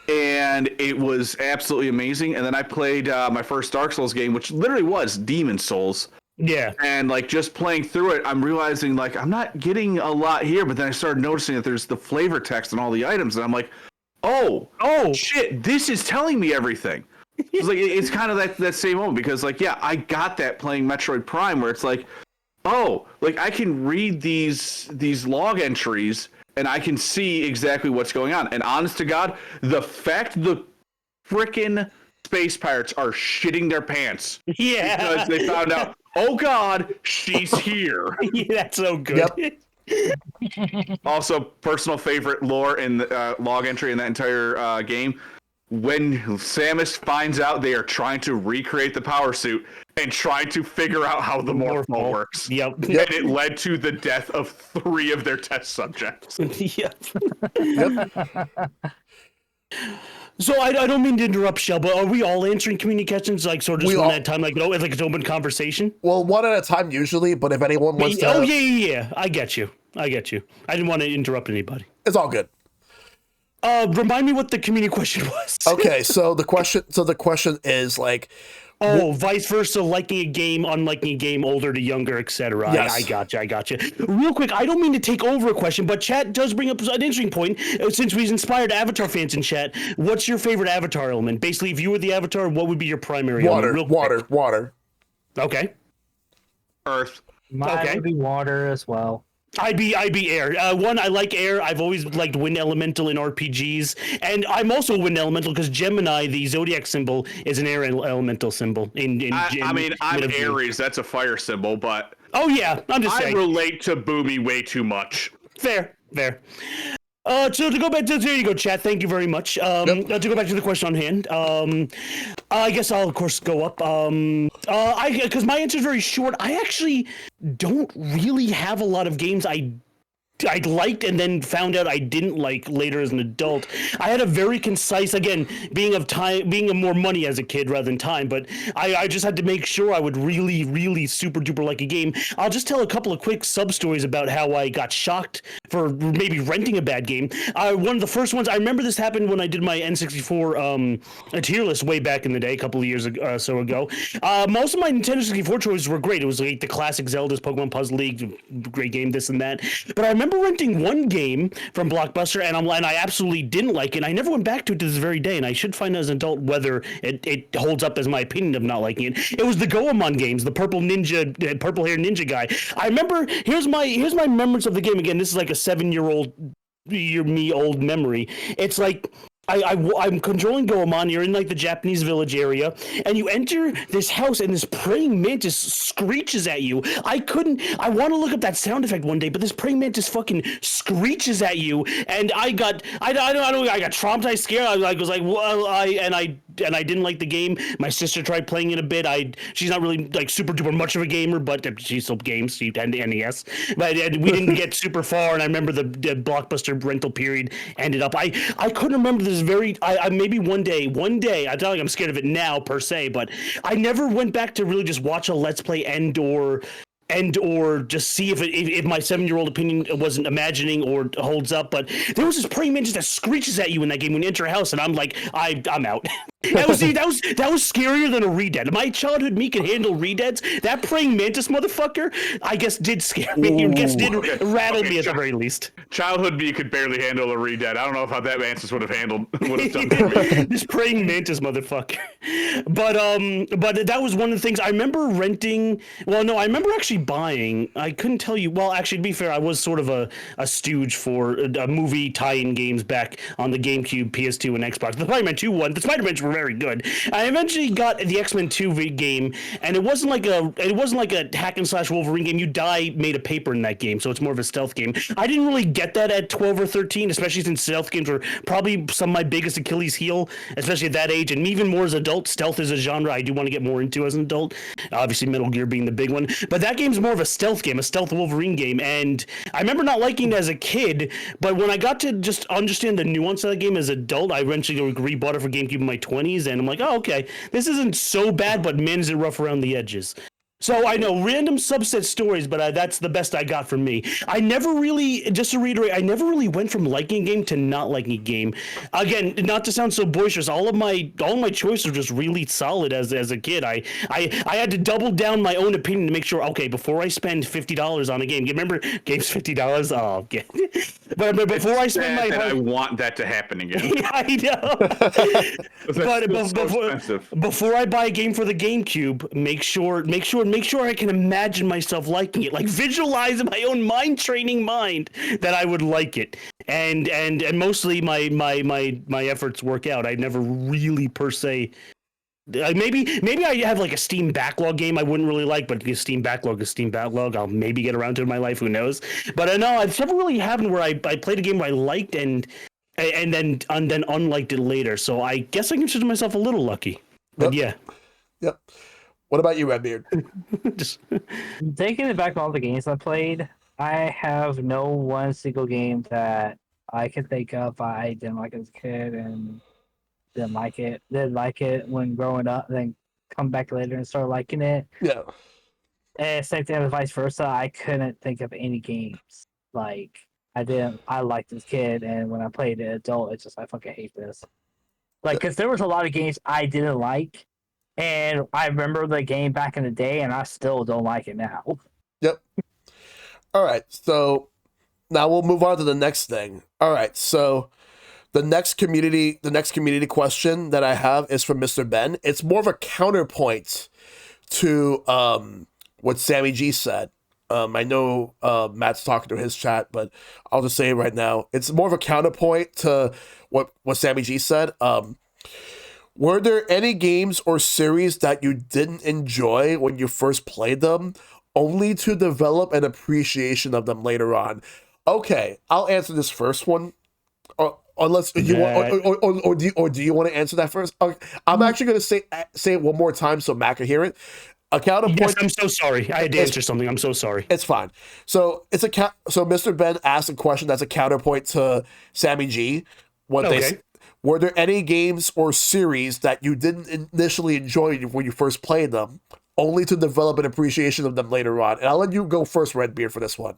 S3: and it was absolutely amazing. And then I played my first Dark Souls game, which literally was Demon Souls.
S4: Yeah.
S3: And like just playing through it, I'm realizing like I'm not getting a lot here, but then I started noticing that there's the flavor text and all the items, and I'm like, oh shit, this is telling me everything. It's kind of that same moment because I got that playing Metroid Prime where it's like, I can read these log entries and I can see exactly what's going on. And honest to God, the fact the frickin' space pirates are shitting their pants because they found out, oh God, she's here.
S4: Yeah, that's so good.
S1: Yep.
S3: Also, personal favorite lore in the log entry in that entire game. When Samus finds out they are trying to recreate the power suit and trying to figure out how the morph ball works.
S4: Yep.
S3: And it led to the death of 3 of their test subjects.
S4: Yep. So I don't mean to interrupt, Shell, but are we all answering community questions like sort of just one at a time, like it's an open conversation?
S1: Well, one at a time usually, but if anyone wants to...
S4: Oh, yeah. I get you. I didn't want to interrupt anybody.
S1: It's all good.
S4: Remind me what the community question was.
S1: Okay, so the question is like...
S4: vice versa, liking a game, unliking a game, older to younger, etc.
S1: Yes.
S4: I gotcha. Real quick, I don't mean to take over a question, but chat does bring up an interesting point. Since we've inspired Avatar fans in chat, what's your favorite Avatar element? Basically, if you were the Avatar, what would be your primary element?
S1: Water.
S4: Okay.
S3: Earth.
S2: Mine would be water as well.
S4: I'd be air. One, I like air. I've always liked wind elemental in RPGs, and I'm also a wind elemental because Gemini, the zodiac symbol, is an air elemental symbol. I'm
S3: Aries. That's a fire symbol, but
S4: oh yeah, I'm just saying.
S3: I relate to Boomy way too much.
S4: Fair. So to go back to there you go, chat. Thank you very much. To go back to the question on hand, I guess I'll of course go up. Because my answer is very short. I actually don't really have a lot of games I liked and then found out I didn't like later as an adult. I had a very concise, again, being of more money as a kid rather than time, but I just had to make sure I would really, really super duper like a game. I'll just tell a couple of quick sub-stories about how I got shocked for maybe renting a bad game. One of the first ones, I remember this happened when I did my N64 tier list way back in the day, a couple of years ago. Most of my Nintendo 64 choices were great. It was like the classic Zelda's, Pokemon Puzzle League, great game, this and that. But I remember renting one game from Blockbuster, and I absolutely didn't like it. I never went back to it to this very day, and I should find out as an adult whether it holds up as my opinion of not liking it. It was the Goemon games, the purple hair ninja guy. I remember, here's my remembrance of the game. Again, this is like a 7-year-old old memory. It's like I'm controlling Goemon. You're in like the Japanese village area, and you enter this house, and this praying mantis screeches at you. I want to look up that sound effect one day, but this praying mantis fucking screeches at you, and I got traumatized, scared. I was like, well, I didn't like the game. My sister tried playing it a bit. She's not really like super duper much of a gamer, but she still games. She had NES, but we didn't get super far. And I remember the Blockbuster rental period ended up. I couldn't remember this maybe one day. I don't think I'm scared of it now per se, but I never went back to really just watch a Let's Play and or just see if my 7-year-old opinion wasn't imagining or holds up. But there was this praying mantis that screeches at you in that game when you enter a house, and I'm like, I'm out. That was scarier than a Redead. My childhood me could handle Redeads. That praying mantis motherfucker, I guess, did scare me. I guess did rattle me at the very least.
S3: Childhood me could barely handle a Redead. I don't know how that mantis would have done for me.
S4: This praying mantis motherfucker. But that was one of the things I remember renting. Well, no, I remember actually buying, I couldn't tell you. Well, actually, to be fair, I was sort of a stooge for movie tie-in games back on the GameCube, PS2, and Xbox. The Spider-Man 2 one, the Spider-Man were very good. I eventually got the X-Men 2 game, and it wasn't like a hack and slash Wolverine game. You die made of paper in that game, so it's more of a stealth game. I didn't really get that at 12 or 13, especially since stealth games were probably some of my biggest Achilles heel, especially at that age, and even more as an adult. Stealth is a genre I do want to get more into as an adult. Obviously, Metal Gear being the big one, but that game's more of a stealth game, a stealth Wolverine game, and I remember not liking it as a kid, but when I got to just understand the nuance of that game as an adult, I eventually rebought it for GameCube in my 20s, and I'm like, oh, okay, this isn't so bad, but man, is it rough around the edges. So I know random subset stories, but that's the best I got from me. I never really, just to reiterate, I never really went from liking a game to not liking a game. Again, not to sound so boisterous, all of my choices were just really solid as a kid. I had to double down my own opinion to make sure, okay, before I spend $50 on a game, remember games $50? Oh, okay. But before I spend my
S3: I want that to happen again.
S4: Yeah, I know. Before I buy a game for the GameCube, make sure I can imagine myself liking it, like visualize in my own mind that I would like it, and mostly my efforts work out. I never really per se. Maybe I have like a Steam backlog game I wouldn't really like, but Steam backlog is Steam backlog. I'll maybe get around to it in my life. Who knows? But I know I've never really happened where I played a game I liked and then unliked it later. So I guess I consider myself a little lucky. But
S1: Yep. What about you, Redbeard?
S4: Just
S2: Taking it back to all the games I played, I have no one single game that I can think of I didn't like as a kid and didn't like it when growing up, then come back later and start liking it.
S1: Yeah.
S2: And same thing with vice versa. I couldn't think of any games like I liked this kid, and when I played it adult, it's just I fucking hate this. Like, because there was a lot of games I didn't like, and I remember the game back in the day, and I still don't like it now.
S1: Yep. All right. So now we'll move on to the next thing. All right. So the next community question that I have is from Mr. Ben. It's more of a counterpoint to what Sammy G said. I know Matt's talking to his chat, but I'll just say it right now. It's more of a counterpoint to what Sammy G said. Were there any games or series that you didn't enjoy when you first played them, only to develop an appreciation of them later on? Okay, I'll answer this first one. Unless you want, do you want to answer that first? I'm actually going to say it one more time so Matt can hear it. A counterpoint.
S4: Yes, I'm so sorry. I had to answer something. I'm so sorry.
S1: It's fine. So so Mr. Ben asked a question that's a counterpoint to Sammy G. Were there any games or series that you didn't initially enjoy when you first played them, only to develop an appreciation of them later on? And I'll let you go first, Redbeard, for this one.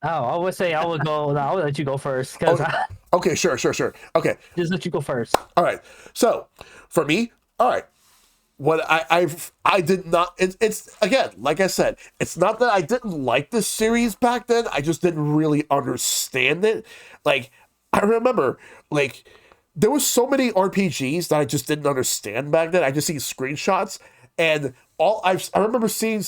S2: Oh, I would say I would go. No, I would let you go first.
S1: Okay, sure. Okay,
S2: just let you go first.
S1: all right. So for me, all right. What I did not. It's again, like I said, it's not that I didn't like this series back then. I just didn't really understand it. Like I remember, like. There was so many RPGs that I just didn't understand back then. I just seen screenshots, and I remember seeing.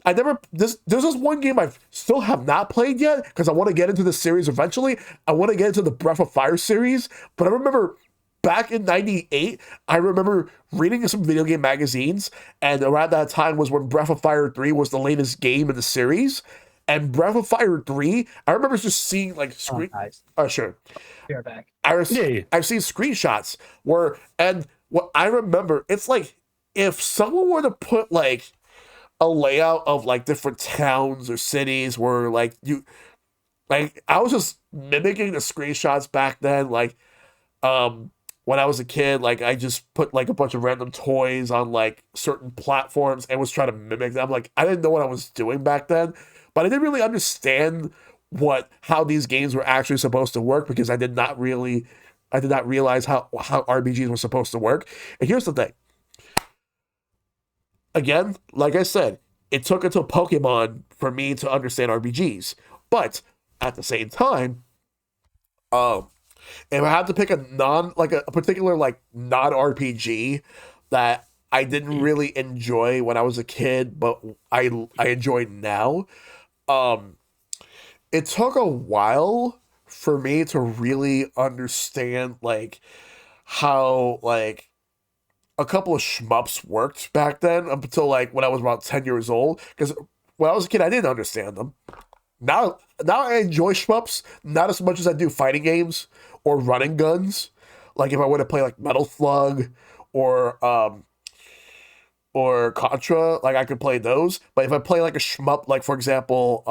S1: There's this one game I still have not played yet because I want to get into the series eventually. I want to get into the Breath of Fire series, but I remember back in '98, I remember reading some video game magazines, and around that time was when Breath of Fire 3 was the latest game in the series. And Breath of Fire 3, I remember just seeing like
S2: Nice.
S1: Oh, sure.
S2: You're back.
S1: I've seen screenshots and what I remember, it's like if someone were to put like a layout of like different towns or cities where like I was just mimicking the screenshots back then, like when I was a kid, like I just put like a bunch of random toys on like certain platforms and was trying to mimic them. Like I didn't know what I was doing back then, but I didn't really understand how these games were actually supposed to work because I did not realize how RPGs were supposed to work. And here's the thing. Again, like I said, it took until Pokemon for me to understand RPGs. But at the same time, if I had to pick a particular like non-RPG that I didn't really enjoy when I was a kid, but I enjoy now. It took a while for me to really understand like how like a couple of shmups worked back then up until like when I was about 10 years old. Because when I was a kid, I didn't understand them. Now I enjoy shmups, not as much as I do fighting games or running guns. Like if I were to play like Metal Slug or Contra, like I could play those. But if I play like a shmup, like for example,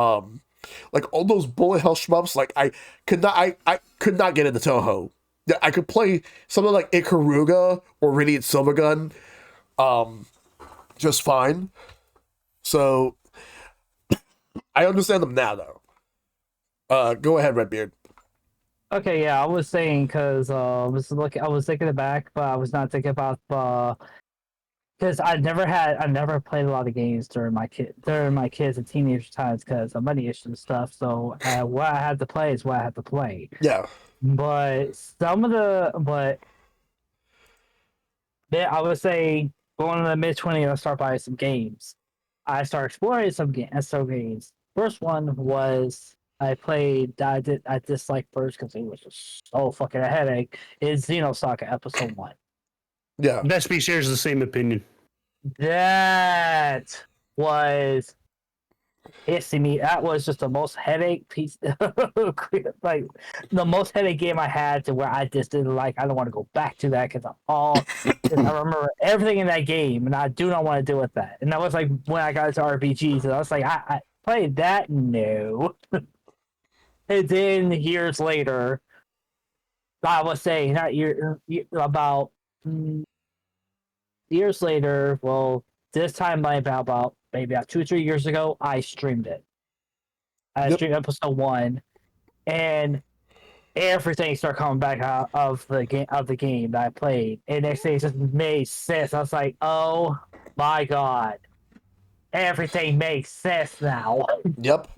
S1: like all those bullet hell shmups, like I could not get into Toho. Yeah, I could play something like Ikaruga or Radiant Silvergun, just fine. So I understand them now, though. Go ahead, Redbeard.
S2: Okay, yeah, I was saying because I was thinking back, but I was not thinking about because I never played a lot of games during my kids and teenage times because of money issues and stuff. So what I had to play is what I had to play.
S1: Yeah.
S2: But yeah, I would say going in the mid-20s, I start buying some games. I start exploring some games. First one was I disliked first because it was just so fucking a headache. Is Xenosaga Episode 1.
S1: Yeah.
S4: Best shares the same opinion.
S2: That was pissing me. That was just the most headache piece, like the most headache game I had to where I just didn't like. I don't want to go back to that because I remember everything in that game, and I do not want to deal with that. And that was like when I got into RPGs, and I was like, I played that, no. And then years later, I was saying not about years later. Well, this time about maybe 2 or 3 years ago, I streamed it. I streamed Episode 1, and everything started coming back out of the game that I played. And next thing it just made sense. I was like, oh my god, everything makes sense now.
S1: Yep.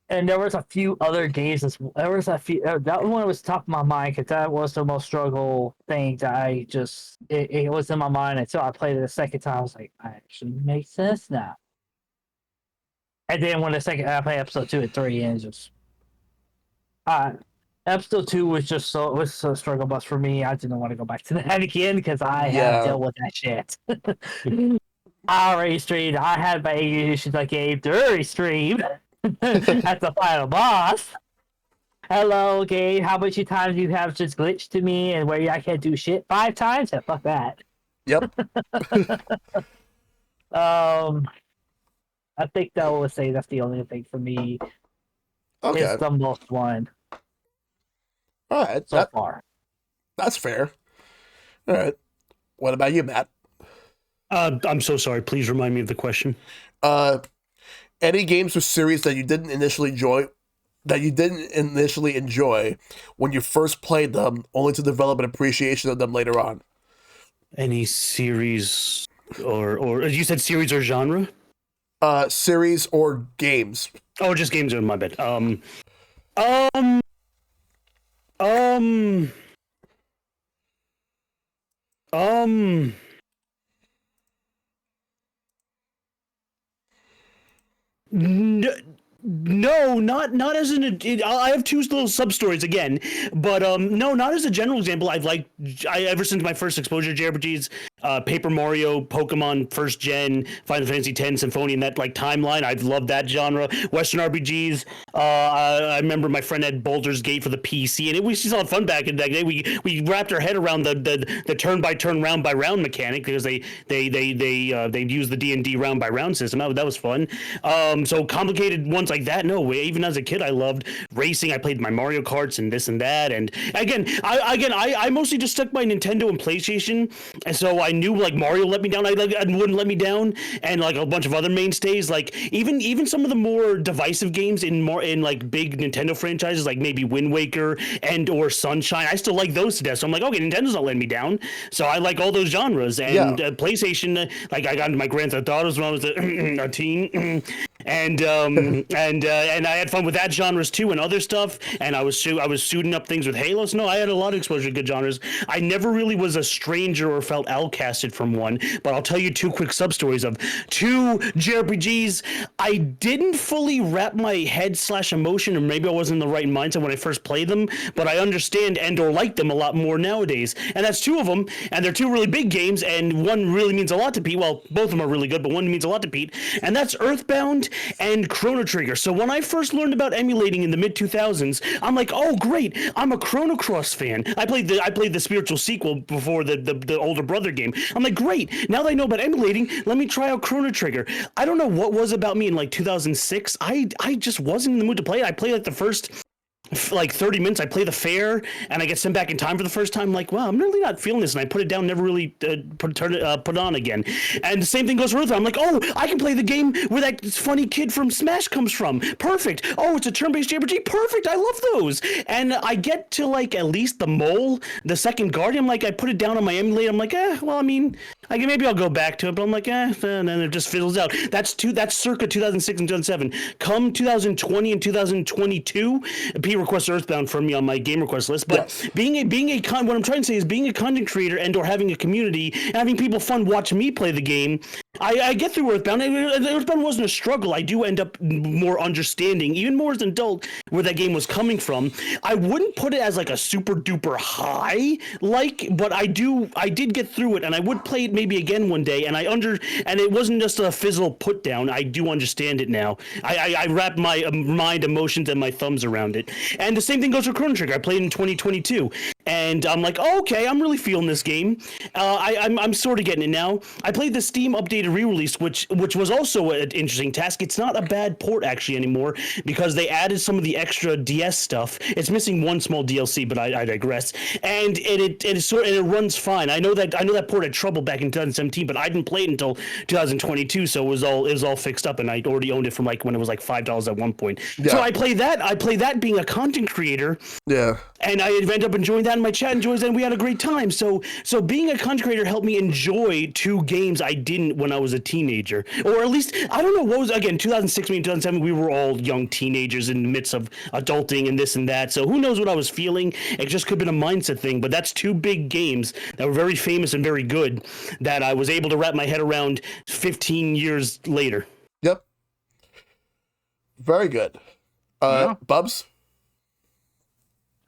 S2: And there was a few other games. There was a few. That one was top of my mind because that was the most struggle thing that I just. It was in my mind until I played it a second time. I was like, I actually make sense now. And then when I played Episode 2 and 3, and just. Episode 2 was just so struggle bus for me. I didn't want to go back to that again because I had to deal with that shit. I already streamed. I had my issues I gave during stream. At the final boss. Hello, game. How much times you have just glitched to me and where I can't do shit 5 times? Yeah, fuck that.
S1: Yep.
S2: I think that would say that's the only thing for me.
S1: Okay.
S2: It's the most one.
S1: All right.
S2: So far.
S1: That's fair. All right. What about you, Matt?
S4: I'm so sorry. Please remind me of the question.
S1: Any games or series that you didn't initially enjoy when you first played them, only to develop an appreciation of them later on.
S4: Any series or you said series or genre?
S1: Series or games.
S4: Oh, just games. My bad. No, not as an. I have 2 little sub stories again, but no, not as a general example. Ever since my first exposure to JRPGs, Paper Mario, Pokemon, first gen, Final Fantasy X, Symphony, and that like timeline. I've loved that genre. Western RPGs. I remember my friend had Baldur's Gate for the PC, and we still had fun back in that day. We wrapped our head around the turn by turn, round by round mechanic because they use the D&D round by round system. That was fun. So complicated ones like that. No, even as a kid, I loved racing. I played my Mario Karts and this and that. And again, I mostly just stuck by Nintendo and PlayStation, and so I knew like Mario let me down. I wouldn't let me down, and like a bunch of other mainstays. Like even some of the more divisive games in like big Nintendo franchises, like maybe Wind Waker and or Sunshine. I still like those to death. So I'm like, okay, Nintendo's not letting me down. So I like all those genres. And PlayStation, like I got into my Grand Theft Autos when I was a teen. and I had fun with that genres too and other stuff. And I was shooting up things with Halo. So no, I had a lot of exposure to good genres. I never really was a stranger or felt outcasted from one. But I'll tell you two quick sub stories of two JRPGs. I didn't fully wrap my head / emotion, or maybe I wasn't in the right mindset when I first played them. But I understand and or like them a lot more nowadays. And that's two of them. And they're two really big games. And one really means a lot to Pete. Well, both of them are really good, but one means a lot to Pete. And that's Earthbound and Chrono Trigger. So when I first learned about emulating in the mid 2000s, I'm like, oh great, I'm a Chrono Cross fan. I played the spiritual sequel before the older brother game. I'm like, great, now that I know about emulating, let me try out Chrono Trigger. I don't know what was about me in like 2006. I just wasn't in the mood to play it. I played like the first like 30 minutes. I play the fair and I get sent back in time for the first time. I'm like, wow, I'm really not feeling this. And I put it down, never really put it on again. And the same thing goes for Earthbound. I'm like, oh, I can play the game where that funny kid from Smash comes from. Perfect. Oh, it's a turn-based JRPG. Perfect. I love those. And I get to like at least the mole, the second Guardian. Like I put it down on my emulator. I'm like, well, I mean, maybe I'll go back to it, but I'm like, and then it just fizzles out. That's circa 2006 and 2007. Come 2020 and 2022, P requests Earthbound for me on my game request list. But
S1: Yes.
S4: what I'm trying to say is being a content creator and or having a community and having people fun watch me play the game, I get through Earthbound. Earthbound wasn't a struggle. I do end up more understanding, even more as an adult, where that game was coming from. I wouldn't put it as like a super duper high, but I did get through it, and I would play it maybe again one day. And and it wasn't just a fizzle put down. I do understand it now. I wrap my mind, emotions, and my thumbs around it. And the same thing goes for Chrono Trigger. I played in 2022, and I'm like, oh, okay, I'm really feeling this game. I'm sort of getting it now. I played the Steam updated re-release, which was also an interesting task. It's not a bad port actually anymore because they added some of the extra DS stuff. It's missing one small DLC, but I digress. And it runs fine. I know that port had trouble back in 2017, but I didn't play it until 2022, so it was all fixed up, and I already owned it from like when it was like $5 at one point.
S1: Yeah.
S4: So I play that being a content creator.
S1: Yeah.
S4: And I ended up enjoying that, and my chat enjoys that, and we had a great time. So being a content creator helped me enjoy two games I didn't when I was a teenager. Or at least, I don't know, what was, again, 2006, 2007, we were all young teenagers in the midst of adulting and this and that. So who knows what I was feeling? It just could have been a mindset thing. But that's two big games that were very famous and very good that I was able to wrap my head around 15 years later.
S1: Yep. Very good.
S3: Yeah.
S1: Bubs?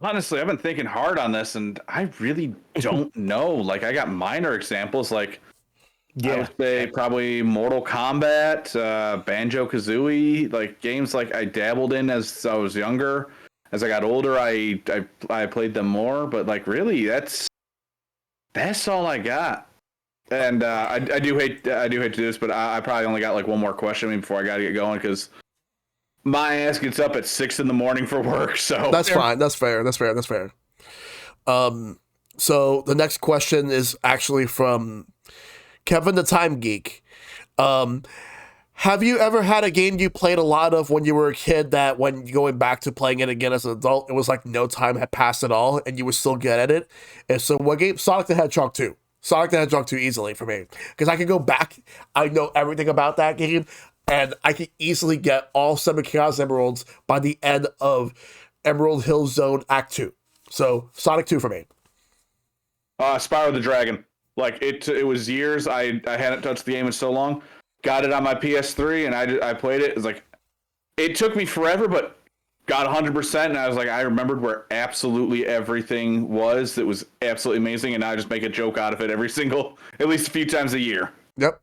S3: Honestly, I've been thinking hard on this, and I really don't know. Like, I got minor examples, like I would say probably Mortal Kombat, Banjo-Kazooie, like games like I dabbled in as I was younger. As I got older, I played them more, but like really, that's all I got. And I do hate to do this, but I probably only got like one more question before I got to get going because my ass gets up at 6 a.m. for work. So
S1: That's fine. That's fair. So the next question is actually from Kevin the Time Geek. Have you ever had a game you played a lot of when you were a kid that when going back to playing it again as an adult, it was like no time had passed at all and you were still good at it? And so what game? Sonic the Hedgehog 2. Sonic the Hedgehog 2 easily for me. Because I can go back, I know everything about that game, and I can easily get all 7 Chaos Emeralds by the end of Emerald Hill Zone Act 2. So Sonic 2 for me.
S3: Spyro the Dragon. Like it was years. I hadn't touched the game in so long. Got it on my PS3 and I played it. It's like it took me forever, but got 100%. And I was like, I remembered where absolutely everything was. It was absolutely amazing. And now I just make a joke out of it at least a few times a year.
S1: Yep.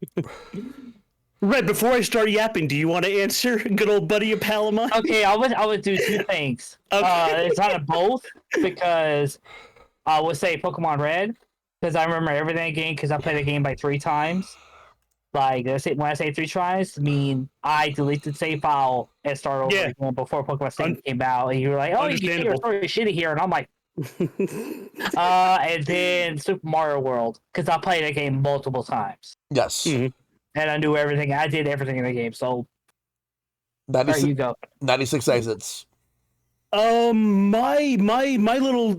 S2: Red, before I start yapping, do you want to answer, good old buddy of Paloma?
S5: Okay, I would do two things.
S2: Okay.
S5: It's kind of both because I would say Pokemon Red because I remember everything again because I played the game by 3 times. Like when I say 3 tries, I mean I deleted the save file and start over again before Pokemon Snap came out, and you were like, "Oh, you can see your story shitty here," and I'm like, and then Super Mario World because I played that game multiple times.
S1: Yes.
S2: Mm-hmm.
S5: And I knew everything. I did everything in the game. So there you go.
S1: 96 exits.
S4: My little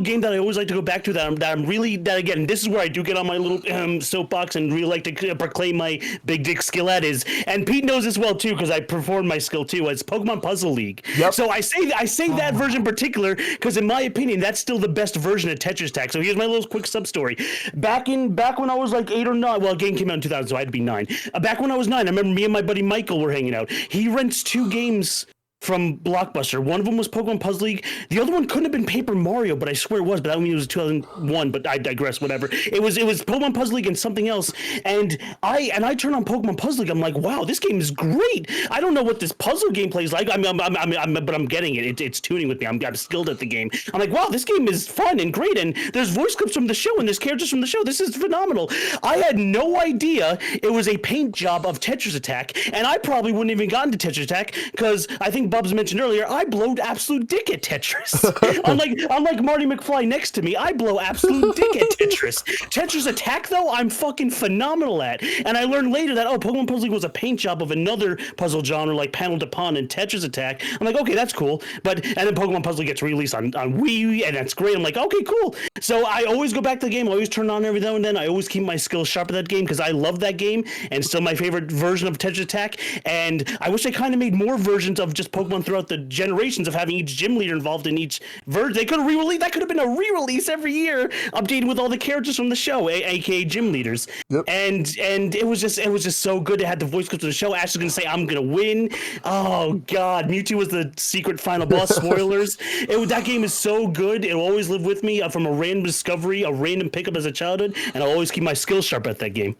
S4: game that I always like to go back to that again, this is where I do get on my little soapbox and really like to proclaim my big dick skill at is, and Pete knows this well too because I performed my skill too. It's Pokemon Puzzle League.
S1: Yep.
S4: So I say that version in particular because in my opinion that's still the best version of Tetris Attack. So here's my little quick sub story. Back when I was like 8 or 9, well, the game came out in 2000, so I had to be 9. Back when I was 9, I remember me and my buddy Michael were hanging out. He rents 2 games from Blockbuster. One of them was Pokemon Puzzle League. The other one couldn't have been Paper Mario, but I swear it was. But that one was 2001. But I digress. Whatever. It was Pokemon Puzzle League and something else. And I turned on Pokemon Puzzle League. I'm like, wow, this game is great. I don't know what this puzzle gameplay is like. But I'm getting it. It's tuning with me. I'm skilled at the game. I'm like, wow, this game is fun and great. And there's voice clips from the show and there's characters from the show. This is phenomenal. I had no idea it was a paint job of Tetris Attack, and I probably wouldn't even gotten to Tetris Attack because I think Bubs mentioned earlier, I blow absolute dick at Tetris. unlike Marty McFly next to me, I blow absolute dick at Tetris. Tetris Attack, though, I'm fucking phenomenal at. And I learned later that, Pokemon Puzzle League was a paint job of another puzzle genre like Panel to Pawn and Tetris Attack. I'm like, okay, that's cool. And then Pokemon Puzzle League gets released on Wii, and that's great. I'm like, okay, cool. So I always go back to the game. I always turn on every now and then. I always keep my skills sharp at that game because I love that game and it's still my favorite version of Tetris Attack. And I wish I kind of made more versions of just Pokemon throughout the generations of having each gym leader involved in each version. They could have re-released. That could have been a re-release every year, updated with all the characters from the show, aka gym leaders. Yep. And it was just so good. It had the voice clips of the show. Ash is gonna say, "I'm gonna win." Oh God, Mewtwo was the secret final boss. Spoilers. That game is so good. It'll always live with me from a random discovery, a random pickup as a childhood, and I'll always keep my skills sharp at that game.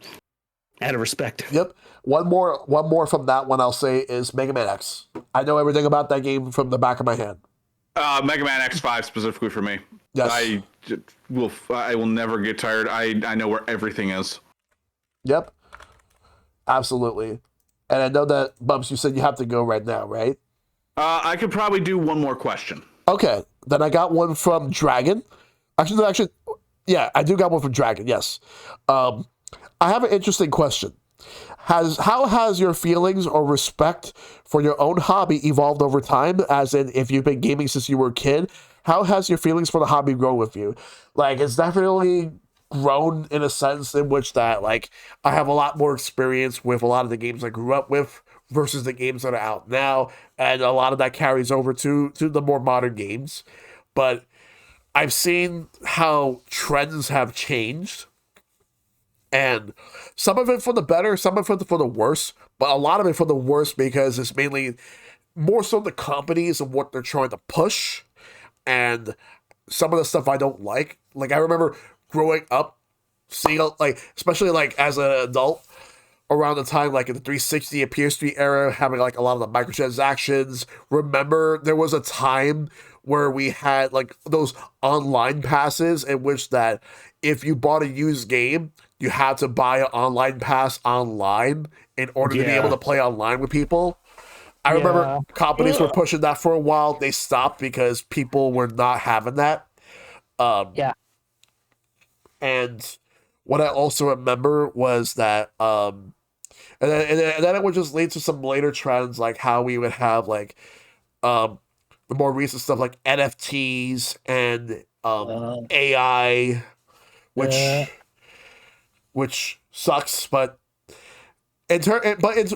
S4: Out of respect.
S1: Yep. One more from that one I'll say is Mega Man X. I know everything about that game from the back of my hand.
S3: Mega Man X5 specifically for me.
S1: Yes.
S3: I will never get tired. I know where everything is.
S1: Yep. Absolutely. And I know that, Bubs, you said you have to go right now, right?
S3: I could probably do one more question.
S1: Okay. Then I got one from Dragon. Actually, yeah, I do got one from Dragon, yes. I have an interesting question. How has your feelings or respect for your own hobby evolved over time? As in, if you've been gaming since you were a kid, how has your feelings for the hobby grown with you? Like, it's definitely grown in a sense in which that, like, I have a lot more experience with a lot of the games I grew up with versus the games that are out now, and a lot of that carries over to the more modern games. But I've seen how trends have changed. And some of it for the better, some of it for the worse, but a lot of it for the worse because it's mainly more so the companies and what they're trying to push and some of the stuff I don't like. Like, I remember growing up, seeing, like, especially, like, as an adult, around the time, like, in the 360 and PS3 era, having, like, a lot of the microtransactions. Remember, there was a time where we had, like, those online passes in which that if you bought a used game, you had to buy an online pass online in order to be able to play online with people. I remember companies were pushing that for a while. They stopped because people were not having that. And what I also remember was that, and then it would just lead to some later trends, like how we would have, like, the more recent stuff like NFTs and AI, which sucks, but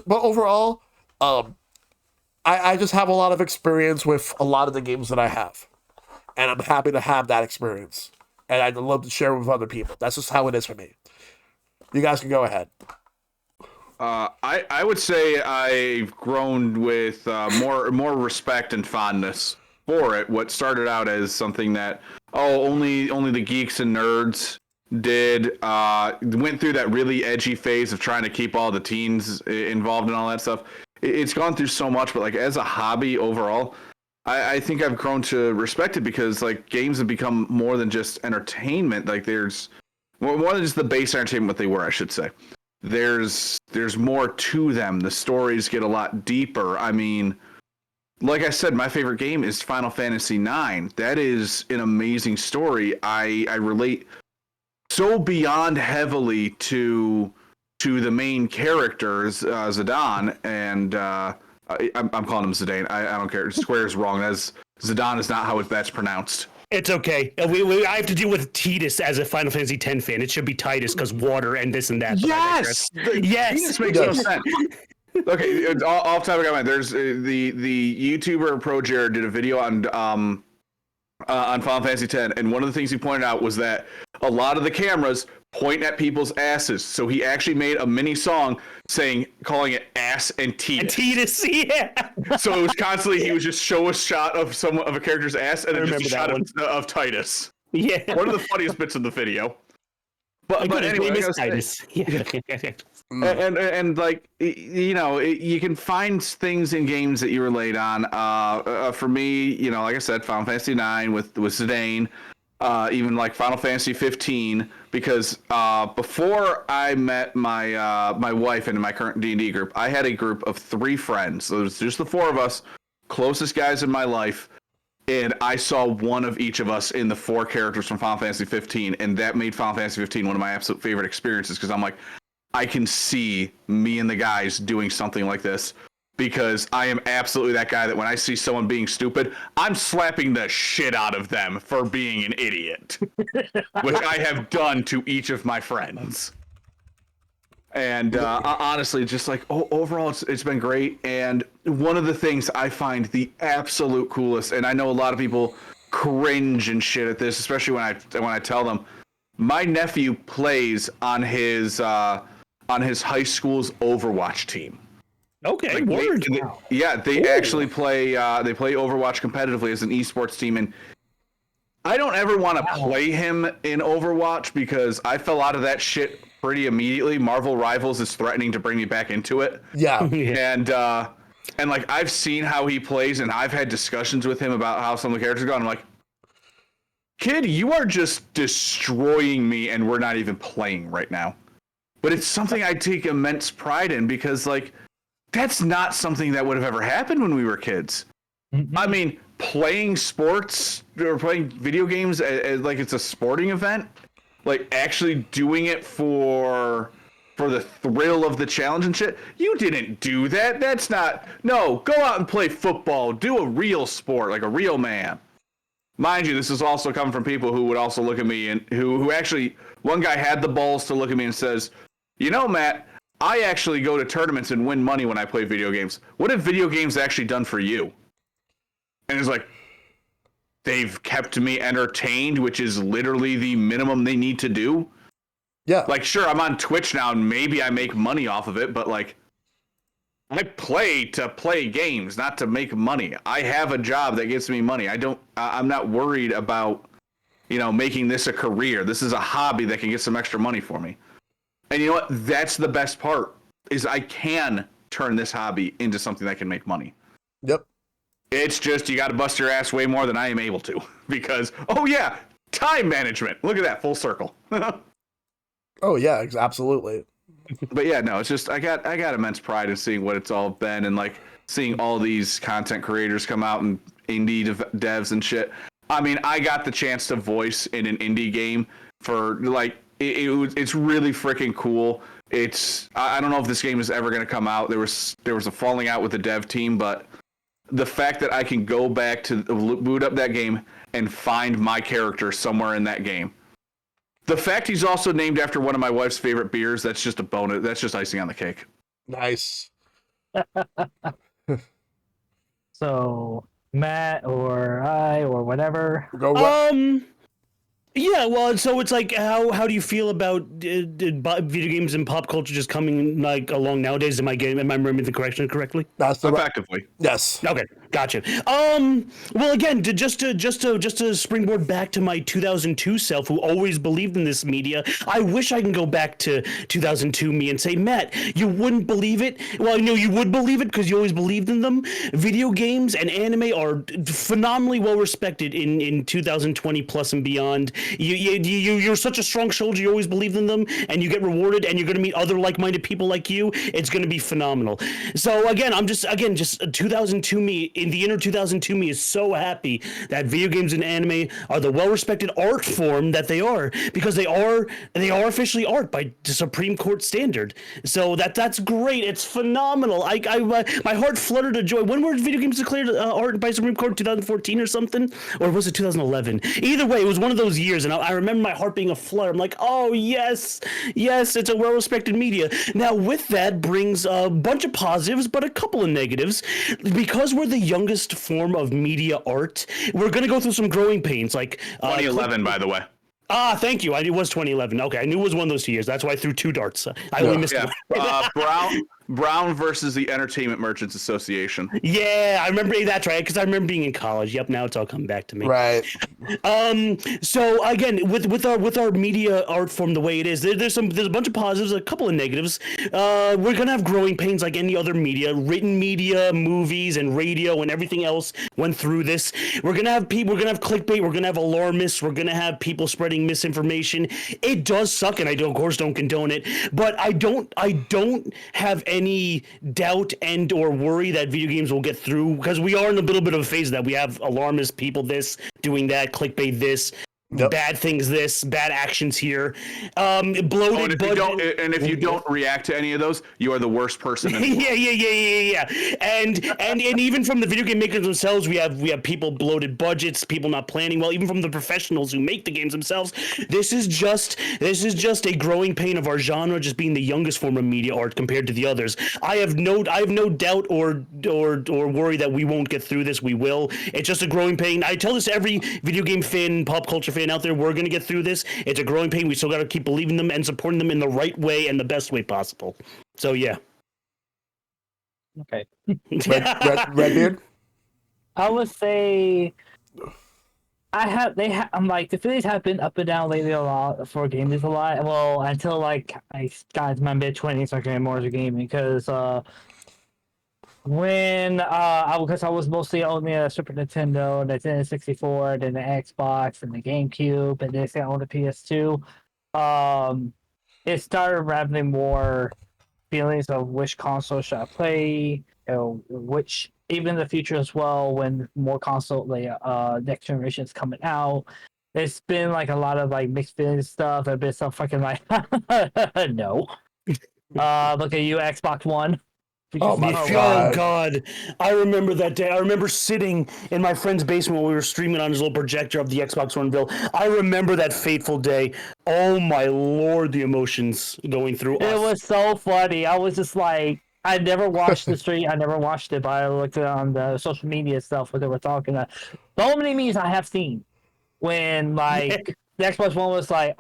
S1: overall, I just have a lot of experience with a lot of the games that I have, and I'm happy to have that experience, and I'd love to share it with other people. That's just how it is for me. You guys can go ahead.
S3: I would say I've grown with more respect and fondness for it. What started out as something that only the geeks and nerds did, went through that really edgy phase of trying to keep all the teens involved in all that stuff. It's gone through so much, but, like, as a hobby overall, I think I've grown to respect it because, like, games have become more than just entertainment. Like, there's more than just the base entertainment what they were, I should say. There's more to them. The stories get a lot deeper. I mean, like I said, my favorite game is Final Fantasy IX. That is an amazing story. I relate so beyond heavily to the main characters, Zidane and I'm calling him Zidane. I don't care. Square is wrong. Zidane is not how that's pronounced.
S4: It's okay. I have to deal with Titus as a Final Fantasy X fan. It should be Titus because water and this and that.
S3: Yes,
S4: yes.
S3: This makes no sense. Okay, it's off topic. I mean, there's the YouTuber Pro Jared did a video on Final Fantasy X, and one of the things he pointed out was that a lot of the cameras point at people's asses. So he actually made a mini song calling it ass and Titus.
S4: And Titus, yeah.
S3: So it was constantly he would just show a shot of a character's ass and then just a shot of Titus.
S4: Yeah.
S3: One of the funniest bits of the video. But anyway,
S4: Titus. Yeah.
S3: And like, you know, you can find things in games that you relate on. For me, you know, like I said, Final Fantasy IX with Zidane, even like Final Fantasy 15, because before I met my wife and my current D&D group, I had a group of 3 friends. So it was just the 4 of us, closest guys in my life. And I saw one of each of us in the 4 characters from Final Fantasy 15, and that made Final Fantasy 15 one of my absolute favorite experiences, because I'm like, I can see me and the guys doing something like this, because I am absolutely that guy that when I see someone being stupid, I'm slapping the shit out of them for being an idiot, which I have done to each of my friends. And honestly, just like overall, it's been great. And one of the things I find the absolute coolest, and I know a lot of people cringe and shit at this, especially when I tell them, my nephew plays on his high school's Overwatch team.
S4: Okay,
S3: Like
S4: word.
S3: They actually play Overwatch competitively as an esports team, and I don't ever want to play him in Overwatch because I fell out of that shit pretty immediately. Marvel Rivals is threatening to bring me back into it.
S1: Yeah.
S3: And like I've seen how he plays, and I've had discussions with him about how some of the characters go. And I'm like, kid, you are just destroying me, and we're not even playing right now. But it's something I take immense pride in, because like that's not something that would have ever happened when we were kids. I mean, playing sports or playing video games as like it's a sporting event, like actually doing it for the thrill of the challenge and shit. You didn't do that. That's not. No, go out and play football. Do a real sport, like a real man. Mind you, this is also coming from people who would also look at me and who actually, one guy had the balls to look at me and says, you know, Matt, I actually go to tournaments and win money when I play video games. What have video games actually done for you? And it's like, they've kept me entertained, which is literally the minimum they need to do.
S1: Yeah.
S3: Like, sure, I'm on Twitch now and maybe I make money off of it, but like, I play to play games, not to make money. I have a job that gets me money. I'm not worried about, making this a career. This is a hobby that can get some extra money for me. And you know what? That's the best part, is I can turn this hobby into something that can make money.
S1: Yep.
S3: It's just, you got to bust your ass way more than I am able to, because, time management. Look at that, full circle.
S1: Oh yeah, absolutely.
S3: But yeah, no, it's just, I got immense pride in seeing what it's all been, and like seeing all these content creators come out and indie devs and shit. I mean, I got the chance to voice in an indie game for like, it's really freaking cool. I don't know if this game is ever going to come out. There was a falling out with the dev team, but the fact that I can go back to boot up that game and find my character somewhere in that game. The fact he's also named after one of my wife's favorite beers, that's just a bonus. That's just icing on the cake.
S1: Nice.
S2: So Matt or I or whatever.
S4: Yeah, well, so it's like, how do you feel about video games and pop culture just coming like along nowadays? Am I remembering the correctly?
S1: That's the
S3: effectively.
S1: Yes.
S4: Okay, gotcha. Well, again, just to springboard back to my 2002 self, who always believed in this media, I wish I can go back to 2002 me and say, Matt, you wouldn't believe it. Well, you would believe it because you always believed in them. Video games and anime are phenomenally well respected in 2020 plus and beyond. You're such a strong soldier. You always believed in them, and you get rewarded, and you're going to meet other like-minded people like you. It's going to be phenomenal. So again, just 2002 me in the inner 2002 me is so happy that video games and anime are the well-respected art form that they are, because they are officially art by the Supreme Court standard. So that's great. It's phenomenal. My heart fluttered of joy. When were video games declared art by Supreme Court? 2014 or something, or was it 2011? Either way, it was one of those years, and I remember my heart being a flutter. I'm like, oh yes, it's a well-respected media. Now with that brings a bunch of positives, but a couple of negatives. Because we're the youngest form of media art, we're gonna go through some growing pains. Like
S3: 2011, by the way.
S4: Thank you. It was 2011. Okay, I knew it was one of those 2 years. That's why I threw 2 darts. I only missed one.
S3: Brown versus the Entertainment Merchants Association.
S4: Yeah, I remember that's right, because I remember being in college. Yep, now it's all come back to me.
S1: Right.
S4: So again, with our media art form the way it is, there's a bunch of positives, a couple of negatives. We're gonna have growing pains like any other media, written media, movies, and radio, and everything else went through this. We're gonna have clickbait. We're gonna have alarmists. We're gonna have people spreading misinformation. It does suck, and I don't condone it, but I don't have any doubt and or worry that video games will get through, because we are in a little bit of a phase that we have alarmist people doing that, clickbait this, bad things this, bad actions here, bloated
S3: and if you don't react to any of those, you are the worst person in the world.
S4: Yeah. And even from the video game makers themselves, we have people bloated budgets, people not planning well, even from the professionals who make the games themselves. This is just a growing pain of our genre, just being the youngest form of media art compared to the others. I have no doubt or worry that we won't get through this. We will. It's just a growing pain. I tell this to every video game fan, pop culture fan out there. We're going to get through this. It's a growing pain. We still got to keep believing them and supporting them in the right way and the best way possible. So yeah.
S2: Okay.
S1: Redbeard?
S2: I would say I'm like, the feelings have been up and down lately a lot for gaming a lot. Well, until like I got into my mid-20s, I getting more into gaming, because because I was mostly only a Super Nintendo, Nintendo 64, then the Xbox and the GameCube, and then I owned a PS2. It started having more feelings of which console should I play, which even in the future as well, when more console next generation is coming out. It's been like a lot of like mixed feelings stuff. I've been some fucking like no. Look at you, Xbox One.
S1: Oh my God.
S4: Oh God! I remember that day. I remember sitting in my friend's basement while we were streaming on his little projector of the Xbox One bill. I remember that fateful day. Oh my Lord, the emotions going through.
S2: It was so funny. I was just like, I never watched the stream. I never watched it, but I looked on the social media stuff where they were talking. So many memes I have seen when like the Xbox One was like,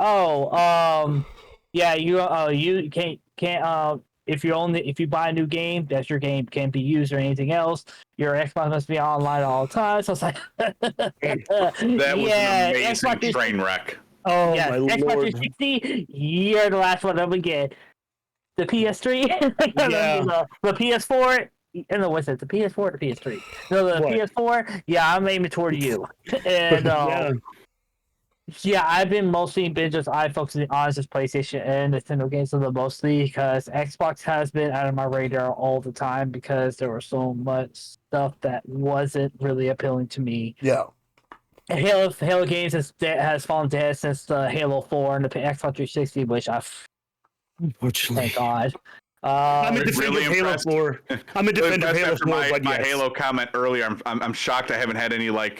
S2: yeah, you can't. If you buy a new game, that's your game, can't be used or anything else. Your Xbox must be online all the time. So I was like,
S3: that was an amazing train wreck.
S4: Oh
S2: yeah,
S4: my
S2: Xbox
S4: Lord!
S2: 360, you're the last one that would get. The PS3, the PS4. And what's it? The PS4 or the PS3? No, the PS4. Yeah, I'm aiming toward you. And yeah, I've been mostly focusing on just PlayStation and Nintendo games mostly, because Xbox has been out of my radar all the time because there was so much stuff that wasn't really appealing to me.
S1: Yeah.
S2: And Halo games has fallen dead since the Halo 4 and the Xbox 360, which thank God.
S4: I'm a defender of Halo 4. I'm a defender of Halo 4.
S3: My Halo comment earlier, I'm shocked I haven't had any like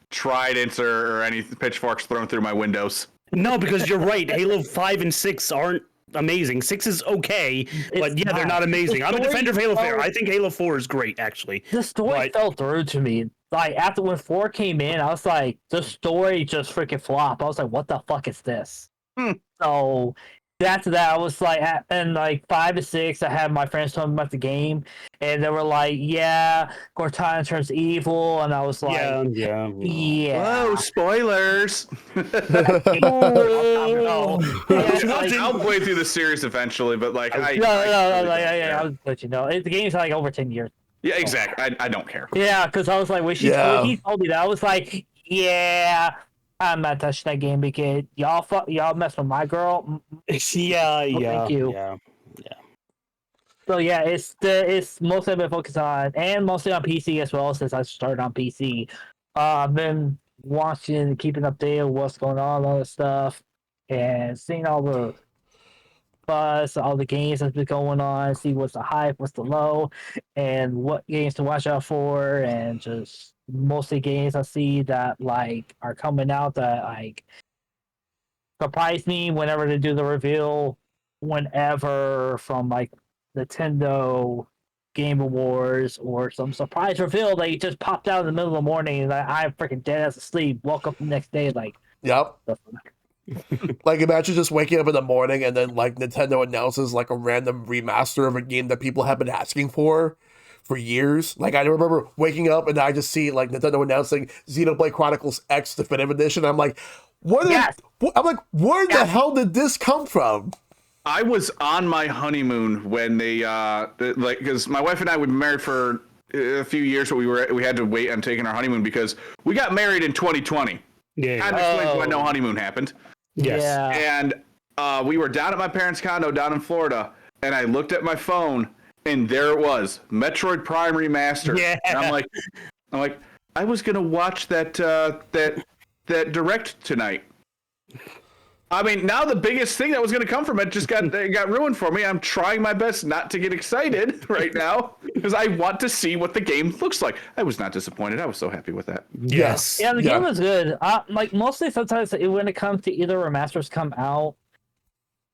S3: tridents or any pitchforks thrown through my windows.
S4: No, because you're right. Halo 5 and 6 aren't amazing. 6 is okay, but yeah, they're not amazing. I'm a defender of Halo 4. I think Halo 4 is great, actually.
S2: The story fell through to me. Like, after when 4 came in, I was like, the story just freaking flopped. I was like, what the fuck is this? So after that, I was like, and like 5 and 6, I had my friends telling me about the game, and they were like, "Yeah, Cortana turns evil," and I was like, "Yeah."
S3: Whoa, spoilers! I'll play through the series eventually, but like,
S2: I'll let you know. The game's like over 10 years.
S3: Yeah, exactly. I don't care.
S2: Yeah, because I was like, when he told me that, I was like, yeah. I'm not touching that game because y'all mess with my girl.
S4: Yeah.
S2: Thank you.
S4: Yeah.
S5: So yeah, it's mostly been focused on, and mostly on PC as well, since I started on PC. I've been watching, keeping updated with what's going on, all this stuff, and seeing all the buzz, all the games that's been going on, see what's the hype, what's the low, and what games to watch out for, and just mostly games I see that like are coming out that like surprise me whenever they do the reveal, whenever from like Nintendo Game Awards or some surprise reveal that you just popped out in the middle of the morning and I'm freaking dead as asleep. Woke up the next day like,
S1: Yep. Like, imagine just waking up in the morning and then like Nintendo announces like a random remaster of a game that people have been asking for years. Like, I remember waking up and I just see like Nintendo announcing Xenoblade Chronicles X Definitive Edition. I'm like,
S5: Yes.
S1: I'm like, where the hell did this come from?
S3: I was on my honeymoon when they like, because my wife and I would be married for a few years, but we had to wait on taking our honeymoon because we got married in 2020.
S4: Yeah.
S3: Kind of explains why no honeymoon happened.
S4: Yes.
S5: Yeah.
S3: And we were down at my parents' condo down in Florida, and I looked at my phone, and there it was, Metroid Prime Remastered.
S4: Yeah.
S3: And I'm like, I was gonna watch that direct tonight. I mean, now the biggest thing that was going to come from it just got ruined for me. I'm trying my best not to get excited right now because I want to see what the game looks like. I was not disappointed. I was so happy with that.
S1: Yes.
S5: Yeah, the game was good. Like mostly sometimes when it comes to either remasters come out,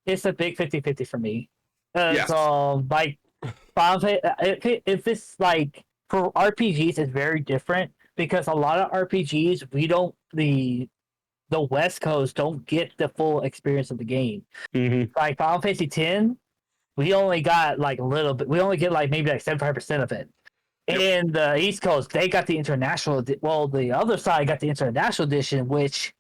S5: it's a big 50-50 for me.
S3: Yes.
S5: So like, if it's like for RPGs, it's very different because a lot of RPGs we don't the West Coast don't get the full experience of the game.
S4: Mm-hmm.
S5: Like Final Fantasy X, we only got like a little bit. We only get like maybe like 75% of it.
S3: Yep.
S5: In the East Coast, they got the international. Well, the other side got the international edition, which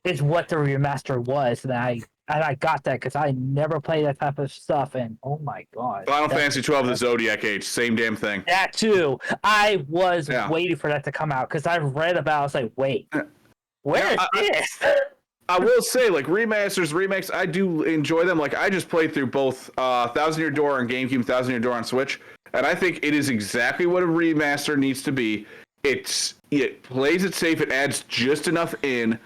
S5: is what the remaster was. And I got that because I never played that type of stuff. And oh my god,
S3: Final Fantasy 12: The Zodiac Age, same damn thing.
S5: that too. I was
S3: Yeah.
S5: waiting for that to come out because I've read about. I was like, wait. Where is this?
S3: I will say, like, remasters, remakes, I do enjoy them. Like, I just played through both Thousand Year Door on GameCube, Thousand Year Door on Switch, and I think it is exactly what a remaster needs to be. It plays it safe, it adds just enough in,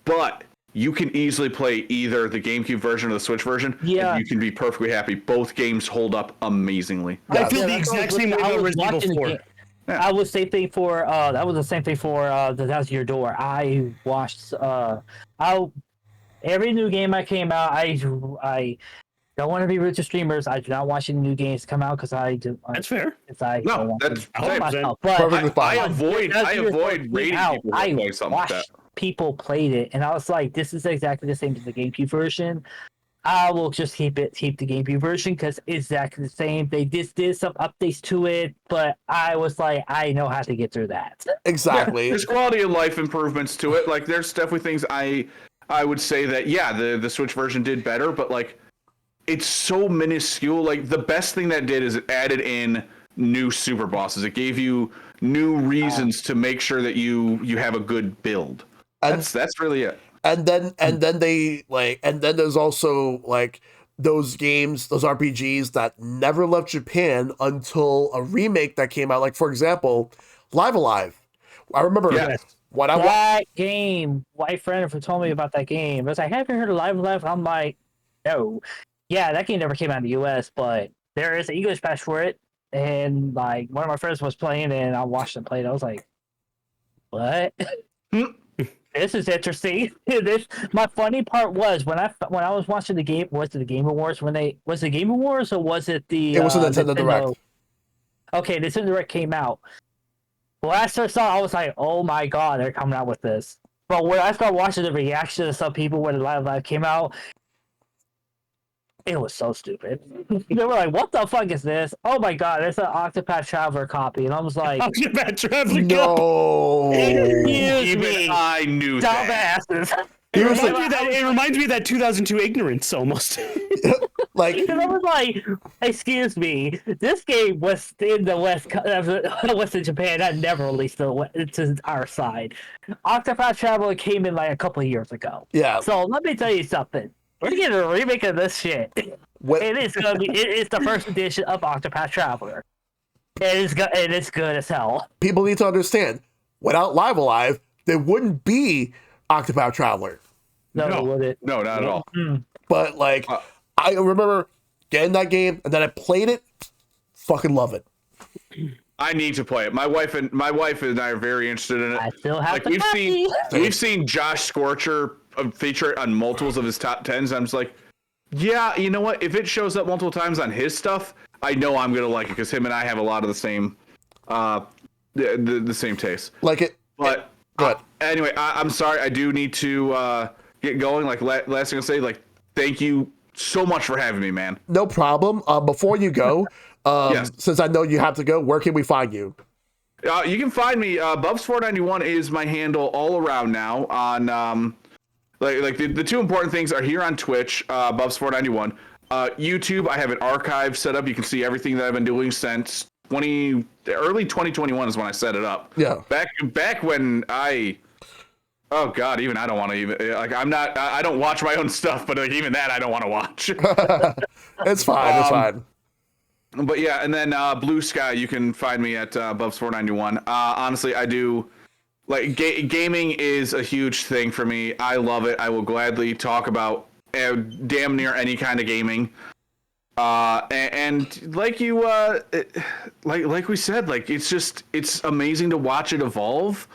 S3: but you can easily play either the GameCube version or the Switch version,
S5: Yeah.
S3: and you can be perfectly happy. Both games hold up amazingly.
S4: I feel the
S5: that's what I
S4: exact
S5: was
S4: same way
S5: looking- I
S4: about
S5: was
S4: Resident
S5: watching
S4: Evil
S5: the
S4: 4.
S5: game. I was same thing for that was the same thing for the Thousand Year Door. I watched every new game that came out. I don't want to be rude to streamers. I do not watch any new games come out because I do.
S4: That's fair.
S5: Because I
S3: No,
S5: don't want
S3: that's
S5: to kill
S4: 100%.
S5: myself. But
S1: Perfectly fine.
S3: I avoid rating people who
S5: I
S3: play something like that.
S5: watched people played it, and I was like, "This is exactly the same as the GameCube version." I will just keep the GameCube version because it's exactly the same. They just did some updates to it, but I was like, I know how to get through that.
S1: Exactly.
S3: There's quality of life improvements to it. Like, there's definitely things I would say that, yeah, the Switch version did better, but, like, it's so minuscule. Like, the best thing that did is it added in new super bosses. It gave you new reasons to make sure that you have a good build.
S1: And
S3: That's really it.
S1: and then they like, and then there's also like those games, those RPGs that never left Japan until a remake that came out. Like, for example, Live Alive. I remember
S3: Yes.
S1: when I
S5: That game, my friend told me about that game. I was like, have you heard of Live Live? I'm like, no. Yeah, that game never came out in the US, but there is an English patch for it. And like one of my friends was playing it and I watched them play it. I was like, what? This is interesting. My funny part was when I was watching the game. Was it the Game Awards? Was it Game Awards or was it the?
S1: It was a Nintendo Direct.
S5: Okay, Nintendo Direct came out. When I first saw it, I was like, "Oh my god, they're coming out with this!" But when I started watching the reaction of some people when the Live came out, it was so stupid. They were like, "What the fuck is this? Oh my god, it's an Octopath Traveler copy," and I was like,
S4: Octopath Traveler.
S1: no.
S5: "Excuse
S3: Even
S5: me,
S3: I knew that.
S5: dumbasses."
S4: It
S1: was
S4: reminds me of that 2002 ignorance almost.
S1: Like,
S5: Because I was like, excuse me, this game was in the West in Japan. I never released to our side. Octopath Traveler came in like a couple of years ago.
S1: yeah.
S5: So let me tell you something. We're getting a remake of this shit.
S1: What,
S5: It is gonna be. It is the first edition of Octopath Traveler. It is good as hell.
S1: people need to understand, without Live Alive, there wouldn't be Octopath Traveler.
S5: No, would it?
S3: No, not at all.
S1: But like,
S3: Uh,
S1: I remember getting that game and then I played it. Fucking love it.
S3: I need to play it. My wife and I are very interested in it.
S5: I still have
S3: Like
S5: the copy.
S3: we've seen Josh Scorcher feature it on multiples of his top 10s. I'm just like, yeah, you know what? If it shows up multiple times on his stuff, I know I'm gonna like it because him and I have a lot of the same, the same taste.
S1: Like it.
S3: But anyway, I'm sorry. I do need to get going. Like last thing I'll say, like, thank you so much for having me, man.
S1: No problem. Before you go,
S3: Yes.
S1: since I know you have to go, where can we find you?
S3: You can find me. Bubs491 is my handle all around now on like the two important things are here on Twitch, Bubs491. YouTube, I have an archive set up. You can see everything that I've been doing since early 2021 is when I set it up.
S1: Yeah.
S3: Back when oh God, even I don't want to even like I don't watch my own stuff, but like, even that I don't want to watch.
S1: It's fine. It's fine.
S3: But yeah, and then Blue Sky, you can find me at Bubs491. Honestly, I do like gaming is a huge thing for me. I love it. I will gladly talk about damn near any kind of gaming. And like you, like we said, like it's amazing to watch it evolve.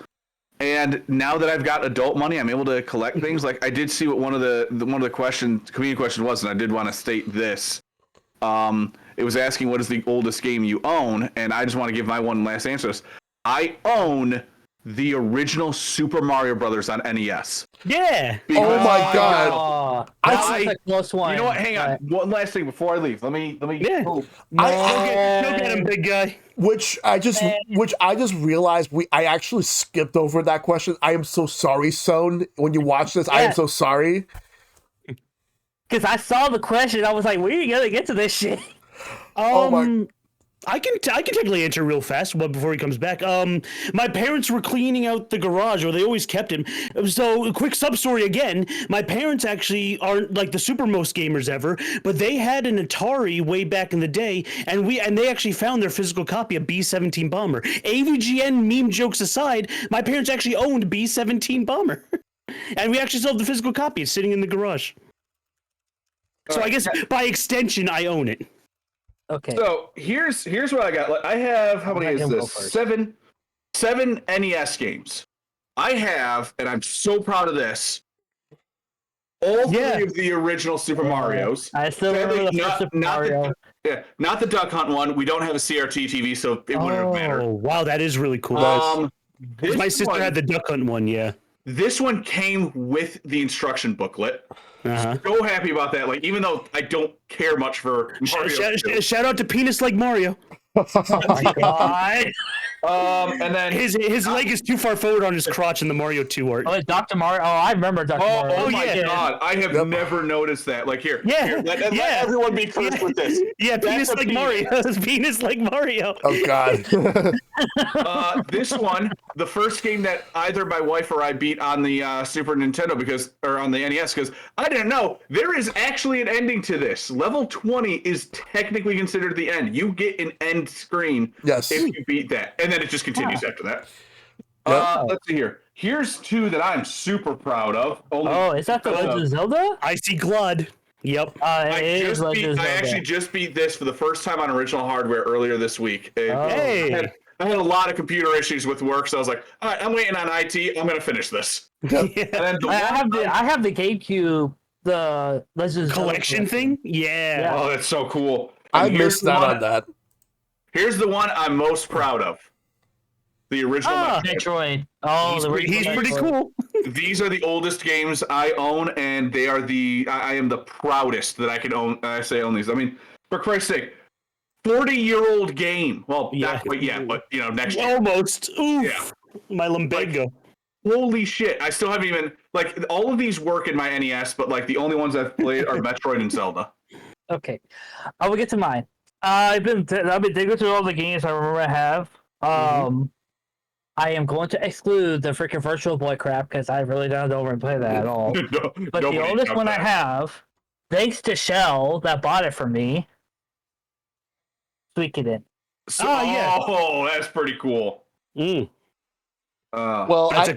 S3: And now that I've got adult money, I'm able to collect things. Like I did see what one of the community question was, and I did want to state this. It was asking what is the oldest game you own, and I just want to give my one last answer. I own the original Super Mario Brothers on NES.
S4: Yeah.
S1: Oh my God.
S5: That was a close one.
S3: You know what? Hang on. One last thing before I leave. Let me.
S4: Yeah.
S3: Oh.
S4: Go get him, big guy.
S1: Which I just realized I actually skipped over that question. I am so sorry, Son. When you watch this, I am so sorry.
S5: Because I saw the question, I was like, "Where are you gonna get to this shit?"
S4: I can technically answer real fast before he comes back. My parents were cleaning out the garage, or they always kept him. So, a quick sub story again. My parents actually aren't like the supermost gamers ever, but they had an Atari way back in the day, and they actually found their physical copy of B-17 Bomber. AVGN meme jokes aside, my parents actually owned B-17 Bomber, and we actually still have the physical copy. It's sitting in the garage. So I guess by extension, I own it.
S5: Okay.
S3: So here's what I got. Like, I have how many is this? Seven NES games. I have, and I'm so proud of this. All three of the original Super Mario's.
S5: I still remember the first Super Mario.
S3: Not the Duck Hunt one. We don't have a CRT TV, so it wouldn't have mattered.
S4: Oh wow, that is really cool. My sister had the Duck Hunt one. Yeah.
S3: This one came with the instruction booklet. So happy about that. Like, even though I don't care much for Mario.
S4: Shout out to Penis Like Mario.
S5: Oh my God.
S3: And then
S4: his leg is too far forward on his crotch in the Mario 2 art.
S5: Oh, Dr. Mario. Oh, I remember Dr. Mario.
S3: Oh my God. I have never noticed that. Like, here. Let everyone be first with this.
S4: Yeah, Penis Like Mario. Penis Like Mario.
S1: Oh God.
S3: This one, the first game that either my wife or I beat on the Super Nintendo or on the NES, because I didn't know there is actually an ending to this. Level 20 is technically considered the end. You get an end screen if you beat that, and then it just continues after that. Let's see here. Here's two that I'm super proud of.
S5: Is that the Legend of Zelda?
S4: Icy Glud. Yep.
S3: I actually just beat this for the first time on original hardware earlier this week.
S4: Hey.
S3: I had a lot of computer issues with work, so I was like, all right, I'm waiting on IT. I'm going to finish this. And then
S5: I have the GameCube, the Legend of
S4: collection thing? Yeah.
S3: Oh, that's so cool.
S1: I missed out on that.
S3: Here's the one I'm most proud of. The original
S5: Metroid. Oh,
S4: he's pretty cool.
S3: These are the oldest games I own, and they are I am the proudest that I can own. I say own these. I mean, for Christ's sake, 40-year-old game. Well, not quite yet, but next year.
S4: Almost. Oof. Yeah. My lumbago.
S3: Holy shit! I still haven't even all of these work in my NES, but the only ones I've played are Metroid and Zelda.
S5: Okay, I will get to mine. I've been digging through all the games I remember I have. I am going to exclude the freaking Virtual Boy crap because I really don't over and play that at all. But the oldest one I have thanks to Shell that bought it for me. Tweak it in.
S3: So,
S4: yeah.
S3: Oh, that's pretty cool.
S1: Well,
S4: That's a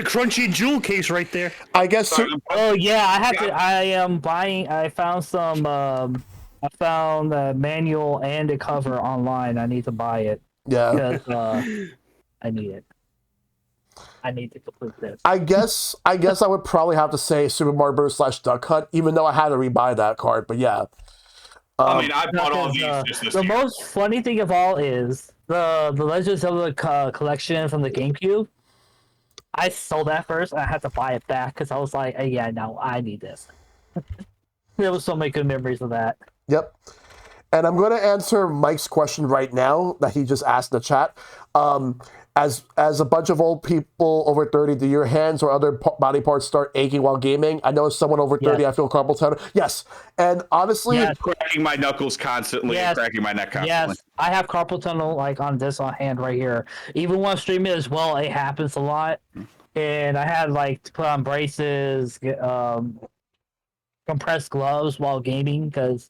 S4: crunchy jewel case right there.
S1: I guess
S5: Oh yeah, I have to. I am buying. I found some. I found the manual and the cover online. I need to buy it
S1: yeah.
S5: because I need it. I need to complete this.
S1: I guess I would probably have to say Super Mario Bros. / Duck Hunt, even though I had to rebuy that card. But yeah.
S3: I mean, I bought all these just this
S5: The
S3: year.
S5: most funny thing of all is the Legend of Zelda collection from the GameCube. I sold that first, and I had to buy it back because I was like, hey, "Yeah, no, I need this." There was so many good memories of that.
S1: Yep. And I'm going to answer Mike's question right now that he just asked in the chat. As a bunch of old people over 30, do your hands or other body parts start aching while gaming? I know as someone over 30, I feel carpal tunnel. Yes. And honestly,
S3: cracking my knuckles constantly and cracking my neck constantly.
S5: Yes, I have carpal tunnel like on this hand right here. Even when I'm streaming as well, it happens a lot. And I had like to put on braces, compressed gloves while gaming because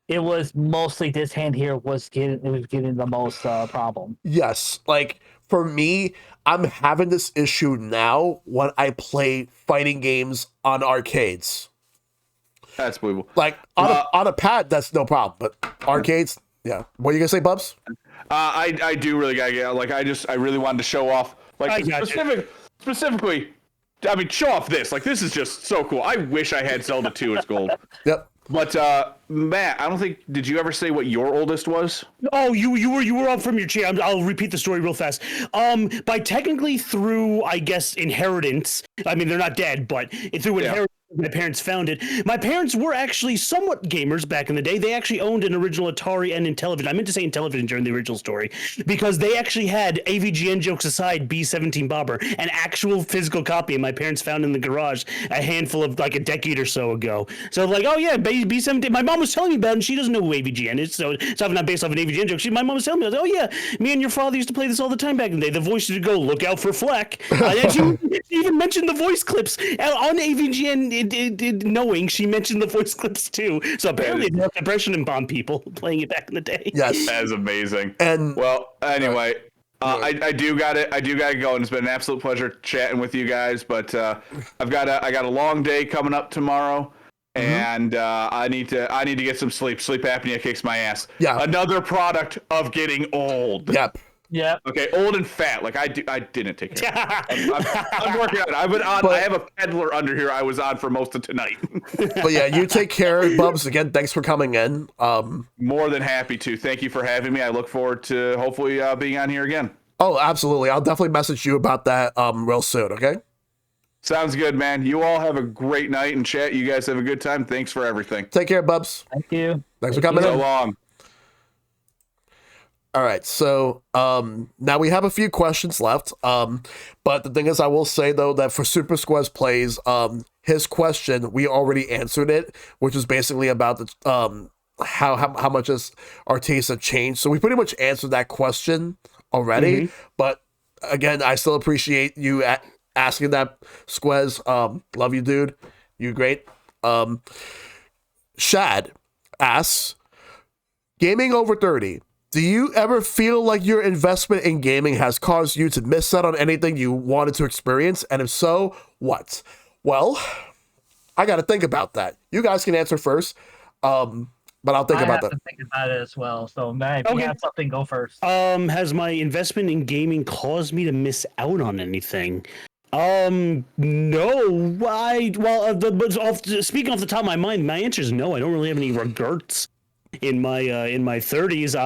S5: it was mostly this hand here was getting the most problem.
S1: yes. Like for me, I'm having this issue now when I play fighting games on arcades.
S3: That's believable.
S1: Like on a pad, that's no problem. But arcades, yeah. What are you gonna say, Bubs?
S3: I do really gotta get like I really wanted to show off like specifically. I mean, show off this. Like this is just so cool. I wish I had Zelda 2 as gold.
S1: Yep.
S3: But Matt, I don't think did you ever say what your oldest was?
S4: Oh, you were up from your chair. I'll repeat the story real fast. By technically through, I guess, inheritance. I mean, they're not dead, but through inheritance. My parents found it. My parents were actually somewhat gamers back in the day. They actually owned an original Atari and Intellivision. I meant to say Intellivision during the original story because they actually had, AVGN jokes aside, B-17 Bobber, an actual physical copy, and my parents found in the garage a handful of like a decade or so ago. So like, oh yeah, B-17. My mom was telling me about it, and she doesn't know who AVGN is, so it's not based off an AVGN joke. My mom was telling me, oh yeah, me and your father used to play this all the time back in the day. The voice would go, look out for Fleck. And she even mentioned the voice clips on AVGN. Knowing she mentioned the voice clips too, so apparently they have impression and bomb people playing it back in the day.
S1: Yes,
S3: that is amazing.
S1: And
S3: well, anyway, I do got it. I do got to go, and it's been an absolute pleasure chatting with you guys. But I got a long day coming up tomorrow, and I need to get some sleep. Sleep apnea kicks my ass.
S1: Yeah,
S3: another product of getting old.
S1: Yep.
S5: Yeah.
S3: Okay, old and fat. Like I didn't take care. I'm working on it. I've been on. I have a peddler under here. I was on for most of tonight.
S1: But yeah, you take care, Bubs. Again, thanks for coming in.
S3: More than happy to. Thank you for having me. I look forward to hopefully being on here again.
S1: Oh, absolutely. I'll definitely message you about that real soon. Okay.
S3: Sounds good, man. You all have a great night and chat. You guys have a good time. Thanks for everything.
S1: Take care, Bubs.
S5: Thank you.
S1: Thanks for coming in.
S3: So long.
S1: All right, so now we have a few questions left. But the thing is, I will say though that for Super Squaz Plays, his question we already answered it, which is basically about the how much has our tastes have changed. So we pretty much answered that question already. But again, I still appreciate you asking that, Squaz. Love you, dude. You great. Shad asks, gaming over 30. Do you ever feel like your investment in gaming has caused you to miss out on anything you wanted to experience? And if so, what? Well, I got to think about that. You guys can answer first, but I'll think about that.
S5: I have to think about it as well. So, Matt, if you have something, go first.
S4: Has my investment in gaming caused me to miss out on anything? No. Speaking off the top of my mind, my answer is no. I don't really have any regrets in my 30s.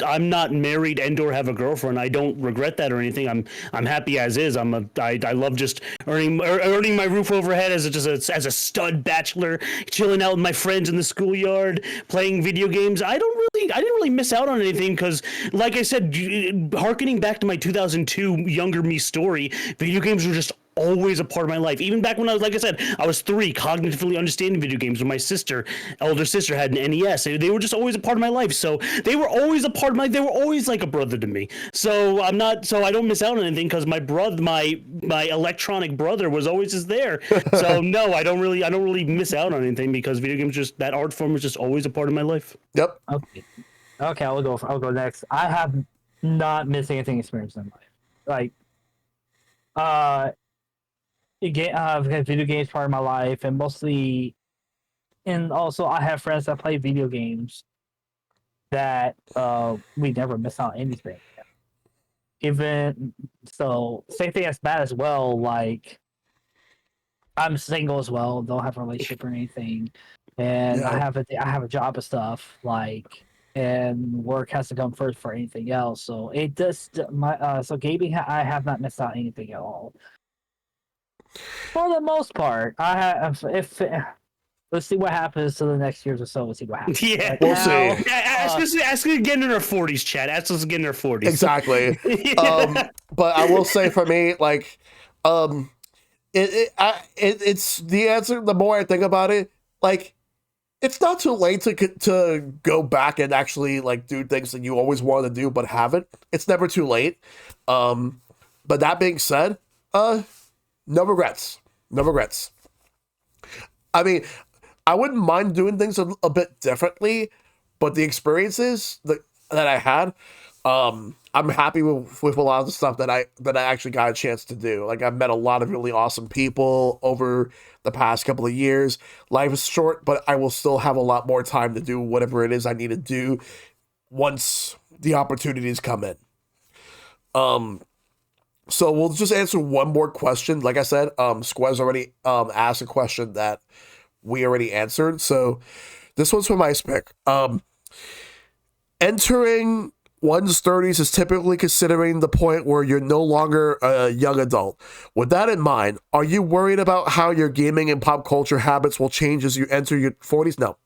S4: I'm not married and or have a girlfriend. I don't regret that or anything. I'm happy as is. I love just earning my roof overhead as a stud bachelor, chilling out with my friends in the schoolyard, playing video games. I didn't really miss out on anything because, like I said, harkening back to my 2002 younger me story, video games were just always a part of my life. Even back when I was, like I said, I was 3, cognitively understanding video games when my older sister had an NES. They were just always a part of my life. So they were always a part of they were always like a brother to me. So I don't miss out on anything because my electronic brother was always just there. So no, I don't really miss out on anything because video games, that art form is just always a part of my life.
S1: Yep.
S2: Okay, I'll go next. I have not missed anything experienced in life. Like, video games part of my life, and also I have friends that play video games that we never miss out on anything. Even so, same thing as bad as well. Like, I'm single as well, don't have a relationship or anything, and
S1: Yeah.
S2: I have a job and stuff, like, and work has to come first for anything else. So it does so gaming. I have not missed out anything at all. For the most part, I have. If let's see what happens to the next years or so. We'll see what happens.
S4: Yeah,
S1: We'll see.
S4: Ask us again in our 40s, Chad. Ask us again in our 40s.
S1: Exactly. But I will say for me, like, it's the answer. The more I think about it, like, it's not too late to go back and actually like do things that you always wanted to do but haven't. It's never too late. But that being said, no regrets. No regrets. I mean, I wouldn't mind doing things a bit differently, but the experiences that I had, I'm happy with a lot of the stuff that I actually got a chance to do. Like, I've met a lot of really awesome people over the past couple of years. Life is short, but I will still have a lot more time to do whatever it is I need to do once the opportunities come in. So we'll just answer one more question. Like I said, Squaz already asked a question that we already answered. So this one's from Ice Pick. Entering one's 30s is typically considering the point where you're no longer a young adult. With that in mind, are you worried about how your gaming and pop culture habits will change as you enter your 40s? No.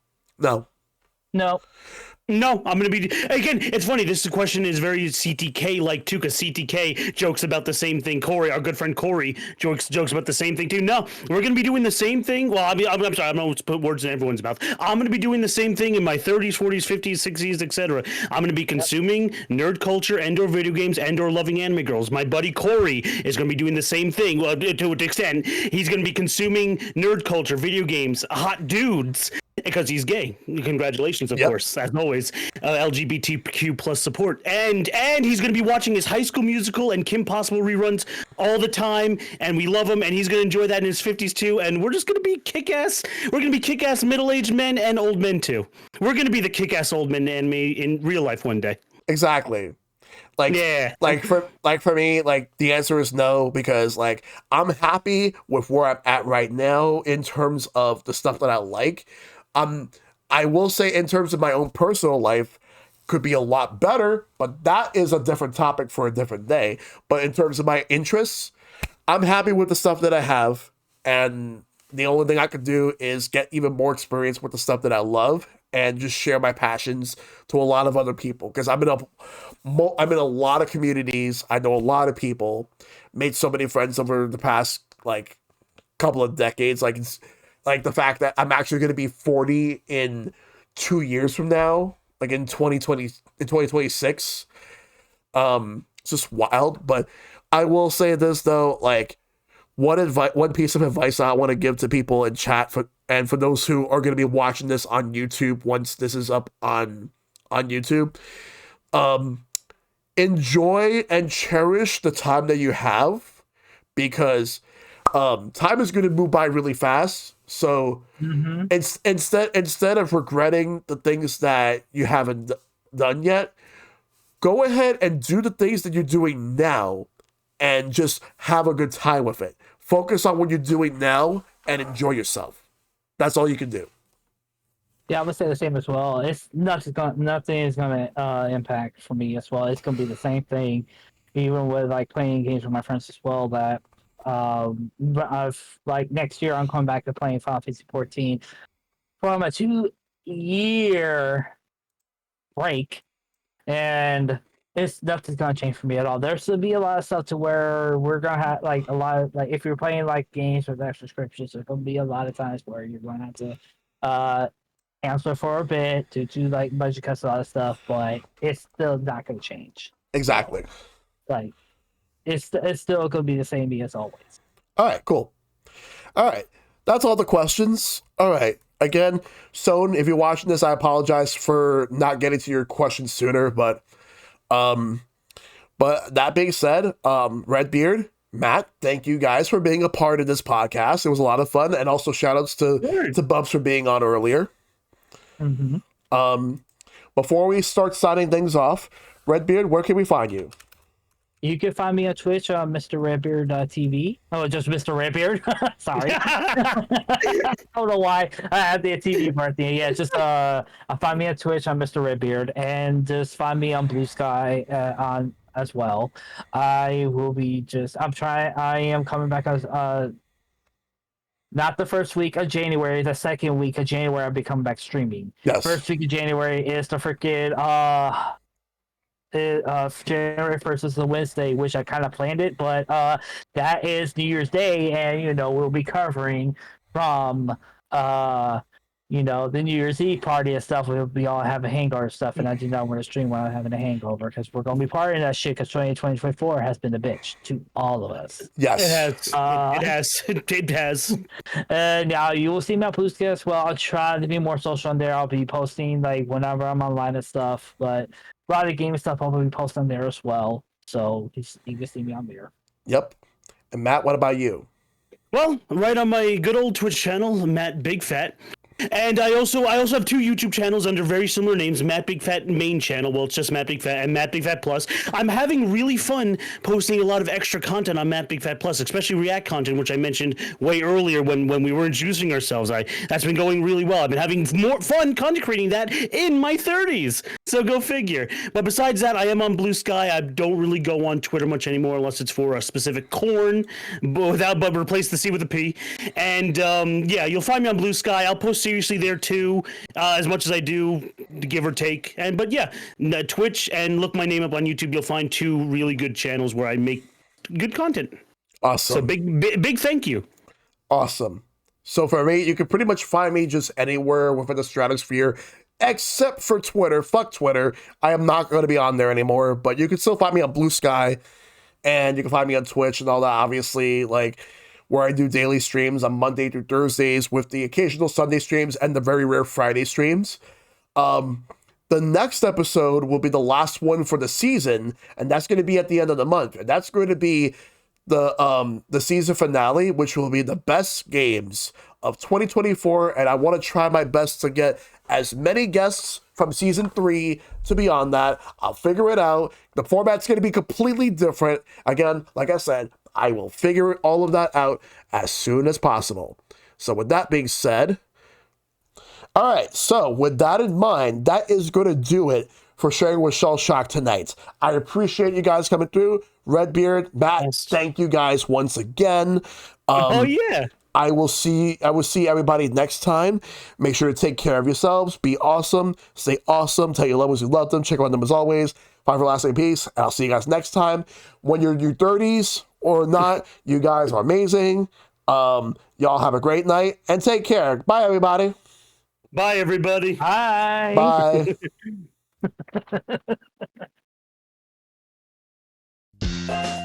S2: No,
S4: I'm going to be... Again, it's funny. This question is very CTK-like, too, because CTK jokes about the same thing. Corey, our good friend Corey, jokes about the same thing, too. No, we're going to be doing the same thing. Well, I'm sorry. I don't know to put words in everyone's mouth. I'm going to be doing the same thing in my 30s, 40s, 50s, 60s, etc. I'm going to be consuming nerd culture and/or video games and/or loving anime girls. My buddy Corey is going to be doing the same thing. Well, to an extent, he's going to be consuming nerd culture, video games, hot dudes, because he's gay. Congratulations, of course, as always. LGBTQ plus support, and he's going to be watching his High School Musical and Kim Possible reruns all the time, and we love him, and he's going to enjoy that in his 50s too. And we're just going to be kick-ass. We're going to be kick-ass middle-aged men and old men too. We're going to be the kick-ass old men and me in real life one day.
S1: Exactly. Like for me, like, the answer is no, because like I'm happy with where I'm at right now in terms of the stuff that I like. I will say, in terms of my own personal life, could be a lot better, but that is a different topic for a different day. But in terms of my interests, I'm happy with the stuff that I have, and the only thing I could do is get even more experience with the stuff that I love and just share my passions to a lot of other people. Because I'm in a lot of communities. I know a lot of people. Made so many friends over the past like couple of decades. Like the fact that I'm actually going to be 40 in 2 years from now, like in 2026. It's just wild. But I will say this though, like one piece of advice I want to give to people in chat for those who are going to be watching this on YouTube once this is up on YouTube, enjoy and cherish the time that you have, because time is going to move by really fast. So instead of regretting the things that you haven't done yet, go ahead and do the things that you're doing now and just have a good time with it. Focus on what you're doing now and enjoy yourself. That's all you can do.
S2: Yeah, I would say the same as well. It's nothing is gonna impact for me as well. It's gonna be the same thing, even with like playing games with my friends as well. That I've like next year I'm coming back to playing Final Fantasy 14 from a 2-year break, and
S5: it's nothing's gonna change for me at all. There's gonna be a lot of stuff to where we're gonna have like a lot of like if you're playing like games with extra subscriptions, there's gonna be a lot of times where you're gonna have to cancel for a bit to do like budget cuts, a lot of stuff, but it's still not gonna change.
S1: Exactly.
S5: Like it's still gonna be the same as always.
S1: All right, cool. All right, that's all the questions. All right, again, Stone, if you're watching this, I apologize for not getting to your questions sooner, but that being said, Redbeard, Matt, thank you guys for being a part of this podcast. It was a lot of fun, and also shout outs to Bubs for being on earlier.
S5: Mm-hmm.
S1: Before we start signing things off, Redbeard, where can we find you?
S5: You can find me on Twitch on MrRedBeard TV. Oh, just Mr. Redbeard. Sorry. I don't know why I had the TV birthday. Yeah, just find me on Twitch on MrRedBeard, and just find me on Blue Sky on as well. I will be I am coming back as not the first week of January, the second week of January I'll be coming back streaming.
S1: Yes.
S5: First week of January is the freaking January 1st is the Wednesday, which I kind of planned it, but that is New Year's Day, and we'll be covering from the New Year's Eve party and stuff. We'll be all having hangover stuff, and I do not want to stream while I'm having a hangover because we're gonna be partying that shit. Because 2024 has been a bitch to all of us.
S1: Yes,
S4: it has.
S5: Now you will see me on Blue Sky as well. I'll try to be more social on there. I'll be posting like whenever I'm online and stuff, but a lot of the game stuff I'll be posting on there as well. So you can see me on there.
S1: Yep. And Matt, what about you?
S4: Well, right on my good old Twitch channel, MattBigFat. And I also have two YouTube channels under very similar names, MattBigFat main channel. Well, it's just MattBigFat and MattBigFat Plus. I'm having really fun posting a lot of extra content on MattBigFat Plus, especially React content, which I mentioned way earlier when we were introducing ourselves. That's been going really well. I've been having more fun content creating that in my 30s. So go figure. But besides that, I am on Blue Sky. I don't really go on Twitter much anymore unless it's for a specific corn, but replace the C with a P. And yeah, you'll find me on Blue Sky. I'll post seriously there too, as much as I do, give or take. But yeah, Twitch, and look my name up on YouTube. You'll find two really good channels where I make good content.
S1: Awesome.
S4: So big thank you.
S1: Awesome. So for me, you can pretty much find me just anywhere within the stratosphere, except for Twitter. Fuck Twitter. I am not going to be on there anymore, but you can still find me on Blue Sky, and you can find me on Twitch and all that, obviously, like, where I do daily streams on Monday through Thursdays with the occasional Sunday streams and the very rare Friday streams. The next episode will be the last one for the season, and that's going to be at the end of the month. And that's going to be the season finale, which will be the best games of 2024. And I want to try my best to get as many guests from season 3 to be on that. I'll figure it out. The format's going to be completely different. Again, like I said, I will figure all of that out as soon as possible. So with that being said, all right, so with that in mind, that is going to do it for sharing with Shellshock tonight. I appreciate you guys coming through. Redbeard, Matt, thank you guys once again.
S4: Oh yeah.
S1: I will see everybody next time. Make sure to take care of yourselves. Be awesome. Stay awesome. Tell your loved ones you love them. Check on them as always. Find for lasting peace. And I'll see you guys next time. When you're in your 30s or not, you guys are amazing. Y'all have a great night and take care. Bye, everybody.
S4: Bye, everybody.
S5: Bye.
S1: Bye.